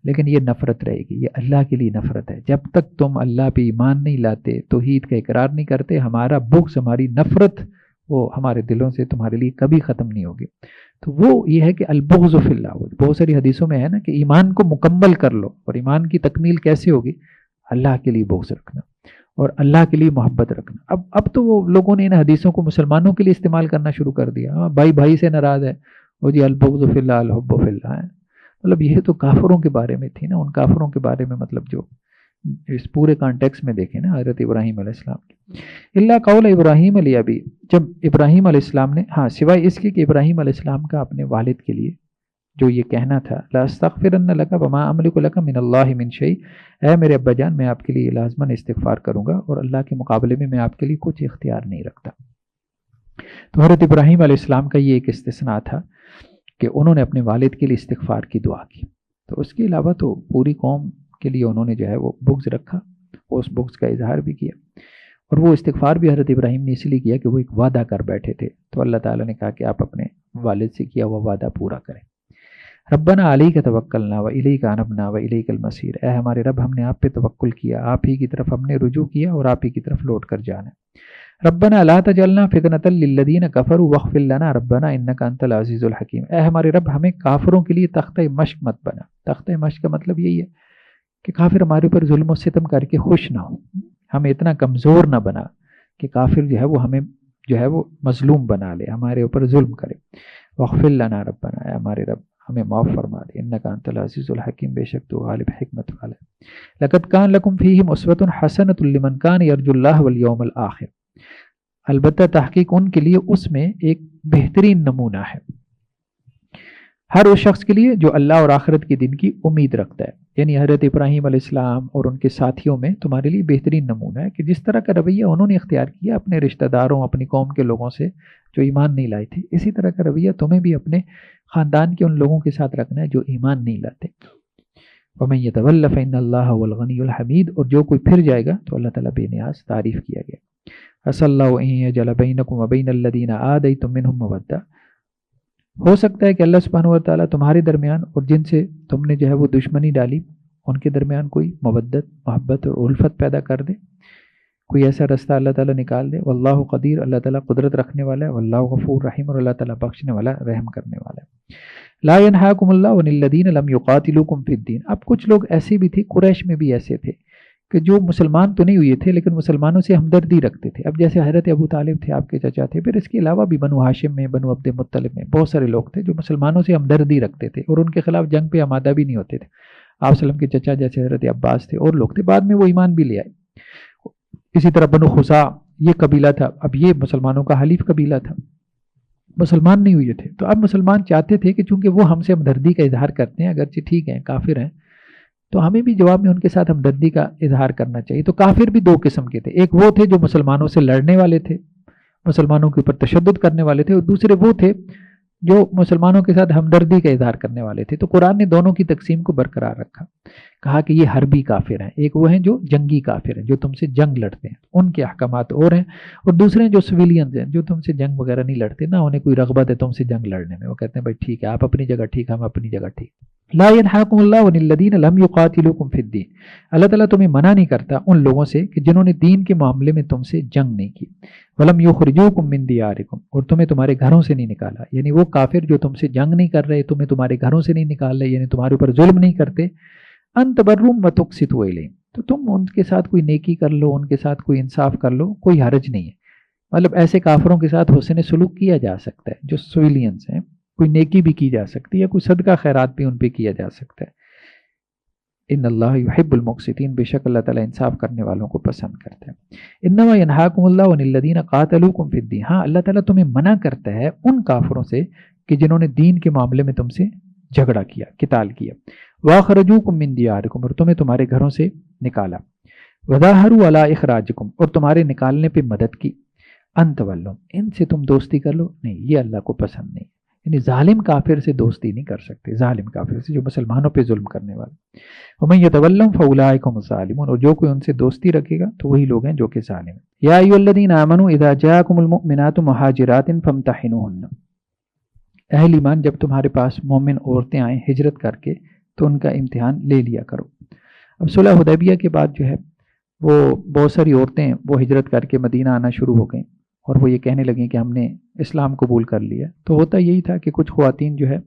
لیکن یہ نفرت رہے گی، یہ اللہ کے لیے نفرت ہے، جب تک تم اللہ پہ ایمان نہیں لاتے، توحید کا اقرار نہیں کرتے، ہمارا بغض، ہماری نفرت وہ ہمارے دلوں سے تمہارے لیے کبھی ختم نہیں ہوگی۔ تو وہ یہ ہے کہ البغض فی اللہ، بہت ساری حدیثوں میں ہے نا کہ ایمان کو مکمل کر لو، اور ایمان کی تکمیل کیسے ہوگی؟ اللہ کے لیے بغض رکھنا اور اللہ کے لیے محبت رکھنا۔ اب تو وہ لوگوں نے ان حدیثوں کو مسلمانوں کے لیے استعمال کرنا شروع کر دیا، ہاں بھائی بھائی سے ناراض ہے، وہ جی البغض فی اللہ الحب فی اللہ ہے، مطلب یہ تو کافروں کے بارے میں تھی نا، ان کافروں کے بارے میں، مطلب جو اس پورے کانٹیکس میں دیکھیں نا حضرت ابراہیم علیہ السلام کی۔ اللہ قول ابراہیم علیہ ابی، جب ابراہیم علیہ السلام نے، ہاں سوائے اس کے کہ ابراہیم علیہ السلام کا اپنے والد کے لیے جو یہ کہنا تھا لا استغفرن لک وما املک لک من اللہ من شیء، اے میرے ابا جان میں آپ کے لیے لازماً استغفار کروں گا اور اللہ کے مقابلے میں آپ کے لیے کچھ اختیار نہیں رکھتا۔ تو حضرت ابراہیم علیہ السلام کا یہ ایک استثناء تھا کہ انہوں نے اپنے والد کے لیے استغفار کی دعا کی، تو اس کے علاوہ تو پوری قوم کے لیے انہوں نے جو ہے وہ بغض رکھا، اس بغض کا اظہار بھی کیا، اور وہ استغفار بھی حضرت ابراہیم نے اس لیے کیا کہ وہ ایک وعدہ کر بیٹھے تھے، تو اللہ تعالیٰ نے کہا کہ آپ اپنے والد سے کیا ہوا وعدہ پورا کریں۔ ربنا علیک توکلنا و الیک انبنا و الیک المصیر، اے ہمارے رب ہم نے آپ پہ توکل کیا، آپ ہی کی طرف ہم نے رجوع کیا اور آپ ہی کی طرف لوٹ کر جانا۔ ربنا لا تجعلنا فتنۃ للذین کفروا واغفر لنا ربنا انک انت العزیز الحکیم، اے ہمارے رب ہمیں کافروں کے لیے تختہ مشق مت بنا۔ تختہ مشق کا مطلب یہی ہے کہ کافر ہمارے اوپر ظلم و ستم کر کے خوش نہ ہو، ہمیں اتنا کمزور نہ بنا کہ کافر جو ہے وہ ہمیں جو ہے وہ مظلوم بنا لے، ہمارے اوپر ظلم کرے۔ واغفر لنا ربنا، اے ہمارے رب ہمیں معاف فرما دے، انک انت العزیز الحکیم، بے شک تو غالب حکمت والا ہے۔ لقد کان لکم فیہم اسوۃ حسنۃ لمن کان یرجو اللہ والیوم الآخر، البتہ تحقیق ان کے لیے اس میں ایک بہترین نمونہ ہے، ہر اس شخص کے لیے جو اللہ اور آخرت کے دن کی امید رکھتا ہے، یعنی حضرت ابراہیم علیہ السلام اور ان کے ساتھیوں میں تمہارے لیے بہترین نمونہ ہے کہ جس طرح کا رویہ انہوں نے اختیار کیا اپنے رشتہ داروں، اپنی قوم کے لوگوں سے جو ایمان نہیں لائے تھے، اسی طرح کا رویہ تمہیں بھی اپنے خاندان کے ان لوگوں کے ساتھ رکھنا ہے جو ایمان نہیں لاتے۔ وَمَن يَتَوَلَّ فَإِنَّ اللَّهَ هُوَ الْغَنِيُّ الْحَمِيدُ، اور جو کوئی پھر جائے گا تو اللہ تعالیٰ بے نیاز تعریف کیا گیا۔ عَسَى اللَّهُ أَن يَجْعَلَ بَيْنَكُمْ وَبَيْنَ الَّذِينَ عَادَيْتُم مِّنْهُم مَّوَدَّةً، ہو سکتا ہے کہ اللہ سبحانہ و تعالیٰ تمہارے درمیان اور جن سے تم نے جو ہے وہ دشمنی ڈالی ان کے درمیان کوئی مودت، محبت اور الفت پیدا کر دے، کوئی ایسا رستہ اللہ تعالیٰ نکال دے۔ واللہ قدیر، اللہ تعالیٰ قدرت رکھنے والا ہے، واللہ غفور رحیم، اور اللہ تعالیٰ بخشنے والا، رحم کرنے والا ہے۔ لا ینہاکم اللہ عن الذین لم یقاتلوکم فی الدین، اب کچھ لوگ ایسے بھی تھے، قریش میں بھی ایسے تھے کہ جو مسلمان تو نہیں ہوئے تھے لیکن مسلمانوں سے ہمدردی رکھتے تھے۔ اب جیسے حضرت ابو طالب تھے، آپ کے چچا تھے، پھر اس کے علاوہ بھی بنو ہاشم میں، بنو عبد مطلب میں بہت سارے لوگ تھے جو مسلمانوں سے ہمدردی رکھتے تھے اور ان کے خلاف جنگ پہ آمادہ بھی نہیں ہوتے تھے۔ آپ وسلم کے چچا جیسے حضرت عباس تھے اور لوگ تھے، بعد میں وہ ایمان بھی لے آئے۔ اسی طرح بنو خزاع یہ قبیلہ تھا، اب یہ مسلمانوں کا حلیف قبیلہ تھا، مسلمان نہیں ہوئے تھے، تو اب مسلمان چاہتے تھے کہ چونکہ وہ ہم سے ہمدردی کا اظہار کرتے ہیں، اگرچہ ٹھیک ہیں کافر ہیں، تو ہمیں بھی جواب میں ان کے ساتھ ہمدردی کا اظہار کرنا چاہیے۔ تو کافر بھی دو قسم کے تھے، ایک وہ تھے جو مسلمانوں سے لڑنے والے تھے، مسلمانوں کے اوپر تشدد کرنے والے تھے، اور دوسرے وہ تھے جو مسلمانوں کے ساتھ ہمدردی کا اظہار کرنے والے تھے۔ تو قرآن نے دونوں کی تقسیم کو برقرار رکھا، کہا کہ یہ حربی کافر ہیں، ایک وہ ہیں جو جنگی کافر ہیں جو تم سے جنگ لڑتے ہیں، ان کے احکامات اور ہیں، اور دوسرے ہیں جو سویلینز ہیں جو تم سے جنگ وغیرہ نہیں لڑتے، نہ انہیں کوئی رغبت ہے تم سے جنگ لڑنے میں، وہ کہتے ہیں بھائی ٹھیک ہے آپ اپنی جگہ ٹھیک، ہم اپنی جگہ ٹھیک۔ لا ینہاکم اللہ عن الذین لم یقاتلوکم فی الدین، اللہ تعالیٰ تمہیں منع نہیں کرتا ان لوگوں سے کہ جنہوں نے دین کے معاملے میں تم سے جنگ نہیں کی۔ ولم یخرجوکم من دیارکم، اور تمہیں تمہارے گھروں سے نہیں نکالا، یعنی وہ کافر جو تم سے جنگ نہیں کر رہے، تمہیں تمہارے گھروں سے نہیں نکال رہے، یعنی تمہارے اوپر ظلم نہیں کرتے، ان تبرہم وتقسطوا الیہم، تو تم ان کے ساتھ کوئی نیکی کر لو، ان کے ساتھ کوئی انصاف کر لو، کوئی حرج نہیں ہے۔ مطلب ایسے کافروں کے ساتھ حسن سلوک کیا جا سکتا ہے جو سویلینز ہیں، کوئی نیکی بھی کی جا سکتی ہے، کوئی صدقہ خیرات بھی ان پہ کیا جا سکتا ہے۔ ان اللہ یحب المقسطین، بے شک اللہ تعالیٰ انصاف کرنے والوں کو پسند کرتا ہے۔ انما ینہاکم اللہ عن الذین قاتلوکم فی الدین، ہاں اللہ تعالیٰ تمہیں منع کرتا ہے ان کافروں سے کہ جنہوں نے دین کے معاملے میں تم سے جھگڑا کیا، قتال کیا۔ واخرجوکم من دیارکم، اور تمہیں تمہارے گھروں سے نکالا۔ وظاہروا علی اخراجکم، اور تمہارے نکالنے پہ مدد کی۔ ان تولوا، ان سے تم دوستی کر لو، نہیں یہ اللہ کو پسند نہیں، یعنی ظالم کافر سے دوستی نہیں کر سکتے، ظالم کافر سے جو مسلمانوں پہ ظلم کرنے والا۔ ومن یتولہم فاولئک هم الظالمون، اور جو کوئی ان سے دوستی رکھے گا تو وہی لوگ ہیں جو کہ ظالم ہیں۔ یا ایھا الذین آمنوا اذا جاءکم المؤمنات مہاجرات فامتحنوہن، اہل ایمان جب تمہارے پاس مومن عورتیں آئیں ہجرت کر کے تو ان کا امتحان لے لیا کرو۔ اب صلح حدیبیہ کے بعد جو ہے وہ بہت ساری عورتیں وہ ہجرت کر کے مدینہ آنا شروع ہو گئیں، اور وہ یہ کہنے لگیں کہ ہم نے اسلام قبول کر لیا۔ تو ہوتا یہی تھا کہ کچھ خواتین جو ہے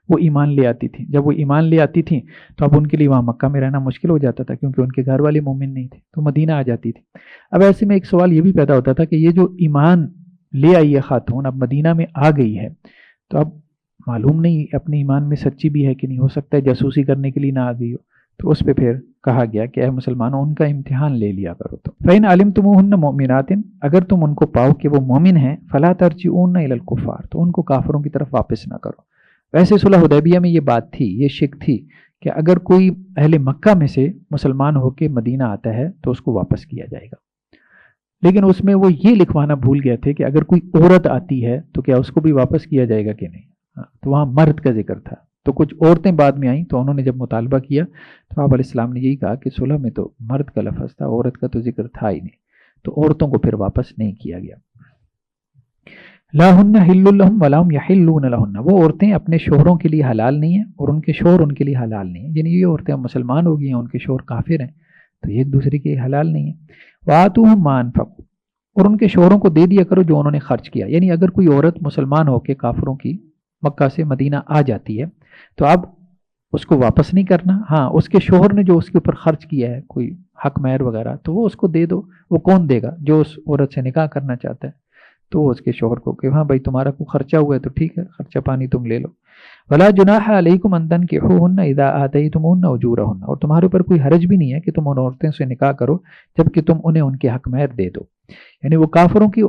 وہ ایمان لے آتی تھیں، جب وہ ایمان لے آتی تھیں تو اب ان کے لیے وہاں مکہ میں رہنا مشکل ہو جاتا تھا کیونکہ ان کے گھر والے مومن نہیں تھے، تو مدینہ آ جاتی تھی۔ اب ایسے میں ایک سوال یہ بھی پیدا ہوتا تھا کہ یہ جو ایمان لے آئی ہے خاتون، اب مدینہ میں آ گئی ہے، تو اب معلوم نہیں اپنے ایمان میں سچی بھی ہے کہ نہیں، ہو سکتا ہے جاسوسی کرنے کے لیے نہ آ گئی ہو، تو اس پہ پھر کہا گیا کہ اے مسلمانوں ان کا امتحان لے لیا کرو۔ تو فَإِنْ عَلِمْتُمُوهُنَّ مُؤْمِنَاتٍ، اگر تم ان کو پاؤ کہ وہ مومن ہیں، فَلَا تَرْجِعُونَ إِلَى الْكُفَّارِ، تو ان کو کافروں کی طرف واپس نہ کرو۔ ویسے صلح حدیبیہ میں یہ بات تھی، یہ شک تھی کہ اگر کوئی اہل مکہ میں سے مسلمان ہو کے مدینہ آتا ہے تو اس کو واپس کیا جائے گا، لیکن اس میں وہ یہ لکھوانا بھول گئے تھے کہ اگر کوئی عورت آتی ہے تو کیا اس کو بھی واپس کیا جائے گا کہ نہیں. تو وہاں مرد کا ذکر تھا، تو کچھ عورتیں بعد میں آئیں تو انہوں نے جب مطالبہ کیا تو آپ علیہ السلام نے یہی کہا کہ صلح میں تو مرد کا لفظ تھا، عورت کا تو ذکر تھا ہی نہیں، تو عورتوں کو پھر واپس نہیں کیا گیا. لا ہن حل لہم ولا ہم یحلون لہن، وہ عورتیں اپنے شوہروں کے لیے حلال نہیں ہیں اور ان کے شوہر ان کے لیے حلال نہیں ہیں. یعنی یہ عورتیں مسلمان ہو گئی ہیں، ان کے شوہر کافر ہیں تو یہ ایک دوسرے کے حلال نہیں ہیں. وآتوہم ما انفقوا، اور ان کے شوہروں کو دے دیا کرو جو انہوں نے خرچ کیا. یعنی اگر کوئی عورت مسلمان ہو کے کافروں کی مکہ سے مدینہ آ جاتی ہے تو اب اس کو واپس نہیں کرنا. ہاں اس کے شوہر نے جو اس کے اوپر خرچ کیا ہے کوئی حق مہر وغیرہ تو وہ اس کو دے دو. وہ کون دے گا؟ جو اس عورت سے نکاح کرنا چاہتا ہے تو اس کے شوہر کو کہ ہاں بھائی تمہارا کوئی خرچہ ہوا ہے تو ٹھیک ہے، خرچہ پانی تم لے لو. ولا جناح علیکم ان تنکحوہن اذا آتیتموہن اجورہن، اور تمہارے اوپر کوئی حرج بھی نہیں ہے کہ تم ان عورتوں سے نکاح کرو جب کہ تم انہیں ان کے حق مہر دے دو. یعنی وہ کافروں کی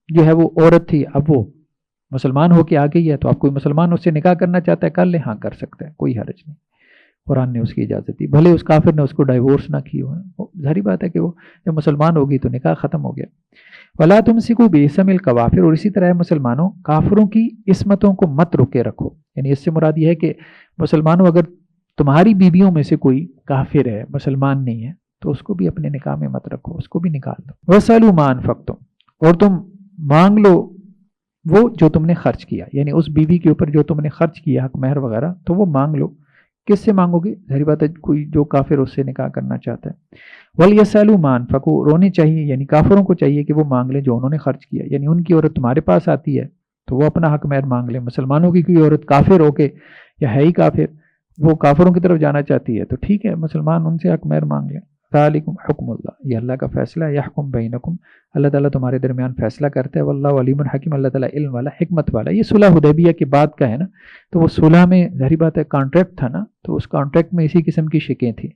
جو ہے وہ عورت تھی، اب وہ مسلمان ہو کے آ گئی ہے تو اب کوئی مسلمان اس سے نکاح کرنا چاہتا ہے کر لے، ہاں کر سکتا ہے، کوئی حرج نہیں. قرآن نے اس کی اجازت دی، بھلے اس کافر نے اس کو ڈائیورس نہ کی ہو. ظاہری بات ہے کہ وہ جب مسلمان ہوگی تو نکاح ختم ہو گیا. ولا تمسکوا بعصم الکوافر، اور اسی طرح مسلمانوں کافروں کی عصمتوں کو مت روکے رکھو. یعنی اس سے مراد یہ ہے کہ مسلمانوں اگر تمہاری بیویوں میں سے کوئی کافر ہے، مسلمان نہیں ہے، تو اس کو بھی اپنے نکاح میں مت رکھو، اس کو بھی نکال دو. وَاسْأَلُوا مَا أَنفَقْتُمْ، اور تم مانگ لو وہ جو تم نے خرچ کیا. یعنی اس بیوی کے اوپر جو تم نے خرچ کیا حق مہر وغیرہ تو وہ مانگ لو. کس سے مانگو گے؟ ظاہر بات ہے کوئی جو کافر اس سے نکاح کرنا چاہتا ہے. وَلْيَسْأَلُوا مَا أَنفَقُوا، رونے چاہیے، یعنی کافروں کو چاہیے کہ وہ مانگ لیں جو انہوں نے خرچ کیا. یعنی ان کی عورت تمہارے پاس آتی ہے تو وہ اپنا حق مہر مانگ لیں. مسلمانوں کی کوئی عورت کافر ہو کے یا ہے ہی کافر وہ کافروں کی طرف جانا چاہتی ہے تو ٹھیک ہے، مسلمان ان سے حق مہر مانگ لیں. ذالکم حکم اللہ، یہ اللہ کا فیصلہ ہے. یحکم بینکم، اللہ تعالیٰ تمہارے درمیان فیصلہ کرتا ہے. واللہ علیم حکیم، اللہ تعالیٰ علم والا حکمت والا. یہ صلح حدیبیہ کے بعد کا ہے نا، تو وہ صلح میں ظاہری بات ہے کانٹریکٹ تھا نا، تو اس کانٹریکٹ میں اسی قسم کی شکیں تھیں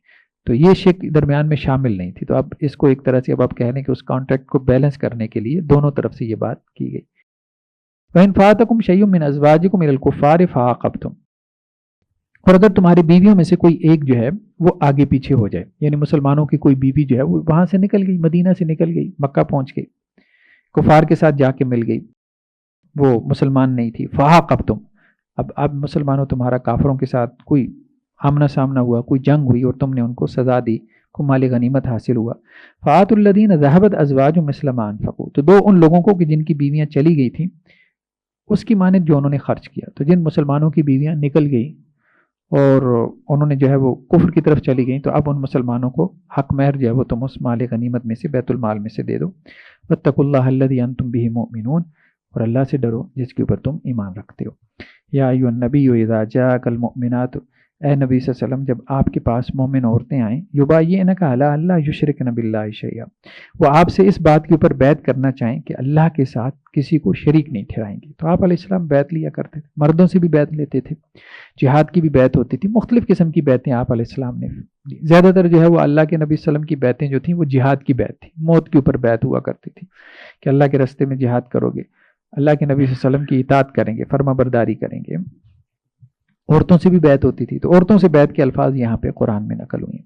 تو یہ شک درمیان میں شامل نہیں تھی. تو اب اس کو ایک طرح سے اب آپ کہہ لیں کہ اس کانٹریکٹ کو بیلنس کرنے کے لیے دونوں طرف سے یہ بات کی گئی. وَإِنْ فَاتَكُمْ شَيْءٌ مِّنْ أَزْوَاجِكُمْ إِلَى الْكُفَّارِ فَعَاقَبْتُمْ، اور اگر تمہاری بیویوں میں سے کوئی ایک جو ہے وہ آگے پیچھے ہو جائے، یعنی مسلمانوں کی کوئی بیوی جو ہے وہ وہاں سے نکل گئی، مدینہ سے نکل گئی، مکہ پہنچ گئی، کفار کے ساتھ جا کے مل گئی، وہ مسلمان نہیں تھی. فَعَاقَبْتُمْ، اب مسلمانوں تمہارا کافروں کے ساتھ کوئی آمنا سامنا ہوا، کوئی جنگ ہوئی اور تم نے ان کو سزا دی، کو مال غنیمت حاصل ہوا. فَآتُوا الَّذِينَ ذَهَبَتْ أَزْوَاجُهُم مِّثْلَ مَا أَنفَقُوا، تو دو ان لوگوں کو کہ جن کی بیویاں چلی گئی تھیں اس کی مانند جو انہوں نے خرچ کیا. تو جن مسلمانوں کی بیویاں نکل گئی اور انہوں نے جو ہے وہ کفر کی طرف چلی گئیں تو اب ان مسلمانوں کو حق مہر جو ہے وہ تم اس مال غنیمت میں سے بیت المال میں سے دے دو. واتقوا اللہ الذی انتم به مؤمنون، اور اللہ سے ڈرو جس کے اوپر تم ایمان رکھتے ہو. یا ایھا النبی اذا جاءک المؤمنات، اے نبی صلی اللہ علیہ وسلم جب آپ کے پاس مومن عورتیں آئیں، یبایعنک علی اللہ یشرکن باللہ شیئا، وہ آپ سے اس بات کے اوپر بیعت کرنا چاہیں کہ اللہ کے ساتھ کسی کو شریک نہیں ٹھہرائیں گے. تو آپ علیہ السلام بیعت لیا کرتے تھے، مردوں سے بھی بیعت لیتے تھے، جہاد کی بھی بیعت ہوتی تھی، مختلف قسم کی بیعتیں آپ علیہ السلام نے. زیادہ تر جو ہے وہ اللہ کے نبی صلی اللہ علیہ وسلم کی بیعتیں جو تھیں وہ جہاد کی بیعت تھی، موت کے اوپر بیعت ہوا کرتی تھی کہ اللہ کے راستے میں جہاد کرو گے، اللہ کے نبی صلی اللہ علیہ وسلم کی اطاعت کریں گے، فرما برداری کریں گے. عورتوں سے بھی بیعت ہوتی تھی، تو عورتوں سے بیعت کے الفاظ یہاں پہ قرآن میں نقل ہوئے ہیں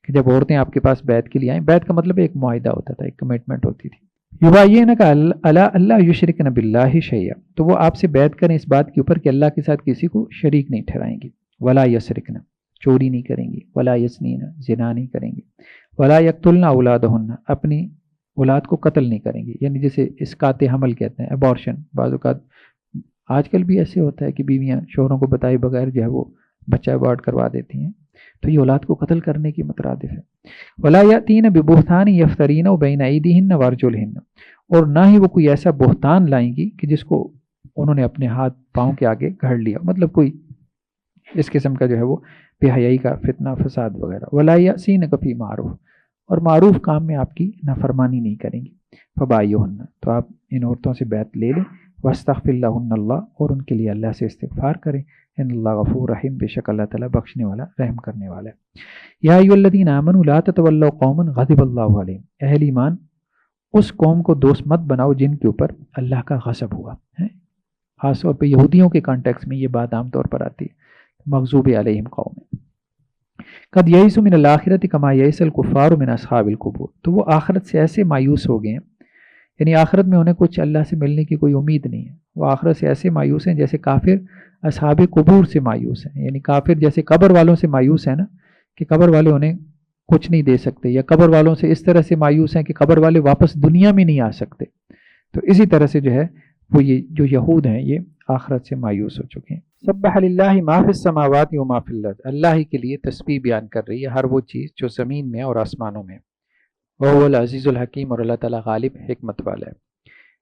کہ جب عورتیں آپ کے پاس بیعت کے لیے آئیں، بیعت کا مطلب ایک معاہدہ ہوتا تھا، ایک کمٹمنٹ ہوتی تھی. یبایعنک علی اللہ یشرکن باللہ شیئا، تو وہ آپ سے بیعت کریں اس بات کے اوپر کہ اللہ کے ساتھ کسی کو شریک نہیں ٹھہرائیں گی. ولا یسرکن، چوری نہیں کریں گی. ولا یزنین، زنا نہیں کریں گی. ولا یقتلن اولادہن، اپنی اولاد کو قتل نہیں کریں گی. یعنی جسے اسقاط حمل کہتے ہیں، ابارشن. بعض اوقات آج کل بھی ایسے ہوتا ہے کہ بیویاں شوہروں کو بتائے بغیر جو ہے وہ بچہ ابارٹ کروا دیتی ہیں، تو یہ اولاد کو قتل کرنے کی مترادف ہے. ولا یاتین ببہتان یفترینہ بین ایدیہن وارجلہن، اور نہ ہی وہ کوئی ایسا بہتان لائیں گی کہ جس کو انہوں نے اپنے ہاتھ پاؤں کے آگے گھڑ لیا، مطلب کوئی اس قسم کا جو ہے وہ بے حیائی کا فتنہ فساد وغیرہ. ولا یأسینک فی معروف، اور معروف کام میں آپ کی نافرمانی نہیں کریں گی. فبایعوہن، تو آپ ان عورتوں سے بیعت لے لیں. واستغفر لہن اللہ، اور ان کے لیے اللہ سے استغفار کریں. ان اللہ غفور رحیم، بے شک اللہ تعالیٰ بخشنے والا رحم کرنے والا ہے. یا ایھا الذین آمنوا لا تتولوا قوما غضب اللہ علیہم، اہل ایمان اس قوم کو دوست مت بناؤ جن کے اوپر اللہ کا غضب ہوا ہے. خاص طور پہ یہودیوں کے کانٹیکس میں یہ بات عام طور پر آتی ہے، مغضوب علیہم قوم قد یئس من الآخرۃ کما یئس الکفار من اصحاب القبور، تو وہ آخرت سے ایسے مایوس ہو گئے ہیں، یعنی آخرت میں انہیں کچھ اللہ سے ملنے کی کوئی امید نہیں ہے، وہ آخرت سے ایسے مایوس ہیں جیسے کافر اصحاب قبور سے مایوس ہیں، یعنی کافر جیسے قبر والوں سے مایوس ہیں نا، کہ قبر والے انہیں کچھ نہیں دے سکتے، یا قبر والوں سے اس طرح سے مایوس ہیں کہ قبر والے واپس دنیا میں نہیں آ سکتے، تو اسی طرح سے جو ہے وہ یہ جو یہود ہیں یہ آخرت سے مایوس ہو چکے ہیں۔ سبح للہ ما فی السماوات و ما فی الارض، اللہ ہی کے لیے تسبیح بیان کر رہی ہے ہر وہ چیز جو زمین میں اور آسمانوں میں، وهو العزیز الحکیم، اور اللہ تعالیٰ غالب حکمت والا ہے۔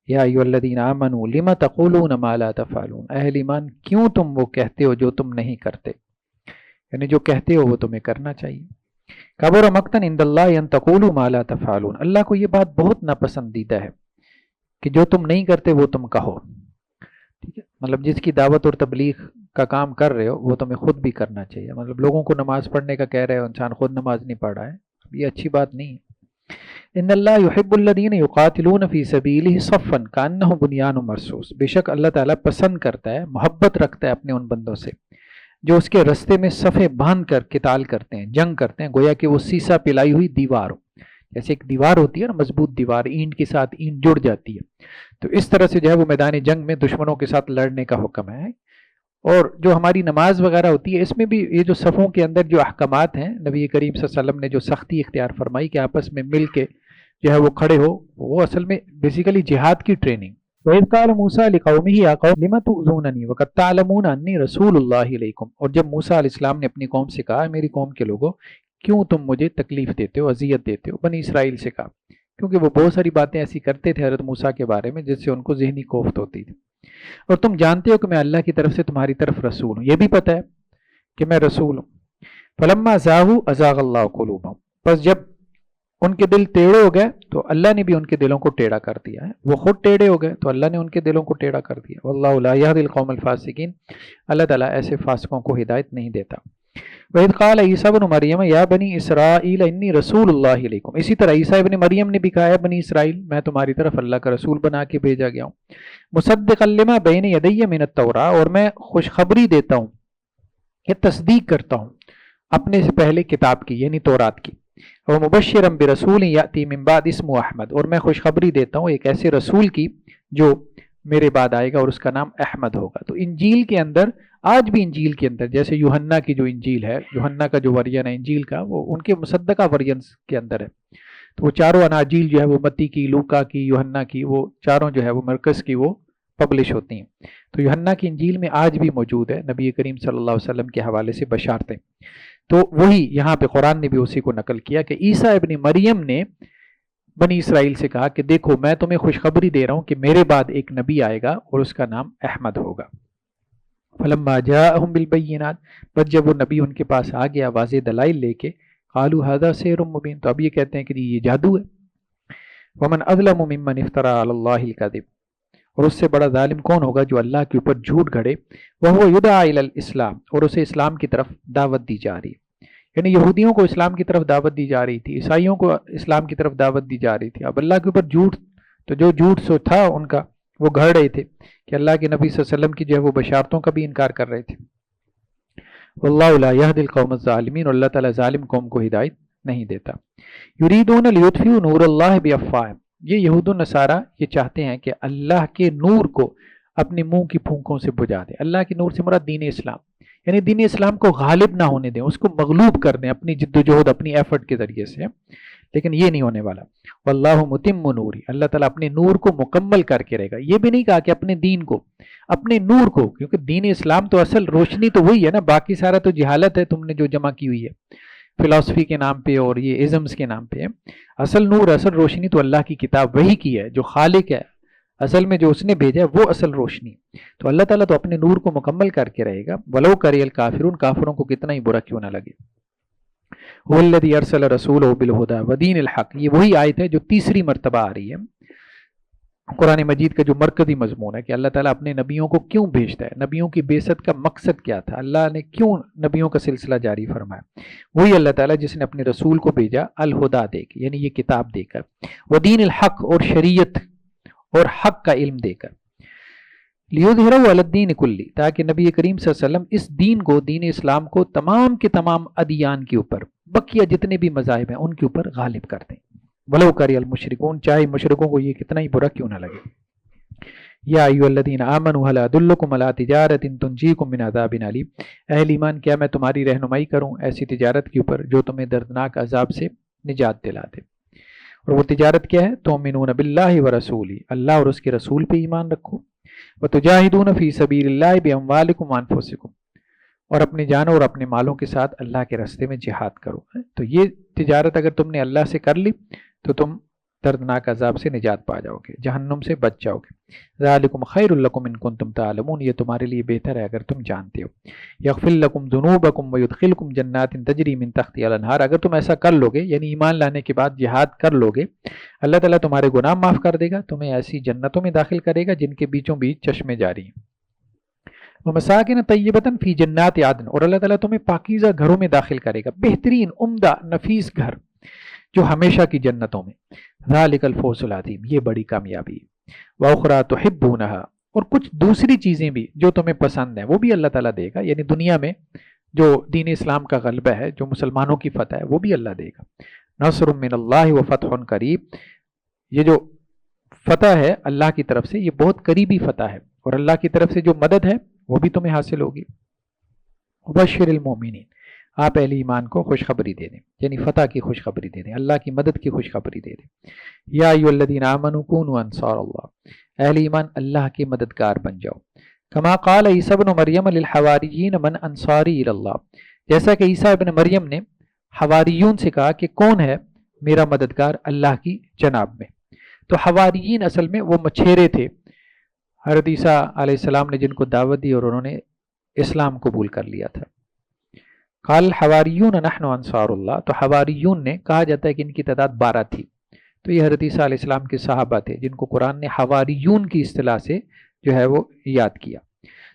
یا ایھا الذین آمنوا لم تقولون ما لا تفعلون، اہل ایمان کیوں تم وہ کہتے ہو جو تم نہیں کرتے، یعنی جو کہتے ہو وہ تمہیں کرنا چاہیے۔ کبر مقتا عند اللہ ان تقولوا ما لا تفعلون، اللہ کو یہ بات بہت ناپسندیدہ ہے کہ جو تم نہیں کرتے وہ تم کہو، ٹھیک ہے، مطلب جس کی دعوت اور تبلیغ کا کام کر رہے ہو وہ تمہیں خود بھی کرنا چاہیے، مطلب لوگوں کو نماز پڑھنے کا کہہ رہے ہو، انسان خود نماز نہیں پڑھ رہا ہے، یہ اچھی بات نہیں ہے۔ ان اللہ یحب الذین یقاتلون فی سبیلہ صفا کانہ بنیان مرصوص، بے شک اللہ تعالیٰ پسند کرتا ہے، محبت رکھتا ہے اپنے ان بندوں سے جو اس کے رستے میں صفیں باندھ کر قتال کرتے ہیں، جنگ کرتے ہیں، گویا کہ وہ سیسا پلائی ہوئی دیوار ہو، جیسے ایک دیوار ہوتی ہے نا، مضبوط دیوار، اینٹ کے ساتھ اینٹ جڑ جاتی ہے، تو اس طرح سے جو ہے وہ میدان جنگ میں دشمنوں کے ساتھ لڑنے کا حکم ہے۔ اور جو ہماری نماز وغیرہ ہوتی ہے اس میں بھی یہ جو صفوں کے اندر جو احکامات ہیں، نبی کریم صلی اللہ علیہ وسلم نے جو سختی اختیار فرمائی کہ آپس میں مل کے جو ہے وہ کھڑے ہو، وہ اصل میں بیسیکلی جہاد کی ٹریننگ۔ وَإِذْ قَالَ مُوسَىٰ لِقَوْمِهِ يَا قَوْمِ لِمَ تُؤْذُونَنِي وَقَدْ تَعْلَمُونَ أَنِّي رَسُولُ اللَّهِ إِلَيْكُمْ، اور جب موسیٰ علیہ السلام نے اپنی قوم سے کہا، میری قوم کے لوگوں کیوں تم مجھے تکلیف دیتے ہو، اذیت دیتے ہو، بنی اسرائیل سے کہا، کیونکہ وہ بہت ساری باتیں ایسی کرتے تھے حضرت موسیٰ کے بارے میں جس سے ان کو ذہنی کوفت ہوتی تھی، اور تم جانتے ہو کہ میں اللہ کی طرف سے تمہاری طرف رسول ہوں، یہ بھی پتہ ہے کہ میں رسول ہوں۔ فلما زاغوا ازاغ اللہ قلوبهم، بس جب ان کے دل ٹیڑھے ہو گئے تو اللہ نے بھی ان کے دلوں کو ٹیڑھا کر دیا ہے، وہ خود ٹیڑھے ہو گئے تو اللہ نے ان کے دلوں کو ٹیڑھا کر دیا۔ واللہ لا یہدی القوم الفاسقین، اللہ تعالیٰ ایسے فاسقوں کو ہدایت نہیں دیتا۔ وَإِذْ قَالَ عِيسَىٰ ابْنُ مَرْيَمَ يَا بَنِي إِسْرَائِيلَ إِنِّي رَسُولُ اللَّهِ إِلَيْكُمْ، اسی طرح عیسیٰ ابن مریم نے بھی کہا ہے بنی اسرائیل میں تمہاری طرف اللہ کا رسول بنا کے بھیجا گیا ہوں، مصدقا لما بین یدی من التوراۃ، اور میں خوشخبری دیتا ہوں، یہ تصدیق کرتا ہوں اپنے سے پہلے کتاب کی یعنی تورات کی، اور مبشرا برسول یاتی من بعد اسمہ احمد، اور میں خوشخبری دیتا ہوں ایک ایسے رسول کی جو میرے بعد آئے گا اور اس کا نام احمد ہوگا۔ تو انجیل کے اندر، آج بھی انجیل کے اندر، جیسے یوحنا کی جو انجیل ہے، یوحنا کا جو ورژن ہے انجیل کا، وہ ان کے مصدقہ ورژنز کے اندر ہے، تو وہ چاروں اناجیل جو ہے وہ متی کی، لوکا کی، یوحنا کی، وہ چاروں جو ہے وہ مرکز کی وہ پبلش ہوتی ہیں۔ تو یوحنا کی انجیل میں آج بھی موجود ہے نبی کریم صلی اللہ علیہ وسلم کے حوالے سے بشارتیں، تو وہی یہاں پہ قرآن نے بھی اسی کو نقل کیا کہ عیسیٰ ابن مریم نے بنی اسرائیل سے کہا کہ دیکھو میں تمہیں خوشخبری دے رہا ہوں کہ میرے بعد ایک نبی آئے گا اور اس کا نام احمد ہوگا۔ فلما جاءہم بالبینات، بس جب وہ نبی ان کے پاس آ گیا واضح دلائل لے کے، قالوا ھذا سحر مبین، تو اب یہ کہتے ہیں کہ یہ جادو ہے۔ ومن اظلم ممن افترى علی اللہ الکذب، اور اس سے بڑا ظالم کون ہوگا جو اللہ کے اوپر جھوٹ گھڑے، وہو یدعی الی الاسلام، اور اسے اسلام کی طرف دعوت دی جا رہی ہے، یعنی یہودیوں کو اسلام کی طرف دعوت دی جا رہی تھی، عیسائیوں کو اسلام کی طرف دعوت دی جا رہی تھی، اب اللہ کے اوپر جھوٹ، تو جو جھوٹ سو تھا ان کا وہ گھڑ رہے تھے کہ اللہ کے نبی صلی اللہ علیہ وسلم کی جو ہے وہ بشارتوں کا بھی انکار کر رہے تھے۔ واللہ لا یہدی القوم الظالمین، اور اللہ تعالیٰ ظالم قوم کو ہدایت نہیں دیتا۔ یریدون لیطفئوا نور اللہ بافواہہم، یہ یہود و نصارہ یہ چاہتے ہیں کہ اللہ کے نور کو اپنے منہ کی پھونکوں سے بجھا دیں۔ اللہ کے نور سے مراد دین اسلام، یعنی دین اسلام کو غالب نہ ہونے دیں، اس کو مغلوب کر دیں اپنی جد و جہد، اپنی ایفرٹ کے ذریعے سے، لیکن یہ نہیں ہونے والا۔ واللہ متم نوری، اللہ تعالیٰ اپنے نور کو مکمل کر کے رہے گا۔ یہ بھی نہیں کہا کہ اپنے دین کو، اپنے نور کو، کیونکہ دین اسلام تو اصل روشنی تو وہی ہے نا، باقی سارا تو جہالت ہے تم نے جو جمع کی ہوئی ہے فلسفی کے نام پہ اور یہ ازمز کے نام پہ۔ اصل نور، اصل روشنی تو اللہ کی کتاب وہی کی ہے، جو خالق ہے اصل میں، جو اس نے بھیجا ہے وہ اصل روشنی، تو اللہ تعالیٰ تو اپنے نور کو مکمل کر کے رہے گا، ولو کری الکافرون، کافروں کو کتنا ہی برا کیوں نہ لگے۔ هو الذی ارسل رسولہ بالہدی ودین الحق، یہ وہی آیت ہے جو تیسری مرتبہ آ رہی ہے قرآن مجید کا جو مرکزی مضمون ہے کہ اللہ تعالیٰ اپنے نبیوں کو کیوں بھیجتا ہے، نبیوں کی بعثت کا مقصد کیا تھا، اللہ نے کیوں نبیوں کا سلسلہ جاری فرمایا۔ وہی اللہ تعالیٰ جس نے اپنے رسول کو بھیجا الہدا دے کے، یعنی یہ کتاب دے کر، ودین الحق، اور شریعت اور حق کا علم دے کر۔ لیظہرہ علی الدین کلی، تاکہ نبی کریم صلی اللہ علیہ وسلم اس دین کو، دین اسلام کو تمام کے تمام ادیان کے اوپر، بقیہ جتنے بھی مذاہب ہیں ان کے اوپر غالب کر دیں، ولو کری المشرکون، چاہے مشرکوں کو یہ کتنا ہی برا کیوں نہ لگے۔ یا ایھا الذین آمنوا ھل ادلکم علی تجارۃ تنجیکم من عذاب علیم، اہل ایمان کیا میں تمہاری رہنمائی کروں ایسی تجارت کے اوپر جو تمہیں دردناک عذاب سے نجات دلا دے۔ اور وہ تجارت کیا ہے؟ تؤمنون باللہ ورسولہ، اللہ اور اس کے رسول پہ ایمان رکھو، وتجاہدون فی سبیل اللہ باموالکم وانفسکم، اور اپنی جانوں اور اپنے مالوں کے ساتھ اللہ کے راستے میں جہاد کرو۔ تو یہ تجارت اگر تم نے اللہ سے کر لی تو تم دردناک عذاب سے نجات پا جاؤ گے، جہنم سے بچ جاؤ گے۔ ذالکم خیر لکم ان کنتم تعلمون، یہ تمہارے لیے بہتر ہے اگر تم جانتے ہو۔ یغفر لکم ذنوبکم ویدخلکم جنات تجری من تحتها الانہار، اگر تم ایسا کر لو گے، یعنی ایمان لانے کے بعد جہاد کر لو گے، اللہ تعالیٰ تمہارے گناہ معاف کر دے گا، تمہیں ایسی جنتوں میں داخل کرے گا جن کے بیچوں بیچ چشمے جاری ہیں۔ ومساکن طیبۃ فی جنات عدن، اور اللہ تعالیٰ تمہیں پاکیزہ گھروں میں داخل کرے گا، بہترین عمدہ نفیس گھر جو ہمیشہ کی جنتوں میں۔ ذالک الفوز العظیم، یہ بڑی کامیابی ہے۔ وَأُخْرَىٰ تُحِبُّونَهَا، اور کچھ دوسری چیزیں بھی جو تمہیں پسند ہیں وہ بھی اللہ تعالیٰ دے گا، یعنی دنیا میں جو دین اسلام کا غلبہ ہے، جو مسلمانوں کی فتح ہے، وہ بھی اللہ دے گا۔ نصر من اللہ وفتح قریب، یہ جو فتح ہے اللہ کی طرف سے، یہ بہت قریبی فتح ہے، اور اللہ کی طرف سے جو مدد ہے وہ بھی تمہیں حاصل ہوگی۔ وبشر المؤمنین، آپ اہل ایمان کو خوشخبری دے دیں، یعنی فتح کی خوشخبری دے دیں، اللہ کی مدد کی خوشخبری دے دیں۔ یا ایھا الذین آمنوا کونوا انصار اللہ، اہل ایمان اللہ کے مددگار بن جاؤ۔ کما قال عیسی ابن مریم للحواریین من انصاری الی اللہ، جیسا کہ عیسیٰ ابن مریم نے حواریون سے کہا کہ کون ہے میرا مددگار اللہ کی جناب میں۔ تو حواریین اصل میں وہ مچھیرے تھے، حضرت عیسیٰ علیہ السلام نے جن کو دعوت دی اور انہوں نے اسلام قبول کر لیا تھا۔ قال الحواریون نحن انصار اللہ، تو حواریون نے، کہا جاتا ہے کہ ان کی تعداد 12 تھی، تو یہ حضرت عیسیٰ علیہ السلام کے صحابہ تھے جن کو قرآن نے حواریون کی اصطلاح سے جو ہے وہ یاد کیا۔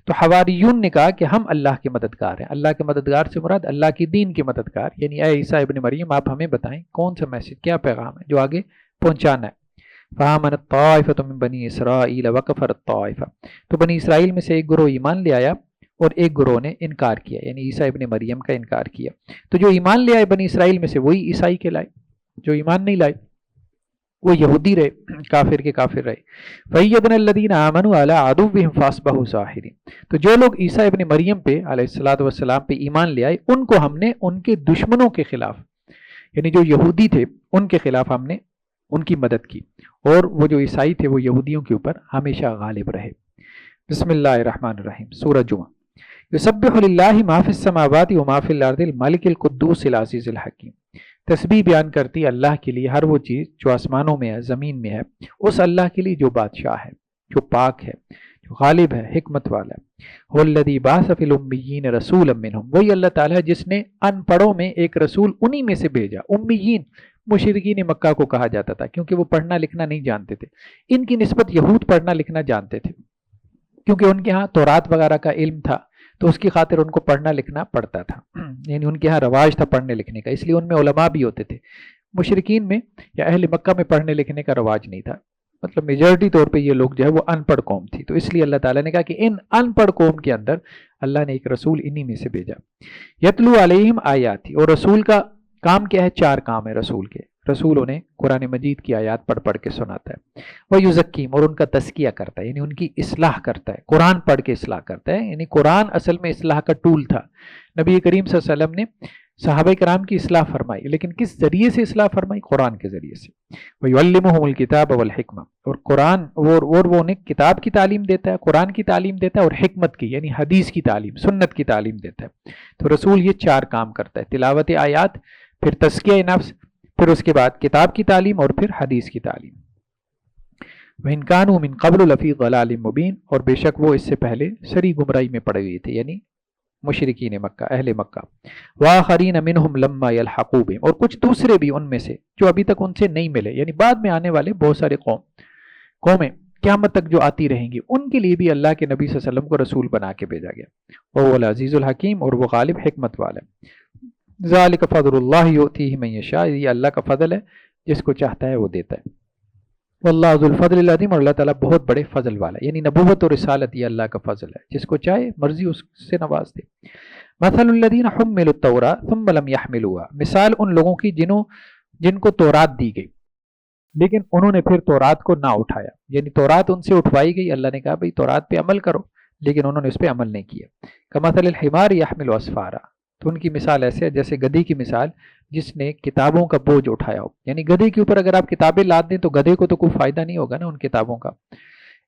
تو حواریون نے کہا کہ ہم اللہ کے مددگار ہیں، اللہ کے مددگار سے مراد اللہ کی دین کے مددگار، یعنی اے عیسیٰ ابن مریم آپ ہمیں بتائیں کون سا میسج، کیا پیغام ہے جو آگے پہنچانا ہے۔ فآمنت طائفۃ من بنی اسرائیل وکفرت طائفہ، تو بنی اسرائیل میں سے ایک گروہ ایمان لے آیا اور ایک گروہ نے انکار کیا، یعنی عیسیٰ ابن مریم کا انکار کیا۔ تو جو ایمان لے آئے بنی اسرائیل میں سے وہی عیسائی کہلائے، جو ایمان نہیں لائے وہ یہودی رہے، کافر کے کافر رہے۔ فَأَيَّدْنَا الَّذِينَ آمَنُوا عَلَىٰ عَدُوِّهِمْ فَأَصْبَحُوا ظَاهِرِينَ، تو جو لوگ عیسیٰ ابن مریم پہ علیہ السلام پہ ایمان لے آئے، ان کو ہم نے ان کے دشمنوں کے خلاف، یعنی جو یہودی تھے ان کے خلاف ہم نے ان کی مدد کی، اور وہ جو عیسائی تھے وہ یہودیوں کے اوپر ہمیشہ غالب رہے۔ بسم اللہ الرحمن الرحیم، سورہ جمعہ۔ یسبح للہ ما فی السماوات وما فی الارض الملک القدوس العزیز الحکیم، تسبیح بیان کرتی ہے اللہ کے لیے ہر وہ چیز جو آسمانوں میں ہے، زمین میں ہے، اس اللہ کے لیے جو بادشاہ ہے، جو پاک ہے، جو غالب ہے، حکمت والا ہے۔ هو الذی بعث فی الامیین رسولا منہم، وہی اللہ تعالیٰ ہے جس نے ان پڑھوں میں ایک رسول انہی میں سے بھیجا۔ امیین مشرکین مکہ کو کہا جاتا تھا کیونکہ وہ پڑھنا لکھنا نہیں جانتے تھے، ان کی نسبت یہود پڑھنا لکھنا جانتے تھے، کیونکہ ان کے ہاں تورات وغیرہ کا علم تھا، تو اس کی خاطر ان کو پڑھنا لکھنا پڑتا تھا، یعنی ان کے ہاں رواج تھا پڑھنے لکھنے کا، اس لیے ان میں علماء بھی ہوتے تھے۔ مشرکین میں یا اہل مکہ میں پڑھنے لکھنے کا رواج نہیں تھا، مطلب میجورٹی طور پہ یہ لوگ جو ہے وہ ان پڑھ قوم تھی، تو اس لیے اللہ تعالیٰ نے کہا کہ ان ان پڑھ قوم کے اندر اللہ نے ایک رسول انہی میں سے بھیجا۔ یتلو علیہم آیاتی، اور رسول کا کام کیا ہے؟ 4 کام ہے رسول کے۔ رسول انہیں قرآن مجید کی آیات پڑھ پڑھ کے سناتا ہے، وہ یزکیم، اور ان کا تزکیہ کرتا ہے، یعنی ان کی اصلاح کرتا ہے، قرآن پڑھ کے اصلاح کرتا ہے، یعنی قرآن اصل میں اصلاح کا ٹول تھا۔ نبی کریم صلی اللہ علیہ وسلم نے صحابہ کرام کی اصلاح فرمائی، لیکن کس ذریعے سے اصلاح فرمائی؟ قرآن کے ذریعے سے۔ وَيُعَلِّمُهُمُ الْكِتَابَ وَالْحِكْمَةَ، اور قرآن اور وہ انہیں کتاب کی تعلیم دیتا ہے، قرآن کی تعلیم دیتا ہے، اور حکمت کی یعنی حدیث کی تعلیم، سنت کی تعلیم دیتا ہے۔ تو رسول یہ 4 کام کرتا ہے، تلاوت آیات، پھر تزکیہ نفس، پھر اس کے بعد کتاب کی تعلیم، اور پھر حدیث کی تعلیم۔ وَإِن كَانُوا مِن قَبْلُ لَفِي ضَلَالٍ مُبِينٍ، اور بے شک وہ اس سے پہلے سری گمراہی میں پڑے ہوئے تھے، یعنی مشرکین مکہ، اہل مکہ۔ وَآخَرِينَ مِنْهُمْ لَمَّا يَلْحَقُوا بِهِمْ، اور کچھ دوسرے بھی ان میں سے جو ابھی تک ان سے نہیں ملے، یعنی بعد میں آنے والے بہت سارے قومیں قیامت تک جو آتی رہیں گی، ان کے لیے بھی اللہ کے نبی صلی اللہ علیہ وسلم کو رسول بنا کے بھیجا گیا۔ وَهُوَ الْعَزِيزُ الْحَكِيمُ، اور وہ غالب حکمت والا ہے۔ ذَلِكَ فَضْلُ اللَّهِ يُؤْتِيهِ مَن يَشَاءُ، یہ اللہ کا فضل ہے، جس کو چاہتا ہے وہ دیتا ہے۔ واللہ ذو الفضل العظیم، اور اللہ تعالیٰ بہت بڑے فضل والا ہے، یعنی نبوت اور رسالت یہ اللہ کا فضل ہے، جس کو چاہے مرضی اس سے نواز دے۔ مثل الذین حملوا التوراۃ ثم لم يحملوها، مثال ان لوگوں کی جن کو تورات دی گئی لیکن انہوں نے پھر تورات کو نہ اٹھایا، یعنی تورات ان سے اٹھوائی گئی، اللہ نے کہا بھئی تورات پہ عمل کرو، لیکن انہوں نے اس پہ عمل نہیں کیا۔ کمثل الحمار یحمل اسفارا، تو ان کی مثال ایسے ہے جیسے گدھے کی مثال جس نے کتابوں کا بوجھ اٹھایا ہو، یعنی گدھے کے اوپر اگر آپ کتابیں لاد دیں تو گدھے کو تو کوئی فائدہ نہیں ہوگا نا ان کتابوں کا۔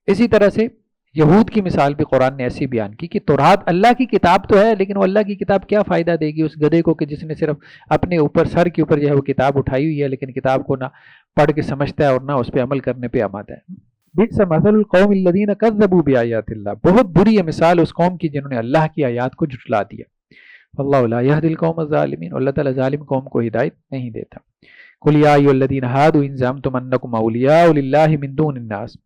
اسی طرح سے یہود کی مثال بھی قرآن نے ایسی بیان کی کہ تورات اللہ کی کتاب تو ہے، لیکن وہ اللہ کی کتاب کیا فائدہ دے گی اس گدھے کو کہ جس نے صرف اپنے اوپر سر کے اوپر جو ہے وہ کتاب اٹھائی ہوئی ہے، لیکن کتاب کو نہ پڑھ کے سمجھتا ہے اور نہ اس پہ عمل کرنے پہ آمادہ ہے۔ بئس مثل القوم الذین کذبوا بآیات اللہ، بہت بری ہے مثال اس قوم کی جنہوں نے اللہ کی آیات کو جھٹلا دیا۔ واللہ لا یہدی القوم الظالمین، اللہ تعالیٰ ظالم قوم کو ہدایت نہیں دیتا۔ قل یا ایھا الذین ھادوا ان زعمتم انکم اولیاء للہ من دون الناس،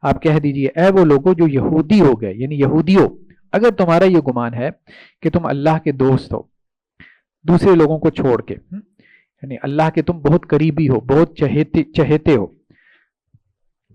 آپ کہہ دیجئے اے وہ لوگوں جو یہودی ہو گئے، یعنی یہودیوں، اگر تمہارا یہ گمان ہے کہ تم اللہ کے دوست ہو دوسرے لوگوں کو چھوڑ کے، یعنی اللہ کے تم بہت قریبی ہو، بہت چہیتے ہو،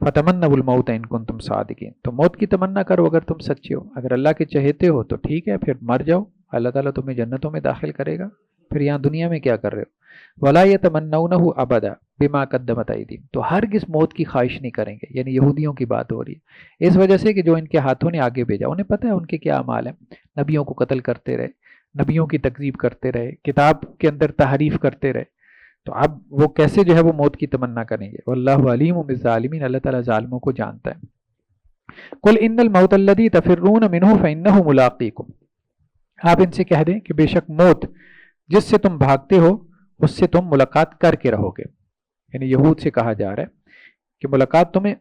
فتمنوا الموت ان کنتم صادقین، تو موت کی تمنا کرو اگر تم سچے ہو، اگر اللہ کے چہیتے ہو تو ٹھیک ہے پھر مر جاؤ، اللہ تعالیٰ تمہیں جنتوں میں داخل کرے گا، پھر یہاں دنیا میں کیا کر رہے ہو؟ ولا یتمنونه ابدا بما قدمت ایدیہم، تو ہرگز موت کی خواہش نہیں کریں گے، یعنی یہودیوں کی بات ہو رہی ہے، اس وجہ سے کہ جو ان کے ہاتھوں نے آگے بھیجا، انہیں پتہ ہے ان کے کیا اعمال ہیں، نبیوں کو قتل کرتے رہے، نبیوں کی تکذیب کرتے رہے، کتاب کے اندر تحریف کرتے رہے، تو اب وہ کیسے جو ہے وہ موت کی تمنا کریں گے؟ واللہ علیم بالظالمین، اللہ تعالیٰ ظالموں کو جانتا ہے۔ قل ان الموت الذی تفرون منہ فانہ ملاقیکم، آپ ان سے کہہ دیں کہ بے شک موت جس سے تم بھاگتے ہو اس سے تم ملاقات کر کے رہو گے، یعنی یہود سے کہا جا رہا ہے کہ ملاقات تمہیں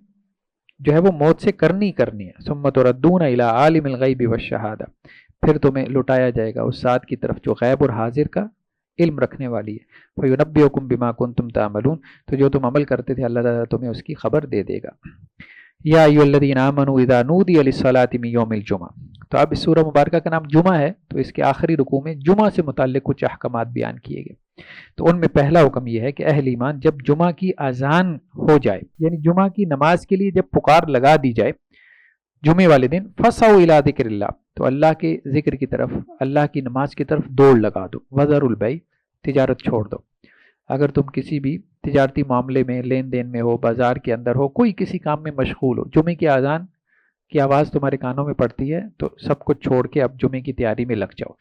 جو ہے وہ موت سے کرنی ہے۔ ثم تردون الی عالم الغیب والشہادہ، پھر تمہیں لٹایا جائے گا اس ذات کی طرف جو غیب اور حاضر کا علم رکھنے والی ہے، فینبئکم بما کنتم تعملون، تو جو تم عمل کرتے تھے اللہ تعالیٰ تمہیں اس کی خبر دے دے گا۔ یا ایھا الذین آمنوا اذا نودی للصلاۃ من یوم الجمعہ، تو اب اس سورہ مبارکہ کا نام جمعہ ہے، تو اس کے آخری رکوع میں جمعہ سے متعلق کچھ احکامات بیان کیے گئے، تو ان میں پہلا حکم یہ ہے کہ اہل ایمان جب جمعہ کی اذان ہو جائے، یعنی جمعہ کی نماز کے لیے جب پکار لگا دی جائے جمعے والے دن، فسعوا الی ذکر اللہ، تو اللہ کے ذکر کی طرف، اللہ کی نماز کی طرف دوڑ لگا دو، وذروا البیع، تجارت چھوڑ دو۔ اگر تم کسی بھی تجارتی معاملے میں، لین دین میں ہو، بازار کے اندر ہو، کوئی کسی کام میں مشغول ہو، جمعے کی اذان کی آواز تمہارے کانوں میں پڑتی ہے تو سب کچھ چھوڑ کے اب جمعے کی تیاری میں لگ جاؤ۔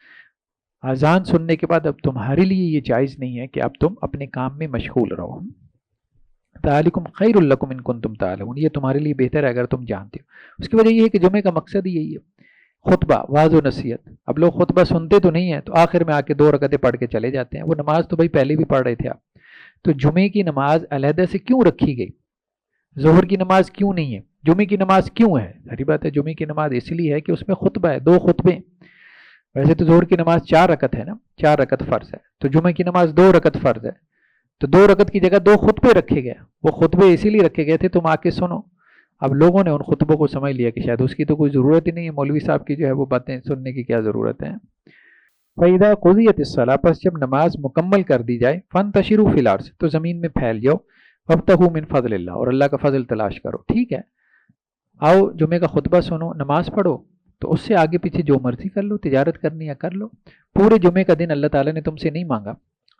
اذان سننے کے بعد اب تمہارے لیے یہ جائز نہیں ہے کہ اب تم اپنے کام میں مشغول رہو۔ ذالکم خیر لکم ان کنتم تعلمون، یہ تمہارے لیے بہتر ہے اگر تم جانتے ہو۔ اس کی وجہ یہ ہے کہ جمعے کا مقصد ہی یہی ہے، خطبہ، واعظ و نصیحت۔ اب لوگ خطبہ سنتے تو نہیں ہیں، تو آخر میں آ کے 2 رکعتیں پڑھ کے چلے جاتے ہیں، وہ نماز تو بھائی پہلے بھی پڑھ رہے تھے آپ، تو جمعے کی نماز علیحدہ سے کیوں رکھی گئی؟ ظہر کی نماز کیوں نہیں ہے؟ جمعے کی نماز کیوں ہے؟ ظاہری بات ہے جمعے کی نماز اس لیے ہے کہ اس میں خطبہ ہے، 2 خطبے، ویسے تو ظہر کی نماز 4 رکعت ہے نا، 4 رکعت فرض ہے، تو جمعے کی نماز 2 رکعت فرض ہے، تو 2 رکعت کی جگہ 2 خطبے رکھے گئے، وہ خطبے اسی لیے رکھے گئے تھے تم آ کے سنو۔ اب لوگوں نے ان خطبوں کو سمجھ لیا کہ شاید اس کی تو کوئی ضرورت ہی نہیں ہے، مولوی صاحب کی جو ہے وہ باتیں سننے کی کیا ضرورت ہے۔ فَإِذَا قُضِيَتِ الصَّلَاةُ، پس جب نماز مکمل کر دی جائے، فَانْتَشِرُوا فِي الْأَرْضِ، تو زمین میں پھیل جاؤ، وَابْتَغُوا مِنْ فَضْلِ اللَّهِ، اور اللہ کا فضل تلاش کرو، ٹھیک ہے؟ آؤ جمعے کا خطبہ سنو، نماز پڑھو، تو اس سے آگے پیچھے جو مرضی کر لو، تجارت کرنی ہے کر لو، پورے جمعے کا دن اللہ تعالیٰ نے تم سے نہیں مانگا،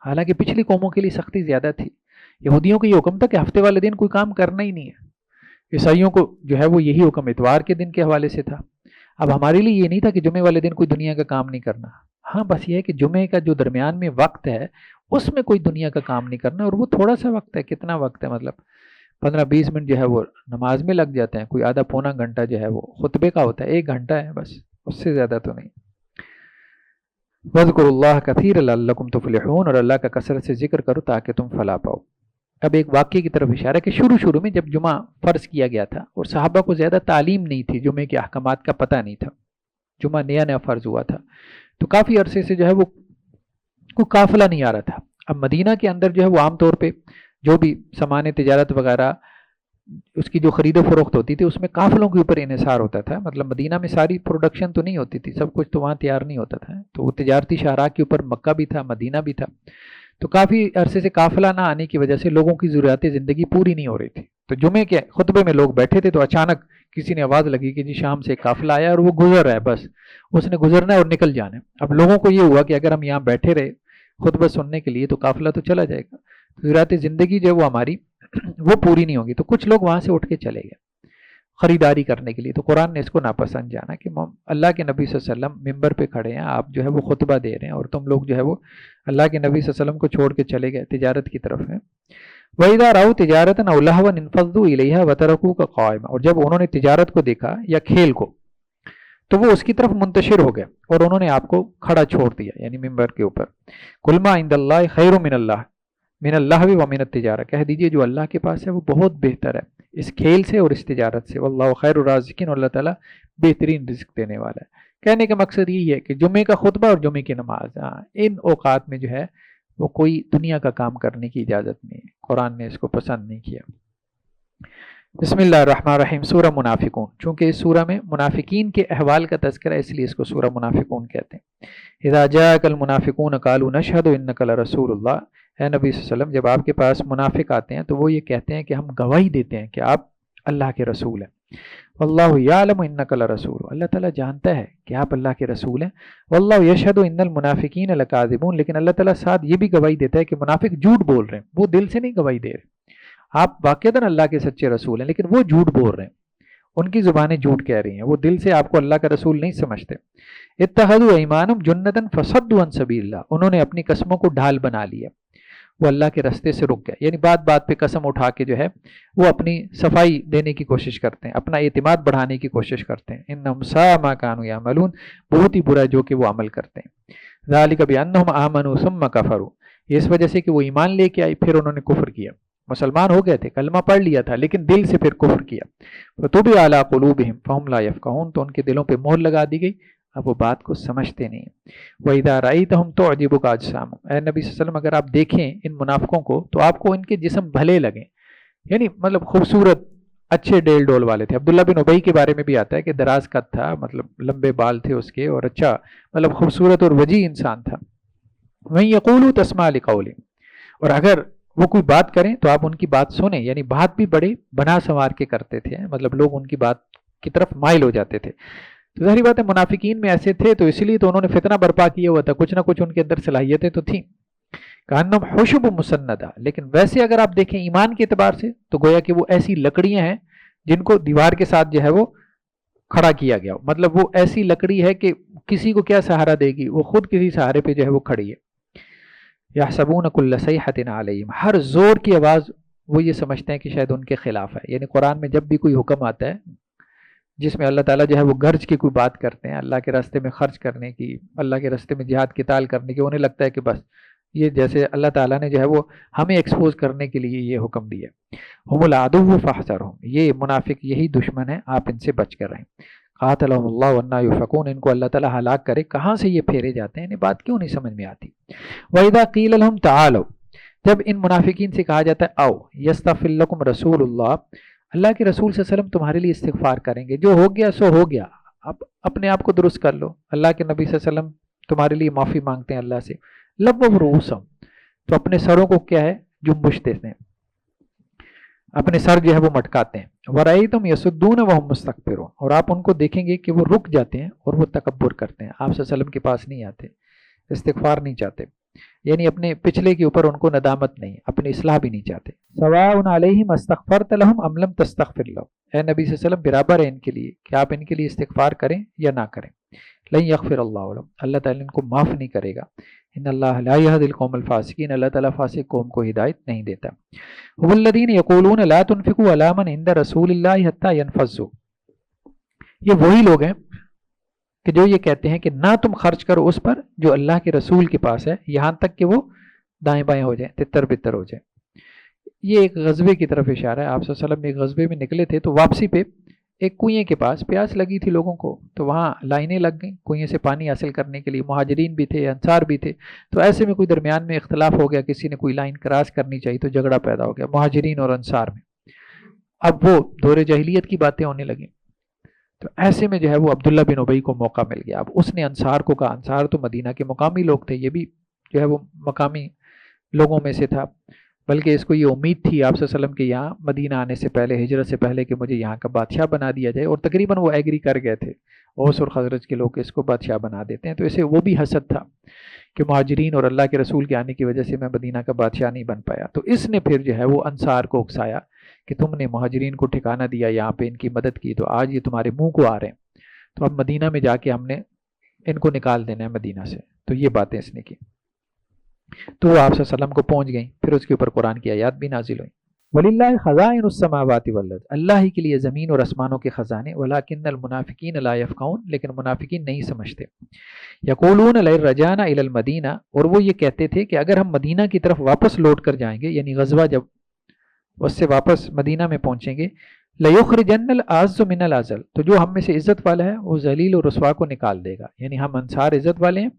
حالانکہ پچھلی قوموں کے لیے سختی زیادہ تھی، یہودیوں کو یہ حکم تھا کہ ہفتے والے دن کوئی کام کرنا ہی نہیں ہے، عیسائیوں کو جو ہے وہ یہی حکم اتوار کے دن کے حوالے سے تھا۔ اب ہمارے لیے یہ نہیں تھا کہ جمعے والے دن کوئی دنیا کا کام نہیں کرنا، ہاں بس یہ ہے کہ جمعے کا جو درمیان میں وقت ہے اس میں کوئی دنیا کا کام نہیں کرنا، اور وہ تھوڑا سا وقت ہے، کتنا وقت ہے، مطلب 15-20 منٹ جو ہے وہ نماز میں لگ جاتے ہیں، کوئی آدھا پونا گھنٹہ جو ہے وہ خطبے کا ہوتا ہے، 1 گھنٹہ ہے بس، اس سے زیادہ تو نہیں۔ وَاذْكُرُوا اللَّهَ كَثِيرًا لَعَلَّكُمْ تُفْلِحُونَ، اور اللہ کا کثرت سے ذکر کرو تاکہ تم فلاح پاؤ۔ اب ایک واقعے کی طرف اشارہ کہ شروع میں جب جمعہ فرض کیا گیا تھا اور صحابہ کو زیادہ تعلیم نہیں تھی، جمعے کے احکامات کا پتہ نہیں تھا، جمعہ نیا فرض ہوا تھا، تو کافی عرصے سے جو ہے وہ کوئی قافلہ نہیں آ رہا تھا۔ اب مدینہ کے اندر جو ہے وہ عام طور پہ جو بھی سامان تجارت وغیرہ اس کی جو خرید و فروخت ہوتی تھی اس میں قافلوں کے اوپر انحصار ہوتا تھا، مطلب مدینہ میں ساری پروڈکشن تو نہیں ہوتی تھی، سب کچھ تو وہاں تیار نہیں ہوتا تھا، تو وہ تجارتی شاہراہ کے اوپر مکہ بھی تھا، مدینہ بھی تھا، تو کافی عرصے سے قافلہ نہ آنے کی وجہ سے لوگوں کی ضروریات زندگی پوری نہیں ہو رہی تھی، تو جمعے کے خطبے میں لوگ بیٹھے تھے تو اچانک کسی نے آواز لگی کہ جی شام سے قافلہ آیا اور وہ گزر رہا ہے، بس اس نے گزرنا ہے اور نکل جانا ہے۔ اب لوگوں کو یہ ہوا کہ اگر ہم یہاں بیٹھے رہے خطبہ سننے کے لیے تو قافلہ تو چلا جائے گا، ضروریات زندگی جو ہے وہ ہماری وہ پوری نہیں ہوگی۔ تو کچھ لوگ وہاں سے اٹھ کے چلے گئے خریداری کرنے کے لیے۔ تو قرآن نے اس کو ناپسند جانا کہ اللہ کے نبی صلی اللہ علیہ وسلم ممبر پہ کھڑے ہیں، آپ جو ہے وہ خطبہ دے رہے ہیں اور تم لوگ جو ہے وہ اللہ کے نبی صلی اللہ علیہ وسلم کو چھوڑ کے چلے گئے تجارت کی طرف ہیں۔ وَإِذَا رَأَوْا تِجَارَةً أَوْ لَهْوًا انفضوا إِلَيْهَا وَتَرَكُوكَ قَائِمًا، اور جب انہوں نے تجارت کو دیکھا یا کھیل کو تو وہ اس کی طرف منتشر ہو گئے اور انہوں نے آپ کو کھڑا چھوڑ دیا، یعنی ممبر کے اوپر۔ قُلْ مَا عِندَ اللَّهِ خَيْرٌ مِّنَ اللَّهْوِ وَمِنَ التِّجَارَةِ، کہہ دیجئے جو اللہ کے پاس ہے وہ بہت بہتر ہے اس کھیل سے اور اس تجارت سے۔ واللہ خیر الرازقین، اور اللہ تعالیٰ بہترین رزق دینے والا ہے۔ کہنے کا مقصد یہی ہے کہ جمعے کا خطبہ اور جمعے کی نماز، ان اوقات میں جو ہے وہ کوئی دنیا کا کام کرنے کی اجازت نہیں ہے، قرآن نے اس کو پسند نہیں کیا۔ بسم اللہ الرحمن الرحیم۔ سورہ منافقون، چونکہ اس سورہ میں منافقین کے احوال کا تذکرہ ہے اس لیے اس کو سورہ منافقون کہتے ہیں۔ اذا جاءک المنافقون قالوا نشهد انک لرسول اللہ، اے نبی صلی اللہ علیہ وسلم جب آپ کے پاس منافق آتے ہیں تو وہ یہ کہتے ہیں کہ ہم گواہی دیتے ہیں کہ آپ اللہ کے رسول ہیں۔ واللہ یعلم انک لرسول، اللہ تعالیٰ جانتا ہے کہ آپ اللہ کے رسول ہیں۔ واللہ یشہد ان المنافقین لکاذبون، لیکن اللہ تعالیٰ ساتھ یہ بھی گواہی دیتا ہے کہ منافق جھوٹ بول رہے ہیں، وہ دل سے نہیں گواہی دے رہے۔ آپ واقعتاً اللہ کے سچے رسول ہیں لیکن وہ جھوٹ بول رہے ہیں، ان کی زبانیں جھوٹ کہہ رہی ہیں، وہ دل سے آپ کو اللہ کا رسول نہیں سمجھتے۔ اتخذوا ایمانہم جنۃ فصدوا عن سبیل اللہ، انہوں نے اپنی قسموں کو ڈھال بنا لیا، وہ اللہ کے رستے سے رک گئے، یعنی بات بات پہ قسم اٹھا کے جو ہے وہ اپنی صفائی دینے کی کوشش کرتے ہیں، اپنا اعتماد بڑھانے کی کوشش کرتے ہیں۔ انہم ساء ما کانوا یعملون، بہت ہی برا جو کہ وہ عمل کرتے ہیں۔ ذالک بانہم آمنوا ثم کفروا، اس وجہ سے کہ وہ ایمان لے کے آئے پھر انہوں نے کفر کیا، مسلمان ہو گئے تھے، کلمہ پڑھ لیا تھا لیکن دل سے پھر کفر کیا۔ فطبع علی قلوبہم فہم لا یفقہون، تو ان کے دلوں پہ مہر لگا دی گئی، اب وہ بات کو سمجھتے نہیں ہیں۔ وَإِذَا رَأَيْتَهُمْ تُعْجِبُكَ أَجْسَامُهُمْ، اے نبی صلی اللہ علیہ وسلم اگر آپ دیکھیں ان منافقوں کو تو آپ کو ان کے جسم بھلے لگیں، یعنی مطلب خوبصورت اچھے ڈیل ڈول والے تھے۔ عبداللہ بن ابی کے بارے میں بھی آتا ہے کہ دراز قد تھا، مطلب لمبے بال تھے اس کے، اور اچھا مطلب خوبصورت اور وجیح انسان تھا۔ وَإِن يَقُولُوا تَسْمَعْ لِقَوْلِهِمْ، اور اگر وہ کوئی بات کریں تو آپ ان کی بات سنیں، یعنی بات بھی بڑے بنا سنوار کے کرتے تھے، مطلب لوگ ان کی بات کی طرف مائل ہو جاتے تھے۔ تو ظاہری بات ہے منافقین میں ایسے تھے تو اس لیے تو انہوں نے فتنہ برپا کیا ہوا تھا، کچھ نہ کچھ ان کے اندر صلاحیتیں تو تھیں۔ کأنہم حشب مسندہ، لیکن ویسے اگر آپ دیکھیں ایمان کے اعتبار سے تو گویا کہ وہ ایسی لکڑیاں ہیں جن کو دیوار کے ساتھ جو ہے وہ کھڑا کیا گیا، مطلب وہ ایسی لکڑی ہے کہ کسی کو کیا سہارا دے گی، وہ خود کسی سہارے پہ جو ہے وہ کھڑی ہے۔ یحسبون کل صیحۃ علیہم، ہر زور کی آواز وہ یہ سمجھتے ہیں کہ شاید ان کے خلاف ہے، یعنی قرآن میں جب بھی کوئی حکم آتا ہے جس میں اللہ تعالیٰ جو ہے وہ گرج کی کوئی بات کرتے ہیں، اللہ کے راستے میں خرچ کرنے کی، اللہ کے راستے میں جہاد قتال کرنے کی، انہیں لگتا ہے کہ بس یہ جیسے اللہ تعالیٰ نے جو ہے وہ ہمیں ایکسپوز کرنے کے لیے یہ حکم دیا۔ ہم العدو فاحذرہم، یہ منافق یہی دشمن ہے، آپ ان سے بچ کر رہیں۔ قاتلہم اللہ وانا یؤفکون، ان کو اللہ تعالیٰ ہلاک کرے، کہاں سے یہ پھیرے جاتے ہیں، انہیں بات کیوں نہیں سمجھ میں آتی۔ وَإِذَا قِيلَ لَهُمْ تَعَالَوْا، جب ان منافقین سے کہا جاتا ہے آؤ، یستغفر لکم رسول اللہ، اللہ کے رسول صلی اللہ علیہ وسلم تمہارے لیے استغفار کریں گے، جو ہو گیا سو ہو گیا، اب اپنے آپ کو درست کر لو، اللہ کے نبی صلی اللہ علیہ وسلم تمہارے لیے معافی مانگتے ہیں اللہ سے۔ لبوا رؤوسہم، تو اپنے سروں کو کیا ہے جنبش دیتے ہیں، اپنے سر جو ہے وہ مٹکاتے ہیں۔ ورأیتم یصدون وہم مستکبرون، اور آپ ان کو دیکھیں گے کہ وہ رک جاتے ہیں اور وہ تکبر کرتے ہیں، آپ صلی اللہ علیہ وسلم کے پاس نہیں آتے، استغفار نہیں چاہتے، یعنی اپنے پچھلے کے اوپر ان کو ندامت نہیں، اپنی اصلاح بھی نہیں چاہتے۔ سواء علیہم استغفرت لہم ام لم تستغفر لہم، اے نبی صلی اللہ علیہ وسلم برابر ہے ان کے لیے کہ آپ ان کے لیے استغفار کریں یا نہ کریں۔ لن یغفر اللہ لہم، اللہ تعالیٰ ان کو معاف نہیں کرے گا۔ ان اللہ لا یہدی القوم الفاسقین، اللہ تعالیٰ فاسق قوم کو ہدایت نہیں دیتا۔ هم الذین یقولون لا تنفقوا علی من عند رسول اللہ حتی ینفضوا، یہ وہی لوگ ہیں کہ جو یہ کہتے ہیں کہ نہ تم خرچ کرو اس پر جو اللہ کے رسول کے پاس ہے، یہاں تک کہ وہ دائیں بائیں ہو جائیں، تتر بتر ہو جائیں۔ یہ ایک غزوے کی طرف اشارہ ہے، آپ صلی اللہ علیہ وسلم ایک غزوے میں نکلے تھے تو واپسی پہ ایک کنویں کے پاس پیاس لگی تھی لوگوں کو، تو وہاں لائنیں لگ گئیں کنویں سے پانی حاصل کرنے کے لیے، مہاجرین بھی تھے، انصار بھی تھے، تو ایسے میں کوئی درمیان میں اختلاف ہو گیا، کسی نے کوئی لائن کراس کرنی چاہیے تو جھگڑا پیدا ہو گیا مہاجرین اور انصار میں، اب وہ دور جاہلیت کی باتیں ہونے لگیں، تو ایسے میں جو ہے وہ عبداللہ بن ابی کو موقع مل گیا۔ اب اس نے انصار کو کہا، انصار تو مدینہ کے مقامی لوگ تھے، یہ بھی جو ہے وہ مقامی لوگوں میں سے تھا، بلکہ اس کو یہ امید تھی آپ صلی اللہ علیہ وسلم کے یہاں مدینہ آنے سے پہلے، ہجرت سے پہلے، کہ مجھے یہاں کا بادشاہ بنا دیا جائے، اور تقریباً وہ ایگری کر گئے تھے، اوس اور خزرج کے لوگ اس کو بادشاہ بنا دیتے ہیں، تو اسے وہ بھی حسد تھا کہ مہاجرین اور اللہ کے رسول کے آنے کی وجہ سے میں مدینہ کا بادشاہ نہیں بن پایا، تو اس نے پھر جو ہے وہ انصار کو اکسایا کہ تم نے مہاجرین کو ٹھکانہ دیا، یہاں پہ ان کی مدد کی، تو آج یہ تمہارے منہ کو آ رہے ہیں، تو اب مدینہ میں جا کے ہم نے ان کو نکال دینا ہے مدینہ سے. تو یہ باتیں اس نے کی، تو وہ آپ صلی اللہ علیہ وسلم کو پہنچ گئیں. پھر اس کے اوپر قرآن کی آیات بھی نازل ہوئیں. وَلِلَّهِ خَزَائِنُ السَّمَاوَاتِ وَالْأَرْضِ، اللہ ہی کے لیے زمین اور آسمانوں کے خزانے. وَلَٰكِنَّ الْمُنَافِقِينَ لَا يَفْقَهُونَ، لیکن منافقین نہیں سمجھتے. يَقُولُونَ لَئِن رَجَعْنَا إِلَى الْمَدِينَةِ، اور وہ یہ کہتے تھے کہ اگر ہم مدینہ کی طرف واپس لوٹ کر جائیں گے، یعنی غزوہ جب اس سے واپس مدینہ میں پہنچیں گے، لَيُخْرِجَنَّ الْأَعَزُّ مِنَ الْأَذَلَّ، تو جو ہم میں سے عزت والا ہے وہ ذلیل اور رسوا کو نکال دے گا. یعنی ہم انصار عزت والے ہیں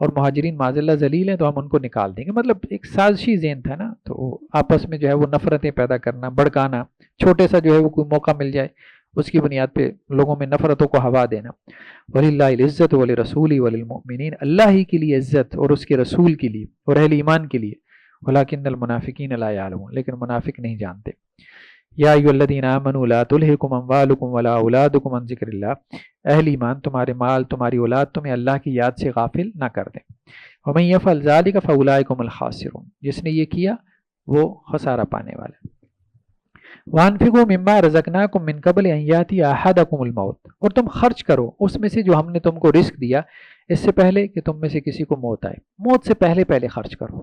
اور مہاجرین معاذ اللہ ذلیل ہیں، تو ہم ان کو نکال دیں گے. مطلب ایک سازشی ذہن تھا نا، تو آپس میں جو ہے وہ نفرتیں پیدا کرنا، بھڑکانا، چھوٹے سا جو ہے وہ کوئی موقع مل جائے اس کی بنیاد پہ لوگوں میں نفرتوں کو ہوا دینا. وَلِلَّهِ الْعِزَّةُ وَلِرَسُولِهِ وَلِلْمُؤْمِنِينَ، اللہ ہی کے لیے عزت اور اس کے رسول کے لیے اور اہل ایمان کے لیے. وَلَٰكِنَّ الْمُنَافِقِينَ لَا يَعْلَمُونَ، لیکن منافق نہیں جانتے. یا ایھا الذین آمنوا لا تلہکم اموالکم ولا اولادکم عن ذکر اللہ، اہل ایمان تمہارے مال تمہاری اولاد تمہیں اللہ کی یاد سے غافل نہ کر دیں. ومن یفعل ذلک فاولئک هم الخاسرون، جس نے یہ کیا وہ خسارہ پانے والا ہے. وانفقوا مما رزقناکم من قبل ان یاتی احدکم الموت، اور تم خرچ کرو اس میں سے جو ہم نے تم کو رزق دیا اس سے پہلے کہ تم میں سے کسی کو موت آئے. موت سے پہلے پہلے خرچ کرو،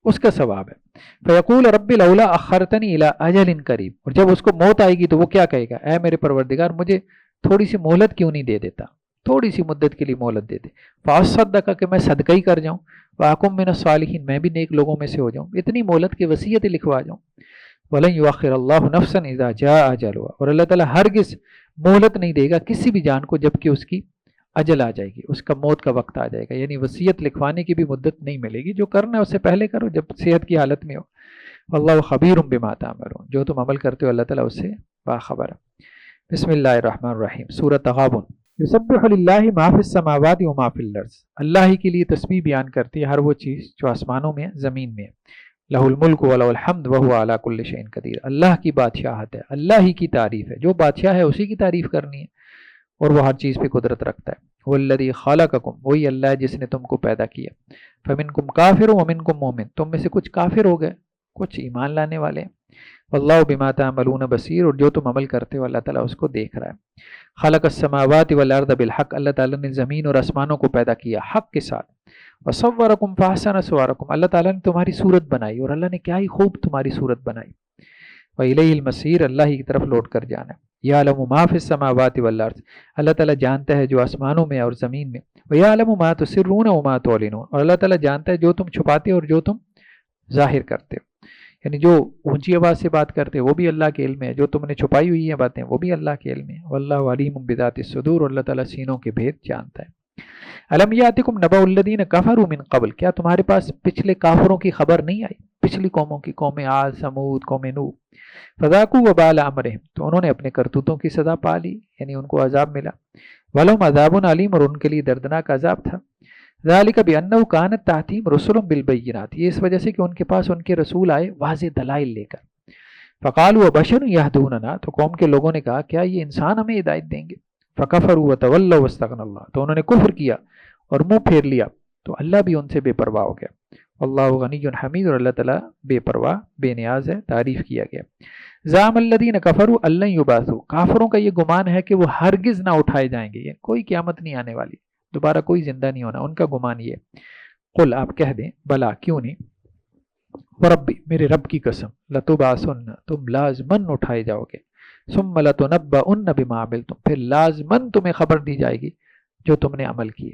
اس کا ثواب ہے. فیقول رب لولا اخرتنی الی اجل قریب، اور جب اس کو موت آئے گی تو وہ کیا کہے گا، اے میرے پروردگار مجھے تھوڑی سی مہلت کیوں نہیں دے دیتا، تھوڑی سی مدت کے لیے مہلت دے دے. فاصدق، کہ میں صدقہ ہی کر جاؤں. واکم من الصالحین، میں بھی نیک لوگوں میں سے ہو جاؤں، اتنی مہلت کی وصیت لکھوا جاؤں. ولن یؤخر اللہ نفسا اذا جاء اجلها، اور اللہ تعالیٰ ہرگز مہلت نہیں دے گا کسی بھی جان کو جب کہ اس کی اجل آ جائے گی، اس کا موت کا وقت آ جائے گا. یعنی وصیت لکھوانے کی بھی مدت نہیں ملے گی، جو کرنا ہے اس سے پہلے کرو جب صحت کی حالت میں ہو. واللہ خبیر بما تعملون، جو تم عمل کرتے ہو اللہ تعالیٰ اس سے باخبر ہے. بسم اللہ الرحمن الرحیم. سورۃ تغابن. یسبح للہ ما فی السماوات و ما فی الارض، اللہ ہی کے لیے تسبیح بیان کرتی ہے ہر وہ چیز جو آسمانوں میں زمین میں. لہ الملک و لہ الحمد وہو علی کل شیء قدیر، اللہ کی بادشاہت ہے، اللہ ہی کی تعریف ہے، جو بادشاہ ہے اسی کی تعریف کرنی ہے اور وہ ہر چیز پہ قدرت رکھتا ہے. والذی خلقکم، وہی اللہ ہے جس نے تم کو پیدا کیا. فمنکم کافر ومنکم مومن، تم میں سے کچھ کافر ہو گئے کچھ ایمان لانے والے ہیں. واللہ بما تعملون بصیر، اور جو تم عمل کرتے ہو اللہ تعالیٰ اس کو دیکھ رہا ہے. خلق السماوات والارض بالحق، اللہ تعالیٰ نے زمین اور آسمانوں کو پیدا کیا حق کے ساتھ. وصورکم فاحسن صورکم، اللہ تعالیٰ نے تمہاری صورت بنائی اور اللہ نے کیا ہی خوب تمہاری صورت بنائی. وإلیہ المصیر، اللہ ہی کی طرف لوٹ کر جانا ہے. یعلم ما فی السماوات والارض، اللہ تعالیٰ جانتا ہے جو آسمانوں میں اور زمین میں. ویعلم ما تسرون وما تعلنون، اور اللہ تعالیٰ جانتا ہے جو تم چھپاتے اور جو تم ظاہر کرتے ہو. یعنی جو اونچی آواز سے بات کرتے وہ بھی اللہ کے علم ہے، جو تم نے چھپائی ہوئی ہیں باتیں وہ بھی اللہ کے علم ہے. واللہ علیم بذات الصدور، اور اللہ تعالیٰ سینوں کے بھید جانتا ہے. الم یاتکم نبأ الذین کفروا من قبل، کیا تمہارے پاس پچھلے کافروں کی خبر نہیں آئی، پچھلی قوموں کی، قوم عاد، ثمود، قوم نوح. فذاقوا وبال امرہم، تو انہوں نے اپنے کرتوتوں کی سزا پا لی، یعنی ان کو عذاب ملا. ولہم عذاب علیم، اور ان کے لیے دردناک عذاب تھا. ذالک بانہ کانت تأتیہم رسل بالبینات، یہ اس وجہ سے کہ ان کے پاس ان کے رسول آئے واضح دلائل لے کر. فقالوا وبشر یہدوننا، تو قوم کے لوگوں نے کہا کیا یہ انسان ہمیں ہدایت دیں گے. فکفروا وتولوا واستغنى اللہ، تو انہوں نے کفر کیا اور منہ پھیر لیا، تو اللہ بھی ان سے بے پرواہ ہو گیا. اللہ غنی حمید، اور اللہ تعالیٰ بے پرواہ بے نیاز ہے، تعریف کیا گیا. زعم الذین کفروا ان لن یبعثوا، کافروں کا یہ گمان ہے کہ وہ ہرگز نہ اٹھائے جائیں گے، یعنی کوئی قیامت نہیں آنے والی، دوبارہ کوئی زندہ نہیں ہونا، ان کا گمان یہ. قل، آپ کہہ دیں بلا کیوں نہیں، وربی، میرے رب کی قسم، لتبعثن، تم لازمن اٹھائے جاؤ گے. ثم لتنبؤن بما عملتم، پھر لازمن تمہیں خبر دی جائے گی جو تم نے عمل کیے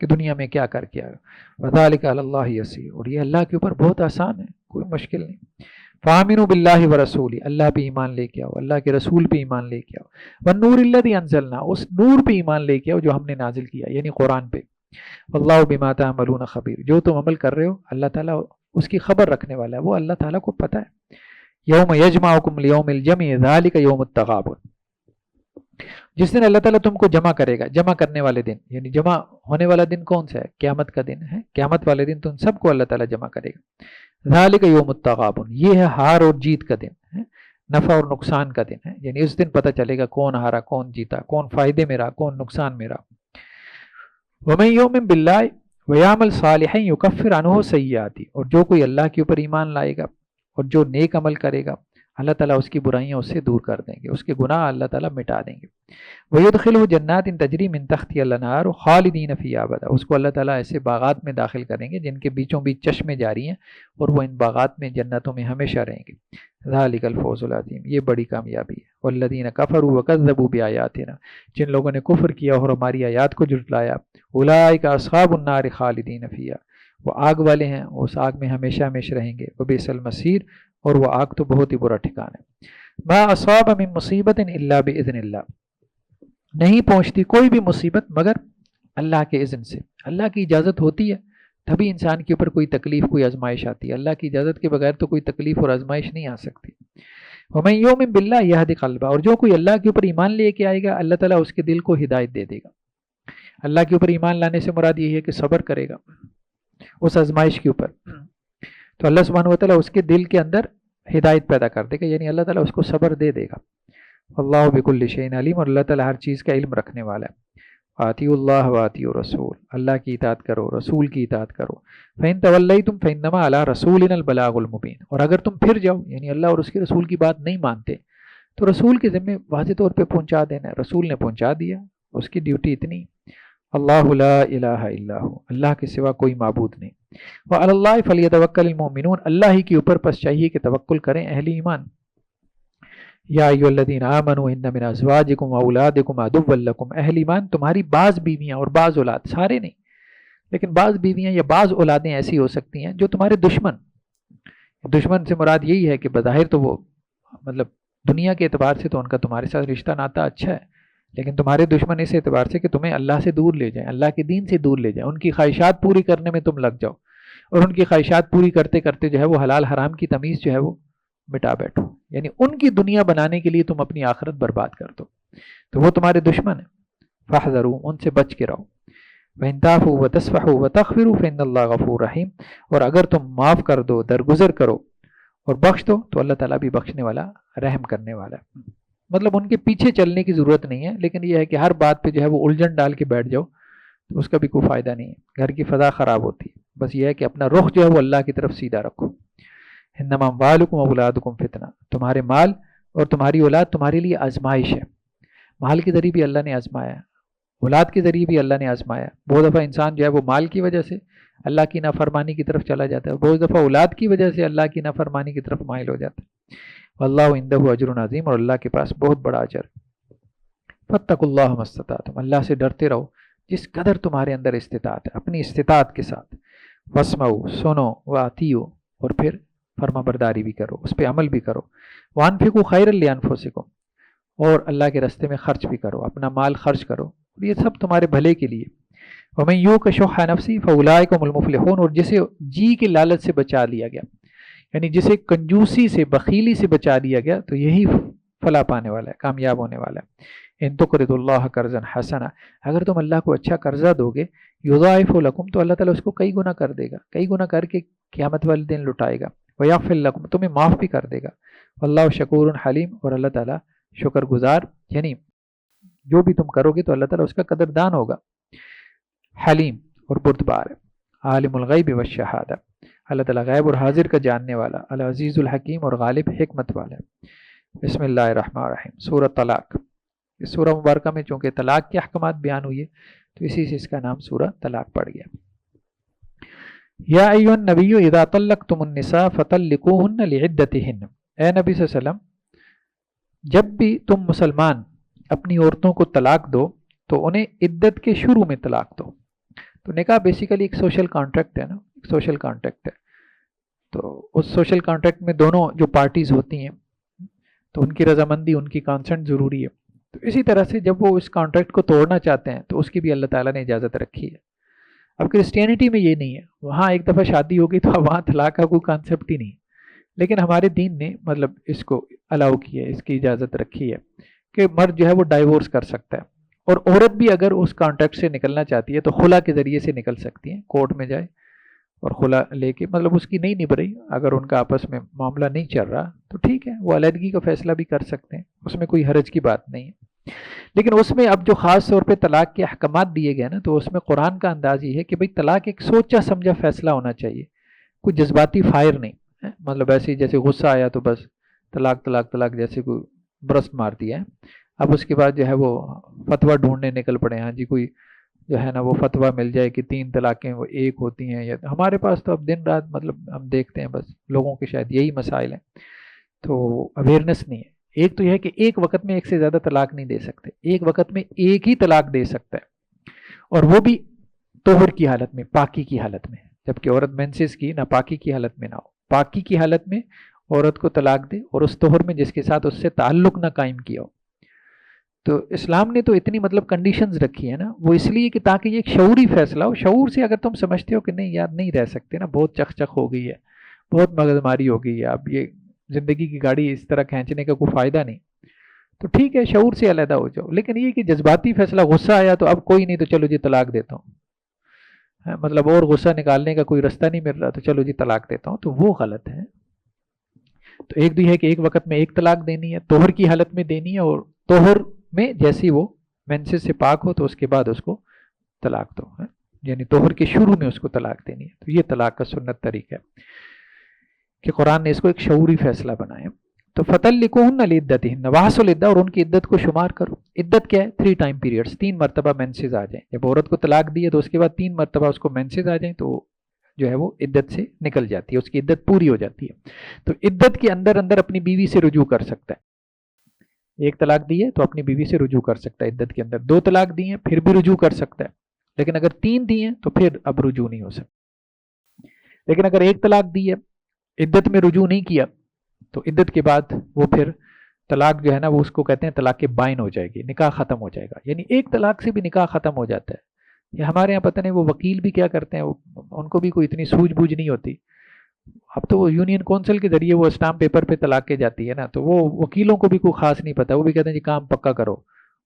کہ دنیا میں کیا کر کے آئے. وذالک علی اللہ یسیر، اور یہ اللہ کے اوپر بہت آسان ہے، کوئی مشکل نہیں. فآمنوا باللہ ورسولہ، اللہ پہ ایمان لے کے آؤ، اللہ کے رسول پہ ایمان لے کے آؤ. والنور الذی انزلنا، اس نور پہ ایمان لے کے آؤ جو ہم نے نازل کیا، یعنی قرآن پہ. واللہ بما تعملون خبیر، جو تم عمل کر رہے ہو اللہ تعالیٰ اس کی خبر رکھنے والا ہے، وہ اللہ تعالیٰ کو پتہ ہے. یوم یجمعکم لیوم الجمع ذالک یوم التغابن. جس دن اللہ تعالیٰ تم کو جمع کرے گا، جمع کرنے والے دن، یعنی جمع ہونے والا دن کون سا ہے؟ قیامت کا دن ہے، قیامت والے دن تم سب کو اللہ تعالیٰ جمع کرے گا۔ ذالک یوم التغابن، یہ ہے ہار اور جیت کا دن ہے، نفع اور نقصان کا دن ہے، یعنی اس دن پتہ چلے گا کون ہارا، کون جیتا، کون فائدے میں رہا، کون نقصان میں رہا۔ ومن یؤمن باللہ ویعمل صالحا یکفر عنہ سیئاتی، اور جو کوئی اللہ کے اوپر ایمان لائے گا اور جو نیک عمل کرے گا، اللہ تعالیٰ اس کی برائیاں اس سے دور کر دیں گے، اس کے گناہ اللہ تعالیٰ مٹا دیں گے۔ وَيُدْخِلُهُ جَنَّاتٍ تَجْرِي مِن تَحْتِهَا الْأَنْهَارُ خَالِدِينَ فِيهَا أَبَدًا، اس کو اللہ تعالیٰ ایسے باغات میں داخل کریں گے جن کے بیچوں بیچ چشمے جاری ہیں، اور وہ ان باغات میں جنتوں میں ہمیشہ رہیں گے۔ ذَلِكَ الْفَوْزُ الْعَظِيمُ، یہ بڑی کامیابی ہے۔ وَالَّذِينَ كَفَرُوا وَكَذَّبُوا بِآيَاتِنَا، جن لوگوں نے کفر کیا اور ہماری آیات کو جھٹلایا، أُولَٰئِكَ أَصْحَابُ النَّارِ خَالِدِينَ فِيهَا، وہ آگ والے ہیں، اس آگ میں ہمیشہ ہمیشہ رہیں گے۔ وَبِئْسَ الْمَصِيرُ، اور وہ آگ تو بہت ہی برا ٹھکانہ ہے۔ ما اصاب من مصیبت الا باذن اللہ، نہیں پہنچتی کوئی بھی مصیبت مگر اللہ کے اذن سے، اللہ کی اجازت ہوتی ہے تبھی انسان کے اوپر کوئی تکلیف، کوئی آزمائش آتی ہے، اللہ کی اجازت کے بغیر تو کوئی تکلیف اور آزمائش نہیں آ سکتی۔ ومن یؤمن باللہ یہد قلبہ، اور جو کوئی اللہ کے اوپر ایمان لے کے آئے گا، اللہ تعالیٰ اس کے دل کو ہدایت دے دے گا۔ اللہ کے اوپر ایمان لانے سے مراد یہ ہے کہ صبر کرے گا اس آزمائش کے اوپر، تو اللہ سبحانہ و تعالیٰ اس کے دل کے اندر ہدایت پیدا کر دے گا، یعنی اللہ تعالیٰ اس کو صبر دے دے گا۔ اللہ بکل شیء علیم، اور اللہ تعالیٰ ہر چیز کا علم رکھنے والا ہے۔ اطیعوا اللہ واطیعوا الرسول، اللہ کی اطاعت کرو، رسول کی اطاعت کرو۔ فإن تولیتم فإنما علی رسولنا البلاغ المبین، اور اگر تم پھر جاؤ، یعنی اللہ اور اس کے رسول کی بات نہیں مانتے، تو رسول کے ذمہ واضح طور پہ پہنچا دینا ہے، رسول نے پہنچا دیا، اس کی ڈیوٹی اتنی۔ اللہ لا الہ الا ہو، اللہ کے سوا کوئی معبود نہیں۔ وعلی اللہ فلیتوکل المؤمنون، اللہ ہی کے اوپر پس چاہیے کہ توکل کریں اہل ایمان۔ یا ایھا الذین آمنوا ان من ازواجکم واولادکم عدوا لکم، اہل ایمان تمہاری بعض بیویاں اور بعض اولاد، سارے نہیں لیکن بعض بیویاں یا بعض اولادیں ایسی ہو سکتی ہیں جو تمہارے دشمن سے مراد یہی ہے کہ بظاہر تو وہ مطلب دنیا کے اعتبار سے تو ان کا تمہارے ساتھ رشتہ ناتا اچھا ہے، لیکن تمہارے دشمن اس اعتبار سے کہ تمہیں اللہ سے دور لے جائیں، اللہ کے دین سے دور لے جائیں، ان کی خواہشات پوری کرنے میں تم لگ جاؤ، اور ان کی خواہشات پوری کرتے کرتے جو ہے وہ حلال حرام کی تمیز جو ہے وہ مٹا بیٹھو، یعنی ان کی دنیا بنانے کے لیے تم اپنی آخرت برباد کر دو، تو وہ تمہارے دشمن ہیں۔ فاحذروا، ان سے بچ کے رہو۔ وَإِن تَعْفُوا وَتَصْفَحُوا وَتَغْفِرُوا فَإِنَّ اللَّهَ غَفُورٌ رَحِيمٌ، اور اگر تم معاف کر دو، درگزر کرو اور بخش دو تو اللہ تعالیٰ بھی بخشنے والا، رحم کرنے والا ہے۔ مطلب ان کے پیچھے چلنے کی ضرورت نہیں ہے، لیکن یہ ہے کہ ہر بات پہ جو ہے وہ الجھن ڈال کے بیٹھ جاؤ تو اس کا بھی کوئی فائدہ نہیں ہے، گھر کی فضا خراب ہوتی ہے۔ بس یہ ہے کہ اپنا رخ جو ہے وہ اللہ کی طرف سیدھا رکھو۔ انما اموالکم واولادکم فتنہ، تمہارے مال اور تمہاری اولاد تمہارے لیے آزمائش ہے۔ مال کے ذریعے بھی اللہ نے آزمایا، اولاد کے ذریعے بھی اللہ نے آزمایا۔ بہت دفعہ انسان جو ہے وہ مال کی وجہ سے اللہ کی نافرمانی کی طرف چلا جاتا ہے، بہت دفعہ اولاد کی وجہ سے اللہ کی نافرمانی کی طرف مائل ہو جاتا ہے۔ واللہ عندہ اجر عظیم، اور اللہ کے پاس بہت بڑا اجر۔ فاتقوا اللہ ما استطعتم، اللہ سے ڈرتے رہو جس قدر تمہارے اندر استطاعت ہے، اپنی استطاعت کے ساتھ۔ واسمعوا، سنو، واطیعوا، اور پھر فرما برداری بھی کرو، اس پہ عمل بھی کرو۔ وانفقوا خیرا لانفسکم، اور اللہ کے راستے میں خرچ بھی کرو، اپنا مال خرچ کرو، اور یہ سب تمہارے بھلے کے لیے۔ ومن یوق شح نفسی فاولئک هم المفلحون، اور جسے جی کے لالچ سے بچا لیا گیا، یعنی جسے کنجوسی سے، بخیلی سے بچا لیا گیا، تو یہی فلاح پانے والا ہے، کامیاب ہونے والا ہے۔ ان تقرضوا اللہ قرضا حسنا، اگر تم اللہ کو اچھا قرضہ دو گے، یضاعف لکم، تو اللہ تعالیٰ اس کو کئی گنا کر دے گا، کئی گنا کر کے قیامت والے دن لٹائے گا۔ ویغفر لکم، تمہیں معاف بھی کر دے گا۔ واللہ شکور حلیم، اور اللہ تعالیٰ شکر گزار، یعنی جو بھی تم کرو گے تو اللہ تعالیٰ اس کا قدردان ہوگا۔ حلیم، اور بردبار ہے۔ عالم الغیب والشہادہ، اللہ تعالیٰ غیب اور حاضر کا جاننے والا، العزیز الحکیم، اور غالب حکمت والا ہے۔ بسم اللہ الرحمن الرحیم۔ سورۃ طلاق، اس سورہ مبارکہ میں چونکہ طلاق کے احکامات بیان ہوئے تو اسی سے اس کا نام سورہ طلاق پڑ گیا۔ یا ایھا النبی اذا طلقتم النساء فطلقوهن لعدتهن، اے نبی صلی اللہ علیہ وسلم جب بھی تم مسلمان اپنی عورتوں کو طلاق دو تو انہیں عدت کے شروع میں طلاق دو۔ تو نکاح بیسیکلی ایک سوشل کانٹریکٹ ہے نا، ایک سوشل کانٹریکٹ ہے، تو اس سوشل کانٹریکٹ میں دونوں جو پارٹیز ہوتی ہیں تو ان کی رضامندی، ان کی کانسنٹ ضروری ہے۔ تو اسی طرح سے جب وہ اس کانٹریکٹ کو توڑنا چاہتے ہیں تو اس کی بھی اللہ تعالیٰ نے اجازت رکھی ہے۔ اب کرسچینٹی میں یہ نہیں ہے، وہاں ایک دفعہ شادی ہوگی تو وہاں طلاق کا کوئی کانسیپٹ ہی نہیں، لیکن ہمارے دین نے مطلب اس کو الاؤ کیا ہے، اس کی اجازت رکھی ہے کہ مرد جو ہے وہ ڈائیورس کر سکتا ہے، اور عورت بھی اگر اس کانٹریکٹ سے نکلنا چاہتی ہے تو خلا کے ذریعے سے نکل سکتی ہے، کورٹ میں جائے اور خلا لے کے، مطلب اس کی نہیں نبھ رہی، اگر ان کا آپس میں معاملہ نہیں چل رہا تو ٹھیک ہے، وہ علیحدگی کا فیصلہ بھی کر سکتے ہیں، اس میں کوئی حرج کی بات نہیں ہے۔ لیکن اس میں اب جو خاص طور پہ طلاق کے احکامات دیے گئے نا، تو اس میں قرآن کا انداز یہ ہے کہ بھئی طلاق ایک سوچا سمجھا فیصلہ ہونا چاہیے، کوئی جذباتی فائر نہیں ہے، مطلب ایسے ہی جیسے غصہ آیا تو بس طلاق طلاق طلاق جیسے کوئی برست مار دیا ہے، اب اس کے بعد جو ہے وہ فتویٰ ڈھونڈنے نکل پڑے، ہاں جی کوئی جو ہے نا وہ فتویٰ مل جائے کہ 3 طلاقیں وہ ایک ہوتی ہیں، یا ہمارے پاس تو اب دن رات مطلب ہم دیکھتے ہیں بس لوگوں کے شاید یہی مسائل ہیں، تو اویئرنیس نہیں ہے۔ ایک تو یہ ہے کہ ایک وقت میں ایک سے زیادہ طلاق نہیں دے سکتے، ایک وقت میں ایک ہی طلاق دے سکتا ہے، اور وہ بھی طہر کی حالت میں، پاکی کی حالت میں، جبکہ عورت مینسز کی ناپاکی کی حالت میں نہ ہو، پاکی کی حالت میں عورت کو طلاق دے، اور اس طہر میں جس کے ساتھ اس سے تعلق نہ قائم کیا ہو۔ تو اسلام نے تو اتنی مطلب کنڈیشنز رکھی ہے نا، وہ اس لیے کہ تاکہ یہ ایک شعوری فیصلہ ہو، شعور سے اگر تم سمجھتے ہو کہ نہیں یار نہیں رہ سکتے نا، بہت چخ چخ ہو گئی ہے، بہت مغز ماری ہو گئی ہے، اب یہ زندگی کی گاڑی اس طرح کھینچنے کا کوئی فائدہ نہیں، تو ٹھیک ہے شعور سے علیحدہ ہو جاؤ۔ لیکن یہ کہ جذباتی فیصلہ، غصہ آیا تو اب کوئی نہیں تو چلو جی طلاق دیتا ہوں، مطلب اور غصہ نکالنے کا کوئی رستہ نہیں مل رہا تو چلو جی طلاق دیتا ہوں، تو وہ غلط ہے۔ تو ایک تو یہ ہے کہ ایک وقت میں ایک طلاق دینی ہے، طہر کی حالت میں دینی ہے، اور طہر میں جیسی وہ مینسز سے پاک ہو تو اس کے بعد اس کو طلاق دو، یعنی طہر کے شروع میں اس کو طلاق دینی ہے۔ تو یہ طلاق کا سنت طریقہ ہے کہ قرآن نے اس کو ایک شعوری فیصلہ بنایا۔ تو فَطَلِّقُوهُنَّ لِعِدَّتِهِنَّ وَأَحْصُوا الْعِدَّةَ، اور ان کی عدت کو شمار کرو۔ عدت کیا ہے؟ 3 ٹائم پیریڈز، 3 مرتبہ مینسز آ جائیں، جب عورت کو طلاق دی ہے تو اس کے بعد 3 مرتبہ اس کو مینسز آ جائیں تو جو ہے وہ عدت سے نکل جاتی ہے، اس کی عدت پوری ہو جاتی ہے۔ تو عدت کے اندر اندر اپنی بیوی سے رجوع کر سکتا ہے، ایک طلاق دی ہے تو اپنی بیوی سے رجوع کر سکتا ہے عدت کے اندر، 2 طلاق دی ہیں پھر بھی رجوع کر سکتا ہے، لیکن اگر 3 دی ہیں تو پھر اب رجوع نہیں ہو سکتا۔ لیکن اگر ایک طلاق دی ہے، عدت میں رجوع نہیں کیا، تو عدت کے بعد وہ پھر طلاق جو ہے نا وہ اس کو کہتے ہیں طلاق بائن ہو جائے گی، نکاح ختم ہو جائے گا، یعنی ایک طلاق سے بھی نکاح ختم ہو جاتا ہے۔ یہ ہمارے یہاں پتہ نہیں وہ وکیل بھی کیا کرتے ہیں، ان کو بھی کوئی اتنی سوجھ بوجھ نہیں ہوتی، اب تو وہ یونین کونسل کے ذریعے وہ اسٹامپ پیپر پہ طلاق کے جاتی ہے نا، تو وہ وکیلوں کو بھی کوئی خاص نہیں پتا، وہ بھی کہتے ہیں جی کام پکا کرو،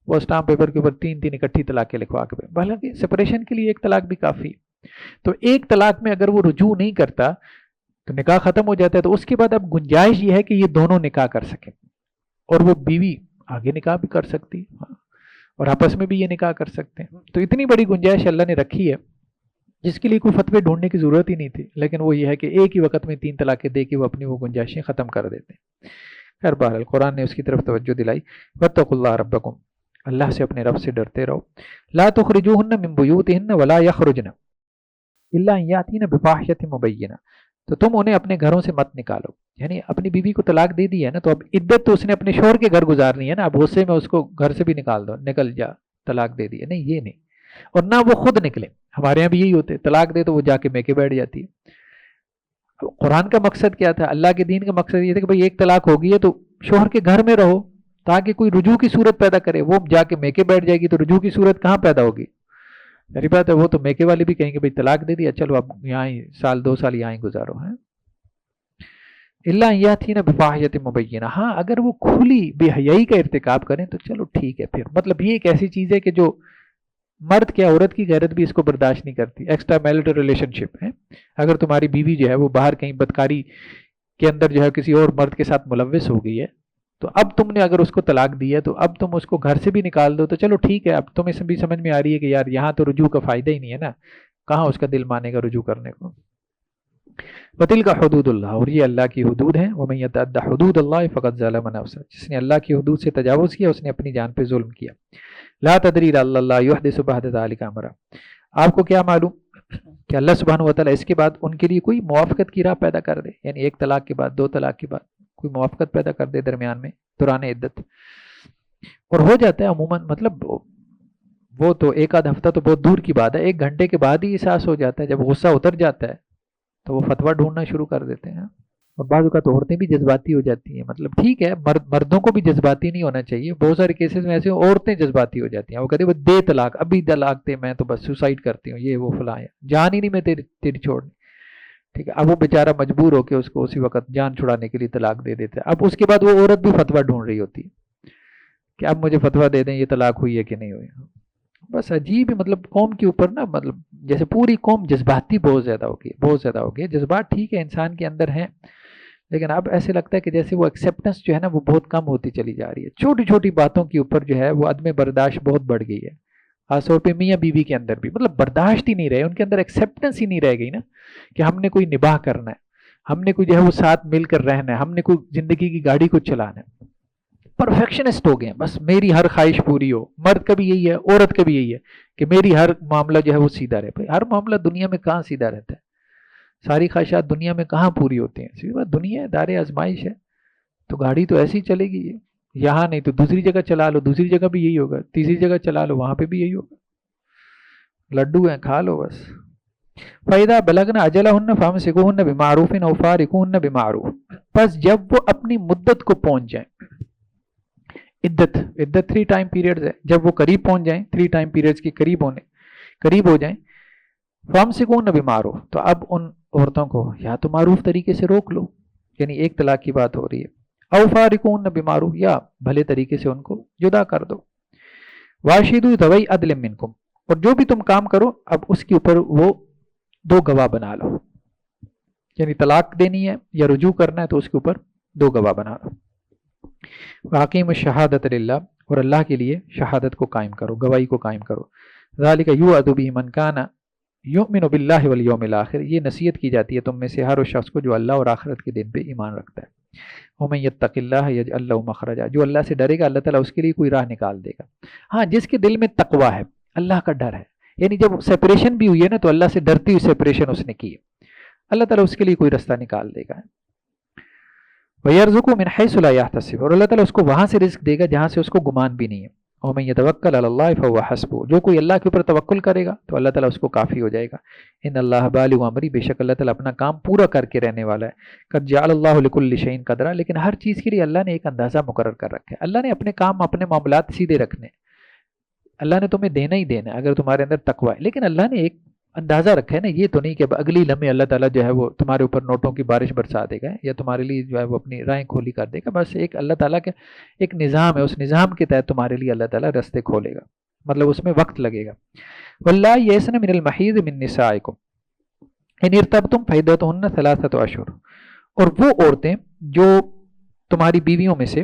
وہ اسٹامپ پیپر کے اوپر 3 اکٹھی طلاقیں لکھوا کے، حالانکہ سپریشن کے لیے ایک طلاق بھی کافی ہے۔ تو ایک طلاق میں اگر وہ رجوع نہیں کرتا تو نکاح ختم ہو جاتا ہے، تو اس کے بعد اب گنجائش یہ ہے کہ یہ دونوں نکاح کر سکیں، اور وہ بیوی آگے نکاح بھی کر سکتی ہے اور آپس میں بھی یہ نکاح کر سکتے ہیں۔ تو اتنی بڑی گنجائش اللہ نے رکھی ہے جس کے لیے کوئی فتوے ڈھونڈنے کی ضرورت ہی نہیں تھی، لیکن وہ یہ ہے کہ ایک ہی وقت میں 3 طلاقیں دے کے وہ اپنی وہ گنجائشیں ختم کر دیتے ہیں۔ خیر بہرحال قرآن نے اس کی طرف توجہ دلائی، واتقوا اللہ ربکم، اللہ سے اپنے رب سے ڈرتے رہو، لا تخرجوہن من بیوتہن ولا یخرجن الا ان یاتین بفاحشۃ مبینہ، تو تم انہیں اپنے گھروں سے مت نکالو، یعنی اپنی بیوی کو طلاق دے دی ہے نا، تو اب عدت تو اس نے اپنے شوہر کے گھر گزارنی ہے نا، اب غصے میں اس کو گھر سے بھی نکال دو، نکل جا طلاق دے دی ہے، نہیں یہ نہیں، اور نہ وہ خود نکلے، ہمارے یہاں بھی یہی ہوتے، طلاق دے تو وہ جا کے میکے بیٹھ جاتی ہے۔ قرآن کا مقصد کیا تھا، اللہ کے دین کا مقصد یہ تھا کہ بھئی ایک طلاق ہو گئی ہے تو شوہر کے گھر میں رہو تاکہ کوئی رجوع کی صورت پیدا کرے، وہ جا کے میکے بیٹھ جائے گی تو رجوع کی صورت کہاں پیدا ہوگی؟ میری بات ہے، وہ تو میکے والے بھی کہیں گے بھئی طلاق دے دیا چلو اب یہاں ہی سال 2 سال یہاں ہی گزارو، ہیں اللہ یاتین بفاحشۃ مبینہ، ہاں اگر وہ کھلی بے حیائی کا ارتکاب کریں تو چلو ٹھیک ہے، پھر مطلب یہ ایک ایسی چیز ہے کہ جو مرد کیا عورت کی غیرت بھی اس کو برداشت نہیں کرتی، ایکسٹرا میریٹل ریلیشن شپ ہے، اگر تمہاری بیوی جو ہے وہ باہر کہیں بدکاری کے اندر جو ہے کسی اور مرد کے ساتھ ملوث ہو گئی ہے، تو اب تم نے اگر اس کو طلاق دی ہے تو اب تم اس کو گھر سے بھی نکال دو تو چلو ٹھیک ہے، اب تمہیں بھی سمجھ میں آ رہی ہے کہ یار یہاں تو رجوع کا فائدہ ہی نہیں ہے نا، کہاں اس کا دل مانے گا رجوع کرنے کو۔ وَتِلْكَ حُدُودُ اللَّهِ، اور یہ اللہ کی حدود ہیں، وَمَن يَتَعَدَّ حُدُودَ اللَّهِ فَقَدْ ظَلَمَ نَفْسَهُ، جس نے اللہ کی حدود سے تجاوز کیا اس نے اپنی جان پہ ظلم کیا۔ لا تدری لعل اللہ یحدث بعد ذلک امرا، آپ کو کیا معلوم کہ اللہ سبحانہ وتعالی اس کے بعد ان کے لیے کوئی موافقت کی راہ پیدا کر دے، یعنی ایک طلاق کے بعد 2 طلاق کے بعد کوئی موافقت پیدا کر دے درمیان میں دوران عدت، اور ہو جاتا ہے عموماً، مطلب وہ تو ایک آدھ ہفتہ تو بہت دور کی بات ہے، 1 گھنٹے کے بعد ہی احساس ہو جاتا ہے، جب غصہ اتر جاتا ہے تو وہ فتویٰ ڈھونڈنا شروع کر دیتے ہیں، اور بعض اوقات عورتیں بھی جذباتی ہو جاتی ہیں، مطلب ٹھیک ہے مردوں کو بھی جذباتی نہیں ہونا چاہیے، بہت سارے کیسز میں ایسے عورتیں جذباتی ہو جاتی ہیں، وہ کہتے ہیں وہ دے طلاق، ابھی طلاق دے، میں تو بس سوسائڈ کرتی ہوں، یہ وہ فلاں ہے، جان ہی نہیں میں تیری چھوڑنی، ٹھیک ہے، اب وہ بیچارہ مجبور ہو کے اس کو اسی وقت جان چھڑانے کے لیے طلاق دے دیتے ہیں، اب اس کے بعد وہ عورت بھی فتویٰ ڈھونڈ رہی ہوتی ہے، کہ اب مجھے فتویٰ دے دیں یہ طلاق ہوئی ہے کہ نہیں ہوئی. بس عجیب ہی، مطلب قوم کے اوپر نا، مطلب جیسے پوری قوم جذباتی بہت زیادہ ہوگی، بہت زیادہ ہوگی. جذبات ٹھیک ہے انسان کے اندر ہیں، لیکن اب ایسے لگتا ہے کہ جیسے وہ ایکسیپٹنس جو ہے نا وہ بہت کم ہوتی چلی جا رہی ہے. چھوٹی چھوٹی باتوں کے اوپر جو ہے وہ عدم برداشت بہت بڑھ گئی ہے، خاص طور پہ میاں بیوی کے اندر بھی. مطلب برداشت ہی نہیں رہے، ان کے اندر ایکسیپٹنس ہی نہیں رہ گئی نا، کہ ہم نے کوئی نباہ کرنا ہے، ہم نے کوئی جو ہے وہ ساتھ مل کر رہنا ہے، ہم نے کوئی زندگی کی گاڑی کو چلانا ہے. پرفیکشنسٹ ہو گئے ہیں، بس میری ہر خواہش پوری ہو. مرد کا بھی یہی ہے، عورت کا بھی یہی ہے کہ میری ہر معاملہ جو ہے وہ سیدھا رہے. بھائی ہر معاملہ دنیا میں کہاں سیدھا رہتا ہے؟ ساری خواہشات دنیا میں کہاں پوری ہوتی ہیں؟ سیدھی بات، دنیا ہے، دار آزمائش ہے، تو گاڑی تو ایسی چلے گی. یہاں نہیں تو دوسری جگہ چلا لو، دوسری جگہ بھی یہی ہوگا، تیسری جگہ چلا لو وہاں پہ بھی یہی ہوگا. لڈو ہیں، کھا لو بس. فَإِذَا بَلَغْنَ أَجَلَهُنَّ فَأَمْسِكُوهُنَّ بِمَعْرُوفٍ أَوْ فَارِقُوهُنَّ بِمَعْرُوفٍ. پس جب وہ اپنی مدت کو پہنچ جائیں، عدت 3 ٹائم پیریڈز ہے، جب وہ قریب پہنچ جائیں، 3 ٹائم پیریڈز کے قریب ہو جائیں، فَأَمْسِكُوهُنَّ بِمَعْرُوفٍ، تو اب ان عورتوں کو یا تو معروف طریقے سے روک لو، یعنی ایک طلاق کی بات ہو رہی ہے، او فارقوهن بمعروف، یا بھلے طریقے سے ان کو جدا کر دو. واشہدوا ذوی عدل منکم، اور جو بھی تم کام کرو اب اس کے اوپر وہ 2 گواہ بنا لو. یعنی طلاق دینی ہے یا رجوع کرنا ہے تو اس کے اوپر 2 گواہ بنا لو. واقیم الشہادت للہ، اور اللہ کے لیے شہادت کو قائم کرو، گواہی کو قائم کرو. ذالک یوعظ بہ من کان یؤمن باللہ والیوم الآخر، یہ نصیحت کی جاتی ہے تم میں سے ہر اس شخص کو جو اللہ اور آخرت کے دن پہ ایمان رکھتا ہے. ومن یتق اللہ یجعل لہ مخرجا، جو اللہ سے ڈرے گا اللہ تعالیٰ اس کے لیے کوئی راہ نکال دے گا. ہاں، جس کے دل میں تقوی ہے، اللہ کا ڈر ہے، یعنی جب سیپریشن بھی ہوئی ہے نا تو اللہ سے ڈرتی ہوئی سیپریشن اس نے کی ہے، اللہ تعالیٰ اس کے لیے کوئی رستہ نکال دے گا. وَيَرْزُقُهُ مِنْ حَيْثُ لَا يَحْتَسِبُ، اور اللہ تعالیٰ اس کو وہاں سے رزق دے گا جہاں سے اس کو گمان بھی نہیں ہے. وَمَن يَتَوَكَّلْ عَلَى اللَّهِ فَهُوَ حَسْبُهُ، جو کوئی اللہ کے اوپر توکل کرے گا تو اللہ تعالیٰ اس کو کافی ہو جائے گا. ان اللہ بالغ امری، بے شک اللہ تعالیٰ اپنا کام پورا کر کے رہنے والا ہے. قد جعل اللہ لكل شيء قدرا، لیکن ہر چیز کے لیے اللہ نے ایک اندازہ مقرر کر رکھا ہے. اللہ نے اپنے کام، اپنے معاملات سیدھے رکھنے، اللہ نے تمہیں دینا ہی دینا ہے اگر تمہارے اندر تقوی ہے، لیکن اللہ نے ایک اندازہ رکھا ہے نا. یہ تو نہیں کہ اگلی لمحے اللہ تعالیٰ جو ہے وہ تمہارے اوپر نوٹوں کی بارش برسا دے گا یا تمہارے لیے جو ہے وہ اپنی راہیں کھولی کر دے گا. بس ایک اللہ تعالیٰ کا ایک نظام ہے، اس نظام کے تحت تمہارے لیے اللہ تعالیٰ رستے کھولے گا، مطلب اس میں وقت لگے گا. واللہ یئسن من المحیض من نسائکم ان ارتبتم فعدتہن 3 اشہر، اور وہ عورتیں جو تمہاری بیویوں میں سے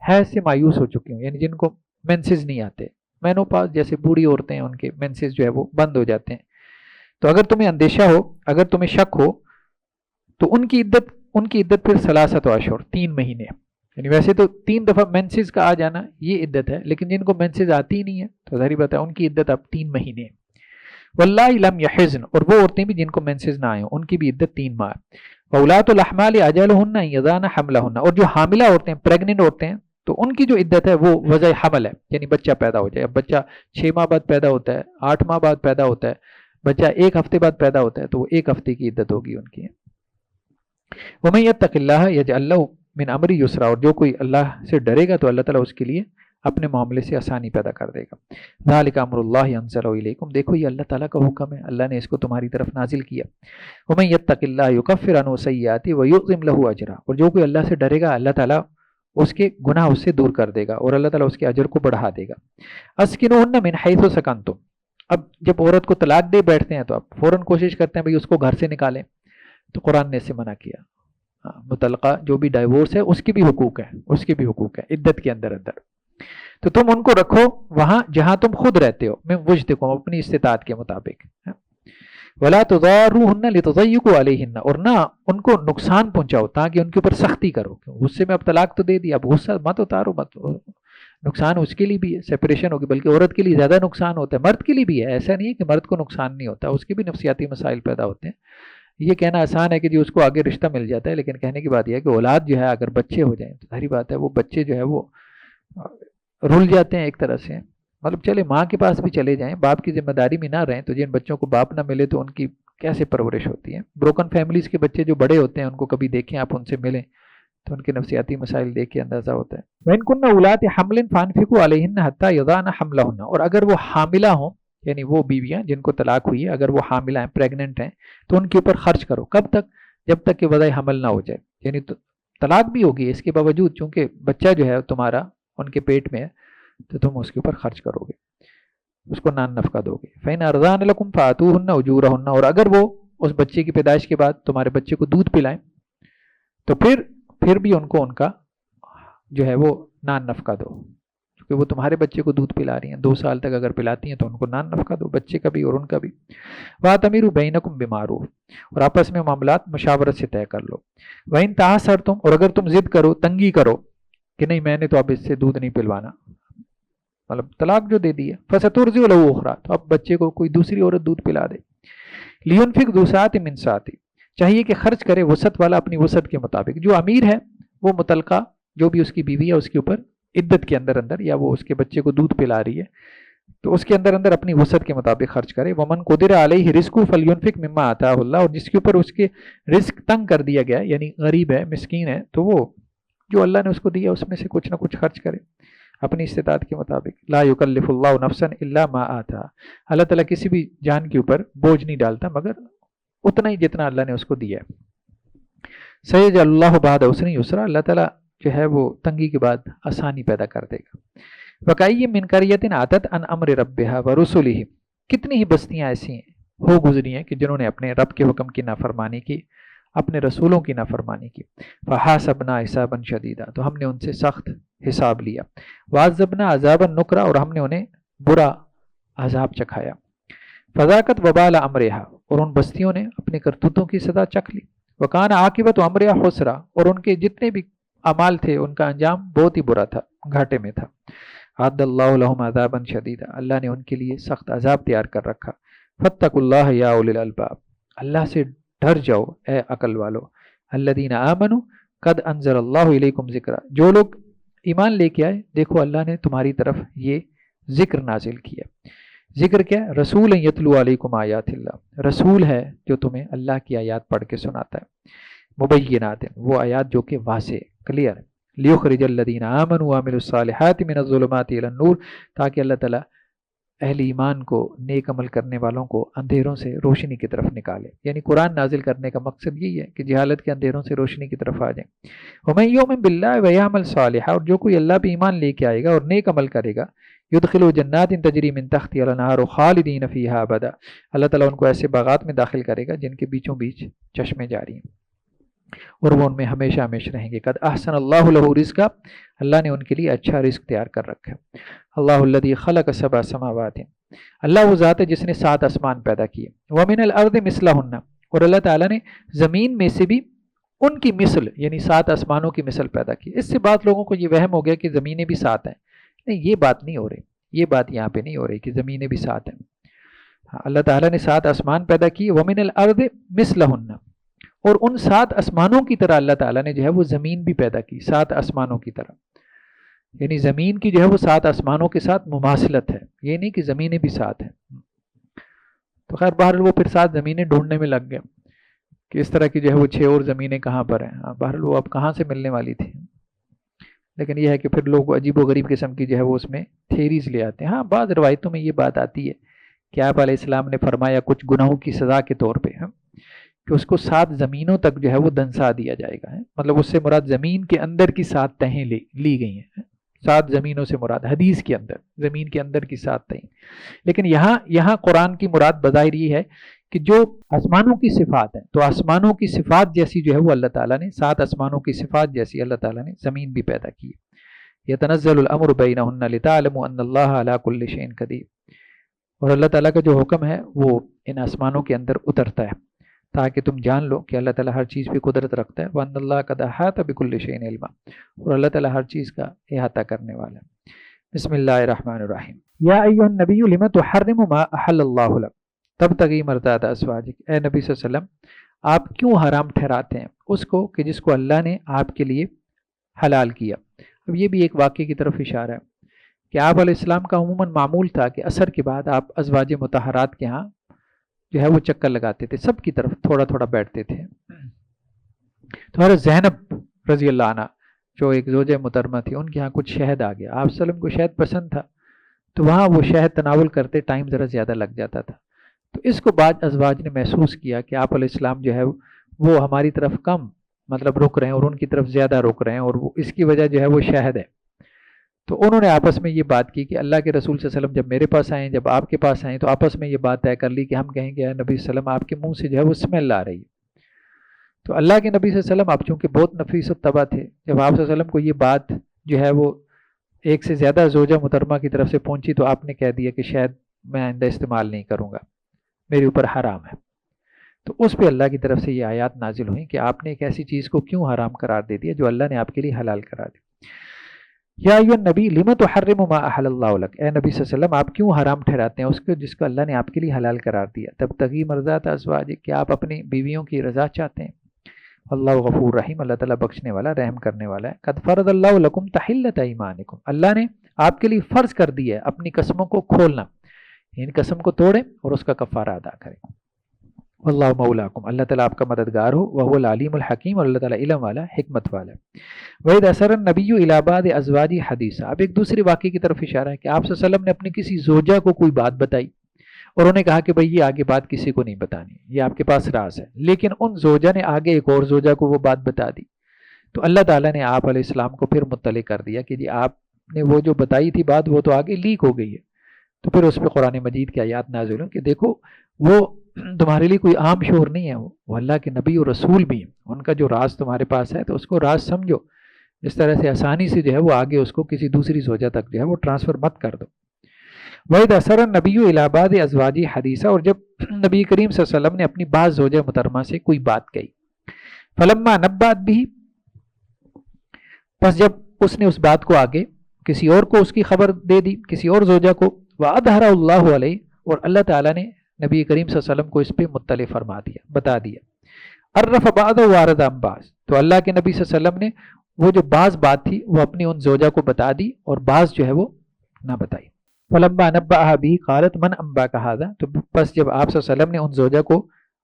حیض سے مایوس ہو چکی ہوں، یعنی جن کو مینسز نہیں آتے، مینوپاز جیسے بوڑھی عورتیں ہیں ان کے مینسز جو ہے وہ بند ہو جاتے ہیں، تو اگر تمہیں اندیشہ ہو، اگر تمہیں شک ہو تو ان کی عدت پھر 3 اشہر، 3 مہینے. یعنی ویسے تو 3 دفعہ مینسز کا آ جانا یہ عدت ہے، لیکن جن کو مینسز آتی ہی نہیں ہے تو ظاہر بات ہے ان کی عدت اب 3 مہینے ہے. واللہ لم یحزن، اور وہ عورتیں بھی جن کو مینسز نہ آئے ان کی بھی عدت 3 ماہ. وولاۃ الاحمال اجلہن ان یضعن حملہن، اور جو حاملہ عورتیں، پریگننٹ عورتیں ہیں تو ان کی جو عدت ہے وہ وضع حمل ہے، یعنی بچہ پیدا ہو جائے. اب بچہ 6 ماہ بعد پیدا ہوتا ہے، 8 ماہ بعد پیدا ہوتا ہے، بچہ 1 ہفتے بعد پیدا ہوتا ہے تو وہ 1 ہفتے کی عدت ہوگی ان کی. ومن یتق اللہ یجعل لہ من امری یسرا، اور جو کوئی اللہ سے ڈرے گا تو اللہ تعالیٰ اس کے لیے اپنے معاملے سے آسانی پیدا کر دے گا. ذالک امر اللہ انزلہ الیکم، دیکھو یہ اللہ تعالیٰ کا حکم ہے، اللہ نے اس کو تمہاری طرف نازل کیا. ومن یتق اللہ یکفر عنہ سیئاته ویعظم لہ اجرا، اور جو کوئی اللہ سے ڈرے گا اللہ تعالیٰ اس کے گناہ اس سے دور کر دے گا اور اللہ تعالیٰ اس کے اجر کو بڑھا دے گا. اسکنوہن من حیث سکنتم، اب جب عورت کو طلاق دے بیٹھتے ہیں تو آپ فوراً کوشش کرتے ہیں بھئی اس کو گھر سے نکالیں، تو قرآن نے اسے منع کیا. متعلقہ جو بھی ڈائیورس ہے اس کی بھی حقوق ہے، اس کے بھی حقوق ہے عدت کے اندر تو تم ان کو رکھو وہاں جہاں تم خود رہتے ہو، میں وجدکم، اپنی استطاعت کے مطابق. ولا تضاروہن لتضیقوا علیہن، اور نہ ان کو نقصان پہنچاؤ تاکہ ان کے اوپر سختی کرو. غصے میں اب طلاق تو دے دیا، اب غصہ مت اتارو، مت، نقصان اس کے لیے بھی ہے، سیپریشن ہوگی، بلکہ عورت کے لیے زیادہ نقصان ہوتا ہے، مرد کے لیے بھی ہے. ایسا نہیں ہے کہ مرد کو نقصان نہیں ہوتا، اس کے بھی نفسیاتی مسائل پیدا ہوتے ہیں. یہ کہنا آسان ہے کہ جی اس کو آگے رشتہ مل جاتا ہے، لیکن کہنے کی بات یہ ہے کہ اولاد جو ہے اگر بچے ہو جائیں تو ظاہری بات ہے وہ بچے جو ہے وہ رول جاتے ہیں ایک طرح سے. مطلب چلے ماں کے پاس بھی چلے جائیں، باپ کی ذمہ داری میں نہ رہیں، تو جن بچوں کو باپ نہ ملے تو ان کی کیسے پرورش ہوتی ہے. بروکن فیملیز کے بچے جو بڑے ہوتے ہیں ان کو کبھی دیکھیں آپ، ان سے ملیں تو ان کے نفسیاتی مسائل دیکھ کے اندازہ ہوتا ہے. وَإِن كُنَّ أُولَاتِ حَمْلٍ فَأَنفِقُوا عَلَيْهِنَّ حَتَّى يَضَعْنَ حَمْلَهُنَّ، اور اگر وہ حاملہ ہوں، یعنی وہ بیویاں جن کو طلاق ہوئی ہے اگر وہ حاملہ ہیں، پریگننٹ ہیں، تو ان کے اوپر خرچ کرو. کب تک؟ جب تک کہ وضع حمل نہ ہو جائے. یعنی طلاق بھی ہوگی اس کے باوجود، چونکہ بچہ جو ہے تمہارا ان کے پیٹ میں ہے تو تم اس کے اوپر خرچ کرو گے، اس کو نان نفقہ دو گے۔ فَإِنْ أَرْضَانَ لَكُمْ فَآتُوهُنَّ أُجُورَهُنَّ، اور اگر وہ اس بچے کی پیدائش کے بعد تمہارے بچے کو دودھ پلائیں تو پھر بھی ان کو ان کا جو ہے وہ نان نفقہ دو، کیونکہ وہ تمہارے بچے کو دودھ پلا رہی ہیں، 2 سال تک اگر پلاتی ہیں تو ان کو نان نفقہ دو، بچے کا بھی اور ان کا بھی۔ وَأَتَمِرُوا بَيْنَكُمْ بِمَعْرُوفٍ، اور آپس میں معاملات مشاورت سے طے کر لو۔ وَإِن تَعَاسَرْتُمْ، اور اگر تم ضد کرو، تنگی کرو کہ نہیں میں نے تو اب اس سے دودھ نہیں پلوانا، مطلب طلاق جو دے دی ہے، فَسَتُرْضِعُ لَهُ أُخْرَىٰ، تو اب بچے کو کوئی دوسری عورت دودھ پلا دے۔ لِيُنْفِقْ ذُو سَعَةٍ مِّن سَعَتِهِ، چاہیے کہ خرچ کرے وسعت والا اپنی وسعت کے مطابق۔ جو امیر ہے وہ متعلقہ جو بھی اس کی بیوی ہے اس کے اوپر عدت کے اندر یا وہ اس کے بچے کو دودھ پلا رہی ہے تو اس کے اندر اپنی وسعت کے مطابق خرچ کرے۔ ومن قدر علیہ رزقہ فلینفق مما آتاہ اللہ، اور جس کے اوپر اس کے رزق تنگ کر دیا گیا یعنی غریب ہے مسکین ہے تو وہ جو اللہ نے اس کو دیا اس میں سے کچھ نہ کچھ خرچ کرے اپنی استطاعت کے مطابق۔ لا یکلف اللہ نفسا الا ما آتاہا، اللہ تعالیٰ کسی بھی جان کے اوپر بوجھ نہیں ڈالتا مگر اتنا ہی جتنا اللہ نے اس کو دیا ہے۔ سیجعل اللہ بعد عسر یسرا، اللہ تعالیٰ جو ہے وہ تنگی کے بعد آسانی پیدا کر دے گا۔ وَكَأَيٍّ مِّن قَرْيَةٍ عَتَتْ عَنْ أَمْرِ رَبِّهَا وَرُسُلِهِ، کتنی ہی بستیاں ایسی ہیں ہو گزری ہیں کہ جنہوں نے اپنے رب کے حکم کی نافرمانی کی، اپنے رسولوں کی نافرمانی کی۔ فَحَاسَبْنَا حِسَابًا شَدِيدًا، تو ہم نے ان سے سخت حساب لیا۔ وَعَذَّبْنَا عَذَابًا نُكْرًا، اور ہم نے انہیں برا عذاب چکھایا۔ فَذَاقَتْ وَبَالَ أَمْرِهَا، اور ان بستیوں نے اپنے کرتوتوں کی سزا چکھ لی۔ وَكَانَ عَاقِبَةُ أَمْرِهَا خُسْرًا، اور ان کے جتنے بھی اعمال تھے ان کا انجام بہت ہی برا تھا، گھاٹے میں تھا۔ عَدَّ اللَّهُ لَهُمْ عَذَابًا شَدِيدًا، اللہ نے ان کے لیے سخت عذاب تیار کر رکھا۔ فَاتَّقُوا اللَّهَ يَا أُولِي الْأَلْبَابِ، اللہ سے ڈر جاؤ اے عقل والو۔ الَّذِينَ آمَنُوا قَدْ أَنزَلَ اللَّهُ إِلَيْكُمْ ذِكْرًا، جو لوگ ایمان لے کے آئے دیکھو اللہ نے تمہاری طرف یہ ذکر نازل کیا۔ ذکر کیا ہے؟ رسول یتلو علیکم آیات اللہ، رسول ہے جو تمہیں اللہ کی آیات پڑھ کے سناتا ہے۔ مبینات، وہ آیات جو کہ واضح کلیئر، لیخرج الذین آمنوا وعملوا الصالحات من الظلمات الی النور، تاکہ اللہ تعالیٰ اہل ایمان کو، نیک عمل کرنے والوں کو اندھیروں سے روشنی کی طرف نکالے۔ یعنی قرآن نازل کرنے کا مقصد یہی ہے کہ جہالت کے اندھیروں سے روشنی کی طرف آ جائیں۔ ومن یؤمن باللہ ویعمل صالحا، اور جو کوئی اللہ پہ ایمان لے کے آئے گا اور نیک عمل کرے گا، یدخلوا جنات تجری من تحتها الانہار خالدین فیہا ابدا، اللہ تعالیٰ ان کو ایسے باغات میں داخل کرے گا جن کے بیچوں بیچ چشمے جاری ہیں اور وہ ان میں ہمیشہ ہمیشہ رہیں گے۔ قد احسن اللہ لہ رزقا، اللہ نے ان کے لیے اچھا رزق تیار کر رکھا ہے۔ اللہ الذی خلق 7 سماوات، اللہ وہ ذات ہے جس نے 7 آسمان پیدا کیے۔ ومن الارض مثلہن، اور اللہ تعالیٰ نے زمین میں سے بھی ان کی مثل یعنی 7 آسمانوں کی مثل پیدا کی۔ اس سے بعض لوگوں کو یہ وہم ہو گیا کہ زمینیں بھی 7 ہیں، نہیں یہ بات نہیں ہو رہی، یہ بات یہاں پہ نہیں ہو رہی کہ زمینیں بھی 7 ہیں۔ اللہ تعالیٰ نے 7 آسمان پیدا کی۔ ومن الارض مثلہن، اور ان 7 آسمانوں کی طرح اللہ تعالیٰ نے جو ہے وہ زمین بھی پیدا کی، 7 آسمانوں کی طرح، یعنی زمین کی جو ہے وہ 7 آسمانوں کے ساتھ مماثلت ہے، یہ نہیں کہ زمینیں بھی 7 ہیں۔ تو خیر بہرحال وہ پھر 7 زمینیں ڈھونڈنے میں لگ گئے کہ اس طرح کی جو ہے وہ 6 اور زمینیں کہاں پر ہیں، بہرحال وہ اب کہاں سے ملنے والی تھی، لیکن یہ ہے کہ پھر لوگ عجیب و غریب قسم کی جو ہے وہ اس میں تھیریز لے آتے ہیں۔ ہاں بعض روایتوں میں یہ بات آتی ہے کہ آپ علیہ السلام نے فرمایا کچھ گناہوں کی سزا کے طور پہ کہ اس کو 7 زمینوں تک جو ہے وہ دنسا دیا جائے گا، مطلب اس سے مراد زمین کے اندر کی 7 تہیں لی گئی ہیں، 7 زمینوں سے مراد حدیث کے اندر زمین کے اندر کی 7 تہیں۔ لیکن یہاں قرآن کی مراد بظاہر یہ ہے کہ جو آسمانوں کی صفات ہیں تو آسمانوں کی صفات جیسی جو ہے وہ اللہ تعالیٰ نے 7 آسمانوں کی صفات جیسی اللہ تعالیٰ نے زمین بھی پیدا کی۔ یتنزل الامر بینہن لتعلموا ان اللہ علی کل شیء قدیر، اور اللہ تعالیٰ کا جو حکم ہے وہ ان آسمانوں کے اندر اترتا ہے تاکہ تم جان لو کہ اللہ تعالیٰ ہر چیز پہ قدرت رکھتا ہے۔ وَأَنَّ اللَّهَ قَدْ أَحَاطَ بِكُلِّ شَيْءٍ عِلْمًا، اور اللہ تعالیٰ ہر چیز کا احاطہ کرنے والا ہے۔ بسم اللہ الرحمن الرحیم۔ یا ایھا النبی لم تحرم ما احل اللہ لک تبتغی مرضات ازواجک، اے نبی صلی اللہ علیہ وسلم آپ کیوں حرام ٹھہراتے ہیں اس کو کہ جس کو اللہ نے آپ کے لیے حلال کیا۔ اب یہ بھی ایک واقعے کی طرف اشارہ ہے کہ آپ علیہ السلام کا عموماً معمول تھا کہ عصر کے بعد آپ ازواج مطہرات کے ہاں جو ہے وہ چکر لگاتے تھے، سب کی طرف تھوڑا تھوڑا بیٹھتے تھے۔ تو حضرت زینب رضی اللہ عنہ جو ایک زوجہ محترمہ تھی، ان کے ہاں کچھ شہد آ گیا، آپ صلی اللہ علیہ وسلم کو شہد پسند تھا تو وہاں وہ شہد تناول کرتے ٹائم ذرا زیادہ لگ جاتا تھا۔ تو اس کو بعض ازواج نے محسوس کیا کہ آپ علیہ السلام جو ہے وہ ہماری طرف کم مطلب رک رہے ہیں اور ان کی طرف زیادہ رک رہے ہیں، اور وہ اس کی وجہ جو ہے وہ شہد ہے۔ تو انہوں نے آپس میں یہ بات کی کہ اللہ کے رسول صلی اللہ علیہ وسلم جب میرے پاس آئیں، جب آپ کے پاس آئیں، تو آپس میں یہ بات طے کر لی کہ ہم کہیں گے اے نبی صلی اللہ علیہ وسلم آپ کے منہ سے جو ہے وہ اسمیل آ رہی ہے۔ تو اللہ کے نبی صلی اللہ علیہ وسلم آپ چونکہ بہت نفیس الطبع تھے، جب آپ صلی اللہ علیہ وسلم کو یہ بات جو ہے وہ ایک سے زیادہ زوجہ محترمہ کی طرف سے پہنچی، تو آپ نے کہہ دیا کہ شاید میں آئندہ استعمال نہیں کروں گا، میرے اوپر حرام ہے۔ تو اس پہ اللہ کی طرف سے یہ آیات نازل ہوئیں کہ آپ نے ایک ایسی چیز کو کیوں حرام قرار دے دیا جو اللہ نے آپ کے لیے حلال قرار دی۔ یا ایھا النبی لم تحرم ما احل اللہ لک، اے نبی صلی اللہ علیہ وسلم آپ کیوں حرام ٹھہراتے ہیں اس کو جس کو اللہ نے آپ کے لیے حلال قرار دیا۔ تبتغی مرضات ازواجک، کہ آپ اپنی بیویوں کی رضا چاہتے ہیں۔ اللہ غفور رحیم، اللہ تعالیٰ بخشنے والا رحم کرنے والا ہے۔ قد فرض اللہ لکم تحلۃ ایمانکم، اللہ نے آپ کے لیے فرض کر دی ہے اپنی قسموں کو کھولنا، ان قسم کو توڑیں اور اس کا کفارہ ادا کریں۔ واللہ مولاکم، اللہ تعالیٰ آپ کا مددگار ہو، وہو العلیم الحکیم، اور اللہ تعالیٰ علم والا حکمت والا ہے۔ وَإِذْ أَسَرَّ النَّبِيُّ إِلَىٰ بَعْضِ أَزْوَاجِهِ حَدِيثًا، اب ایک دوسرے واقعے کی طرف اشارہ ہے کہ آپ صلی اللہ علیہ وسلم نے اپنی کسی زوجہ کو کوئی بات بتائی اور انہوں نے کہا کہ بھئی یہ آگے بات کسی کو نہیں بتانی، یہ آپ کے پاس راز ہے، لیکن ان زوجہ نے آگے ایک اور زوجہ کو وہ بات بتا دی، تو اللہ تعالیٰ نے آپ علیہ السلام کو پھر مطلع کر دیا کہ جی آپ نے وہ جو بتائی تھی بات وہ تو آگے لیک ہو گئی ہے۔ تو پھر اس پہ قرآن مجید کی آیات نازل ہوں کہ دیکھو وہ تمہارے لیے کوئی عام شور نہیں ہے، وہ اللہ کے نبی اور رسول بھی ہیں، ان کا جو راز تمہارے پاس ہے تو اس کو راز سمجھو، اس طرح سے آسانی سے جو ہے وہ آگے اس کو کسی دوسری زوجہ تک جو ہے وہ ٹرانسفر مت کر دو۔ وَإِذْ أَسَرَّ النَّبِيُّ إِلَىٰ بَعْضِ أَزْوَاجِهِ حَدِيثًا، اور جب نبی کریم صلی اللہ علیہ وسلم نے اپنی بعض زوجہ محترمہ سے کوئی بات کہی، فَلَمَّا نَبَّأَتْ بِهِ، پس جب اس نے اس بات کو آگے کسی اور کو اس کی خبر دے دی، کسی اور زوجہ کو، وَأَظْهَرَهُ اللَّهُ عَلَيْهِ، اور اللہ تعالیٰ نے نبی کریم صلی اللہ علیہ وسلم کو اس پہ مطلع فرما دیا، بتا دیا۔ عرف بعض وعرض عن بعض، تو اللہ کے نبی صلی اللہ علیہ وسلم نے وہ جو بعض بات تھی وہ اپنی ان زوجہ کو بتا دی اور بعض جو ہے وہ نہ بتائی۔ فلما نبأها به قالت من انباك هذا، تو پس جب آپ صلی اللہ علیہ وسلم نے ان زوجہ کو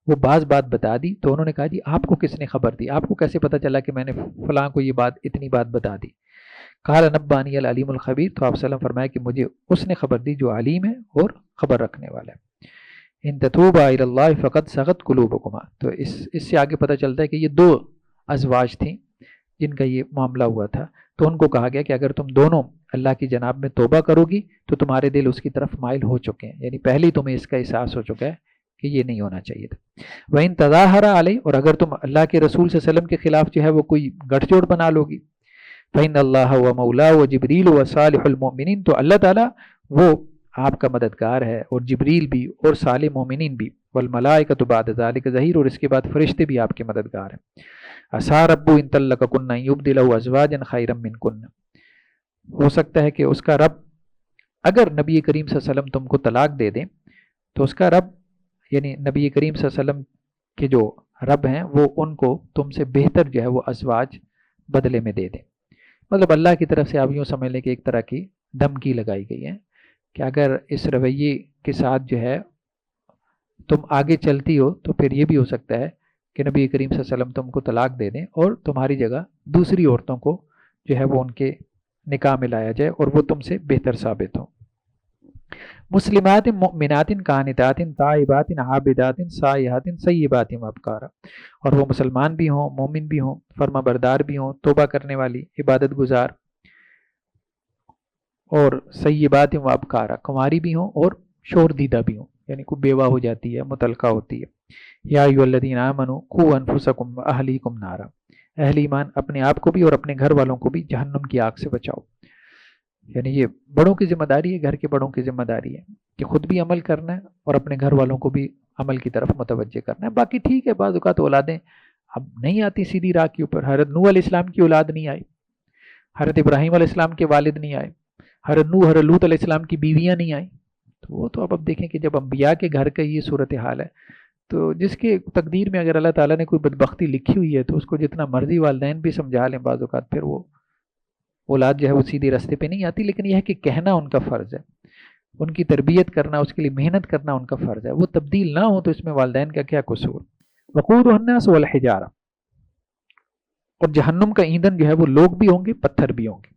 وہ بعض بات بتا دی تو انہوں نے کہا جی آپ کو کس نے خبر دی، آپ کو کیسے پتہ چلا کہ میں نے فلاں کو یہ بات اتنی بات بتا دی۔ قال نبانی العلیم الخبیر، تو آپ صلی اللہ علیہ وسلم فرمایا کہ مجھے اس نے خبر دی جو علیم ہے اور خبر رکھنے والا ہے۔ ان تتوبا الی اللہ فقد صغت قلوبکما، تو اس سے آگے پتہ چلتا ہے کہ یہ دو ازواج تھیں جن کا یہ معاملہ ہوا تھا، تو ان کو کہا گیا کہ اگر تم دونوں اللہ کی جناب میں توبہ کرو گی تو تمہارے دل اس کی طرف مائل ہو چکے ہیں، یعنی پہلے ہی تمہیں اس کا احساس ہو چکا ہے کہ یہ نہیں ہونا چاہیے تھا۔ وَإِن تَظَاهَرَ عَلَيْهِ، اور اگر تم اللہ کے رسول صلی اللہ علیہ وسلم کے خلاف جو ہے وہ کوئی گٹھ جوڑ بنا لو گی، فَإِنَّ اللَّهَ وَمَوْلَاهُ وَجِبْرِيلُ وَصَالِحُ الْمُؤْمِنِينَ، تو اللہ تعالیٰ وہ آپ کا مددگار ہے اور جبریل بھی اور صالح مومنین بھی، والملائکۃ بعد ذلک ظہیر، اور اس کے بعد فرشتے بھی آپ کے مددگار ہیں۔ عسیٰ ربہ ان طلقکن ان یبدلہ ازواجا خیرا منکن، ہو سکتا ہے کہ اس کا رب اگر نبی کریم صلی اللہ علیہ وسلم تم کو طلاق دے دیں تو اس کا رب یعنی نبی کریم صلی اللہ علیہ وسلم کے جو رب ہیں وہ ان کو تم سے بہتر جو ہے وہ ازواج بدلے میں دے دیں۔ مطلب اللہ کی طرف سے آپ یوں سمجھ لیں کہ ایک طرح کی دھمکی لگائی گئی ہے کہ اگر اس رویے کے ساتھ جو ہے تم آگے چلتی ہو تو پھر یہ بھی ہو سکتا ہے کہ نبی کریم صلی اللہ علیہ وسلم تم کو طلاق دے دیں اور تمہاری جگہ دوسری عورتوں کو جو ہے وہ ان کے نکاح میں لایا جائے اور وہ تم سے بہتر ثابت ہوں۔ مسلمات مؤمنات قانتات تائبات عابدات سائحات سیبات وابکارا، اور وہ مسلمان بھی ہوں، مومن بھی ہوں، فرما بردار بھی ہوں، توبہ کرنے والی، عبادت گزار، اور سیبات وابکارا، کنواری بھی ہوں اور شور دیدہ بھی ہوں، یعنی کوئی بیوہ ہو جاتی ہے، مطلقہ ہوتی ہے۔ یا ایھا الذین آمنوا قوا انفسکم واہلیکم نارا، اہل ایمان اپنے آپ کو بھی اور اپنے گھر والوں کو بھی جہنم کی آگ سے بچاؤ۔ یعنی یہ بڑوں کی ذمہ داری ہے، گھر کے بڑوں کی ذمہ داری ہے کہ خود بھی عمل کرنا ہے اور اپنے گھر والوں کو بھی عمل کی طرف متوجہ کرنا ہے۔ باقی ٹھیک ہے، بعض اوقات اولادیں اب نہیں آتی سیدھی راہ کے اوپر، حضرت نوح علیہ السلام کی اولاد نہیں آئی، حضرت ابراہیم علیہ السلام کے والد نہیں آئے، حضرت نوح حضرت لوط علیہ السلام کی بیویاں نہیں آئیں، تو وہ تو اب دیکھیں کہ جب انبیاء کے گھر کا یہ صورتحال ہے تو جس کے تقدیر میں اگر اللہ تعالیٰ نے کوئی بدبختی لکھی ہوئی ہے تو اس کو جتنا مرضی والدین بھی سمجھا لیں، بعض اوقات پھر وہ اولاد جو ہے وہ سیدھی راستے پہ نہیں آتی، لیکن یہ ہے کہ کہنا ان کا فرض ہے، ان کی تربیت کرنا، اس کے لیے محنت کرنا ان کا فرض ہے، وہ تبدیل نہ ہو تو اس میں والدین کا کیا قصور۔ وقودها الناس والحجارہ، اور جہنم کا ایندھن جو ہے وہ لوگ بھی ہوں گے، پتھر بھی ہوں گے۔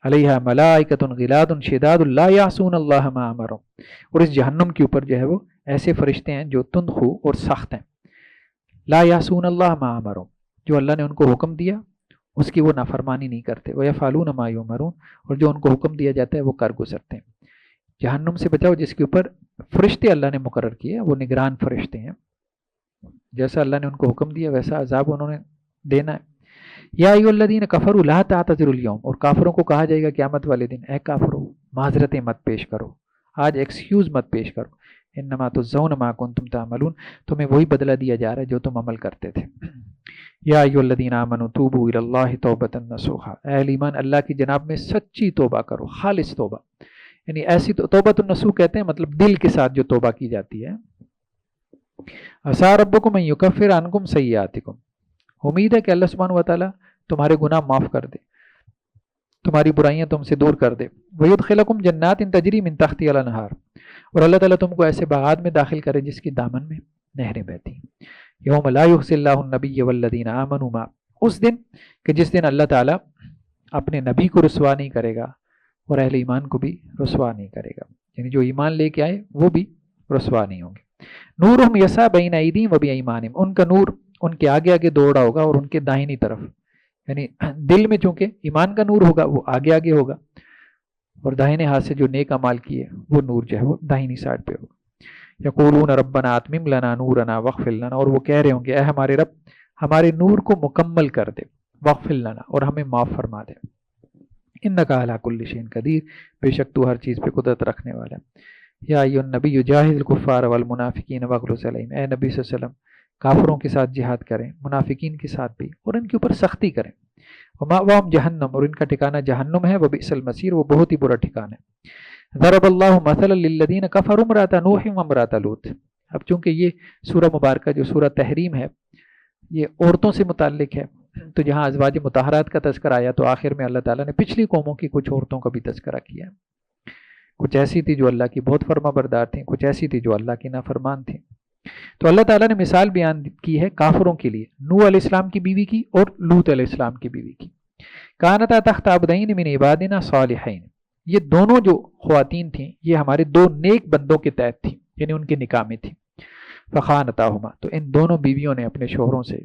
علیہا ملائکۃ غلاظ شداد لا یعصون اللہ ما امرهم، اور اس جہنم کے اوپر جو ہے وہ ایسے فرشتے ہیں جو تند خو اور سخت ہیں، لا یعصون اللہ ما امرهم، جو اللہ نے ان کو حکم دیا اس کی وہ نافرمانی نہیں کرتے. وَيَفْعَلُونَ مَا يُؤْمَرُونَ، اور جو ان کو حکم دیا جاتا ہے وہ کر گزرتے ہیں. جہنم سے بچاؤ جس کے اوپر فرشتے اللہ نے مقرر کیے، وہ نگران فرشتے ہیں، جیسا اللہ نے ان کو حکم دیا ویسا عذاب انہوں نے دینا ہے. یا ایھا الذین کفروا لا تعتذروا اليوم، اور کافروں کو کہا جائے گا قیامت والے دن، اے کافرو معذرتیں مت پیش کرو، آج ایکسکیوز مت پیش کرو. انما تجزون ما کنتم تعملون، تمہیں وہی بدلہ دیا جا رہا ہے جو تم عمل کرتے تھے. یا ایھا الذین آمنوا توبوا الی اللہ توبۃ نصوحا، اے اہل ایمان اللہ کی جناب میں سچی توبہ کرو، خالص توبہ، یعنی ایسی توبۃ النصوح کہتے ہیں مطلب دل کے ساتھ جو توبہ کی جاتی ہے. عسیٰ ربکم ان یکفر عنکم سیئاتکم، امید ہے کہ اللہ سبحانہ و تعالیٰ تمہارے گناہ معاف کر دے، تمہاری برائیاں تم سے دور کر دے. وَيُدْخِلَكُمْ جَنَّاتٍ تَجْرِي مِن تَحْتِهَا الْأَنْهَارُ، اور اللہ تعالیٰ تم کو ایسے باغات میں داخل کرے جس کی دامن میں نہریں بہتی. یوم لا یخزی اللہ النبی والذین آمنوا معہ، اس دن کہ جس دن اللہ تعالیٰ اپنے نبی کو رسوا نہیں کرے گا اور اہل ایمان کو بھی رسوا نہیں کرے گا، یعنی جو ایمان لے کے آئے وہ بھی رسوا نہیں ہوں گے. نورہم یسعی بین ایدیہم وبایمانہم، ان کا نور ان کے آگے آگے دوڑ رہا ہوگا اور ان کے داہنی طرف، یعنی دل میں چونکہ ایمان کا نور ہوگا وہ آگے آگے ہوگا، اور داہنے ہاتھ سے جو نیک اعمال کیے وہ نور جو ہے وہ داہنی سائڈ پہ ہوگا. یقولون ربنا اتمم لنا نورنا واغفر لنا، اور وہ کہہ رہے ہوں گے اے ہمارے رب ہمارے نور کو مکمل کر دے، واغفر لنا، اور ہمیں معاف فرما دے. انک علی کل شیء قدیر، بے شک تو ہر چیز پہ قدرت رکھنے والا ہے. یا ایھا النبی جاہد الکفار والمنافقین واغلظ علیہم، اے نبی صلی اللہ علیہ وسلم کافروں کے ساتھ جہاد کریں، منافقین کے ساتھ بھی، اور ان کے اوپر سختی کریں. ومأواہم جہنم، اور ان کا ٹھکانہ جہنم ہے. وبئس المصیر، وہ بہت ہی برا ٹھکانہ ہے. ضرب اللہ مثلا للذین کفروا امرأۃ نوح وامرأۃ لوط. اب چونکہ یہ سورہ مبارکہ جو سورہ تحریم ہے یہ عورتوں سے متعلق ہے، تو جہاں ازواج مطہرات کا تذکرہ آیا تو آخر میں اللہ تعالیٰ نے پچھلی قوموں کی کچھ عورتوں کا بھی تذکرہ کیا. کچھ ایسی تھی جو اللہ کی بہت فرما بردار تھیں، کچھ ایسی تھی جو اللہ کی نافرمان تھیں. تو اللہ تعالیٰ نے مثال بیان کی ہے کافروں کے لیے، نوح علیہ السلام کی بیوی کی اور لوط علیہ السلام کی بیوی کی. کانتا تحت عبدین من عبادنا صالحین، یہ دونوں جو خواتین تھیں یہ ہمارے دو نیک بندوں کے تحت تھیں، یعنی ان کے نکاح میں تھیں. فخانتاہما، تو ان دونوں بیویوں نے اپنے شوہروں سے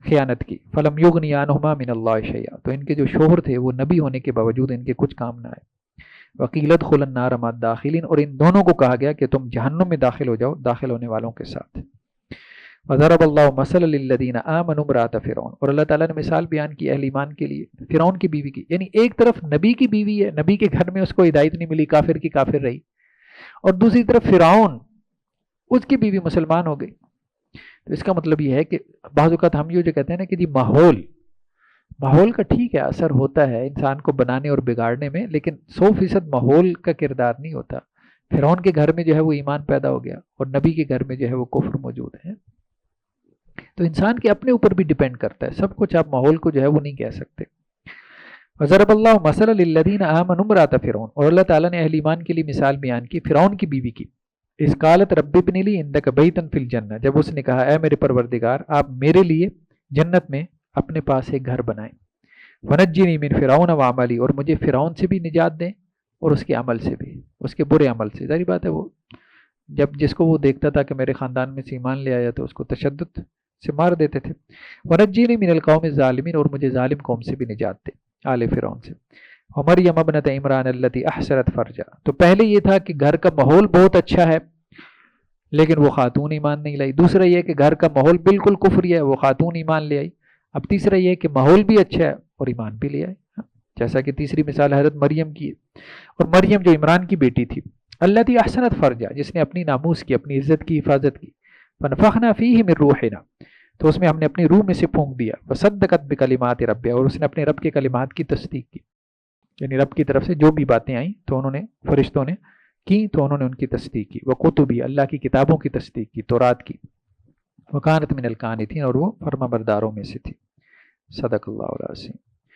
خیانت کی. فلم یغنی عنہما من اللہ شیئا، تو ان کے جو شوہر تھے وہ نبی ہونے کے باوجود ان کے کچھ کام نہ آئے. وقیل ادخلوا النار مع الداخلین، اور ان دونوں کو کہا گیا کہ تم جہنم میں داخل ہو جاؤ داخل ہونے والوں کے ساتھ. وضرب اللہ مثلا للذین آمنوا امرأۃ فرعون، اور اللہ تعالیٰ نے مثال بیان کی اہل ایمان کے لیے فرعون کی بیوی کی. یعنی ایک طرف نبی کی بیوی ہے، نبی کے گھر میں اس کو ہدایت نہیں ملی، کافر کی کافر رہی، اور دوسری طرف فرعون اس کی بیوی مسلمان ہو گئی. تو اس کا مطلب یہ ہے کہ بعض اوقات ہم یہ جو کہتے ہیں نا کہ جی ماحول کا ٹھیک ہے اثر ہوتا ہے انسان کو بنانے اور بگاڑنے میں، لیکن 100% ماحول کا کردار نہیں ہوتا. فرعون کے گھر میں جو ہے وہ ایمان پیدا ہو گیا اور نبی کے گھر میں جو ہے وہ کفر موجود ہے. تو انسان کے اپنے اوپر بھی ڈیپینڈ کرتا ہے، سب کچھ آپ ماحول کو جو ہے وہ نہیں کہہ سکتے. وضرب اللہ مثلا للذین آمنوا امرأۃ فرعون، اور اللہ تعالیٰ نے اہل ایمان کے لیے مثال بیان کی فرعون کی بیوی کی. اذ قالت رب ابن لی عندک بیتا فی الجنہ، جب اس نے کہا اے میرے پروردگار آپ میرے لیے جنت میں اپنے پاس ایک گھر بنائیں. ونجنی من فرعون وعملی، اور مجھے فرعون سے بھی نجات دیں اور اس کے عمل سے بھی، اس کے برے عمل سے. ظاہر بات ہے وہ جب جس کو وہ دیکھتا تھا کہ میرے خاندان میں سے ایمان لے آیا تو اس کو تشدد سے مار دیتے تھے. ونجنی من القوم الظالمین، اور مجھے ظالم قوم سے بھی نجات دے، آل فرعون سے. ومریم ابنۃ عمران التی احسنت فرجا، تو پہلے یہ تھا کہ گھر کا ماحول بہت اچھا ہے لیکن وہ خاتون ایمان نہیں لائی. دوسرا یہ کہ گھر کا ماحول بالکل کفری ہے، وہ خاتون ایمان لے آئی. اب تیسرا یہ کہ ماحول بھی اچھا ہے اور ایمان بھی لے آئے، جیسا کہ تیسری مثال حضرت مریم کی ہے. اور مریم جو عمران کی بیٹی تھی، التی احسنت فرجا، جس نے اپنی ناموس کی، اپنی عزت کی حفاظت کی. فنفخنا فیہ من روحنا، تو اس میں ہم نے اپنی روح میں سے پھونک دیا. وصدقت بکلمات ربها، اور اس نے اپنے رب کے کلمات کی تصدیق کی، یعنی رب کی طرف سے جو بھی باتیں آئیں تو انہوں نے فرشتوں نے کی تو انہوں نے ان کی تصدیق کی. وکتبی، اللہ کی کتابوں کی تصدیق کی، تورات کی. وکانت من القانتین، اور وہ فرما برداروں میں سے تھی. صدق اللہ العظیم.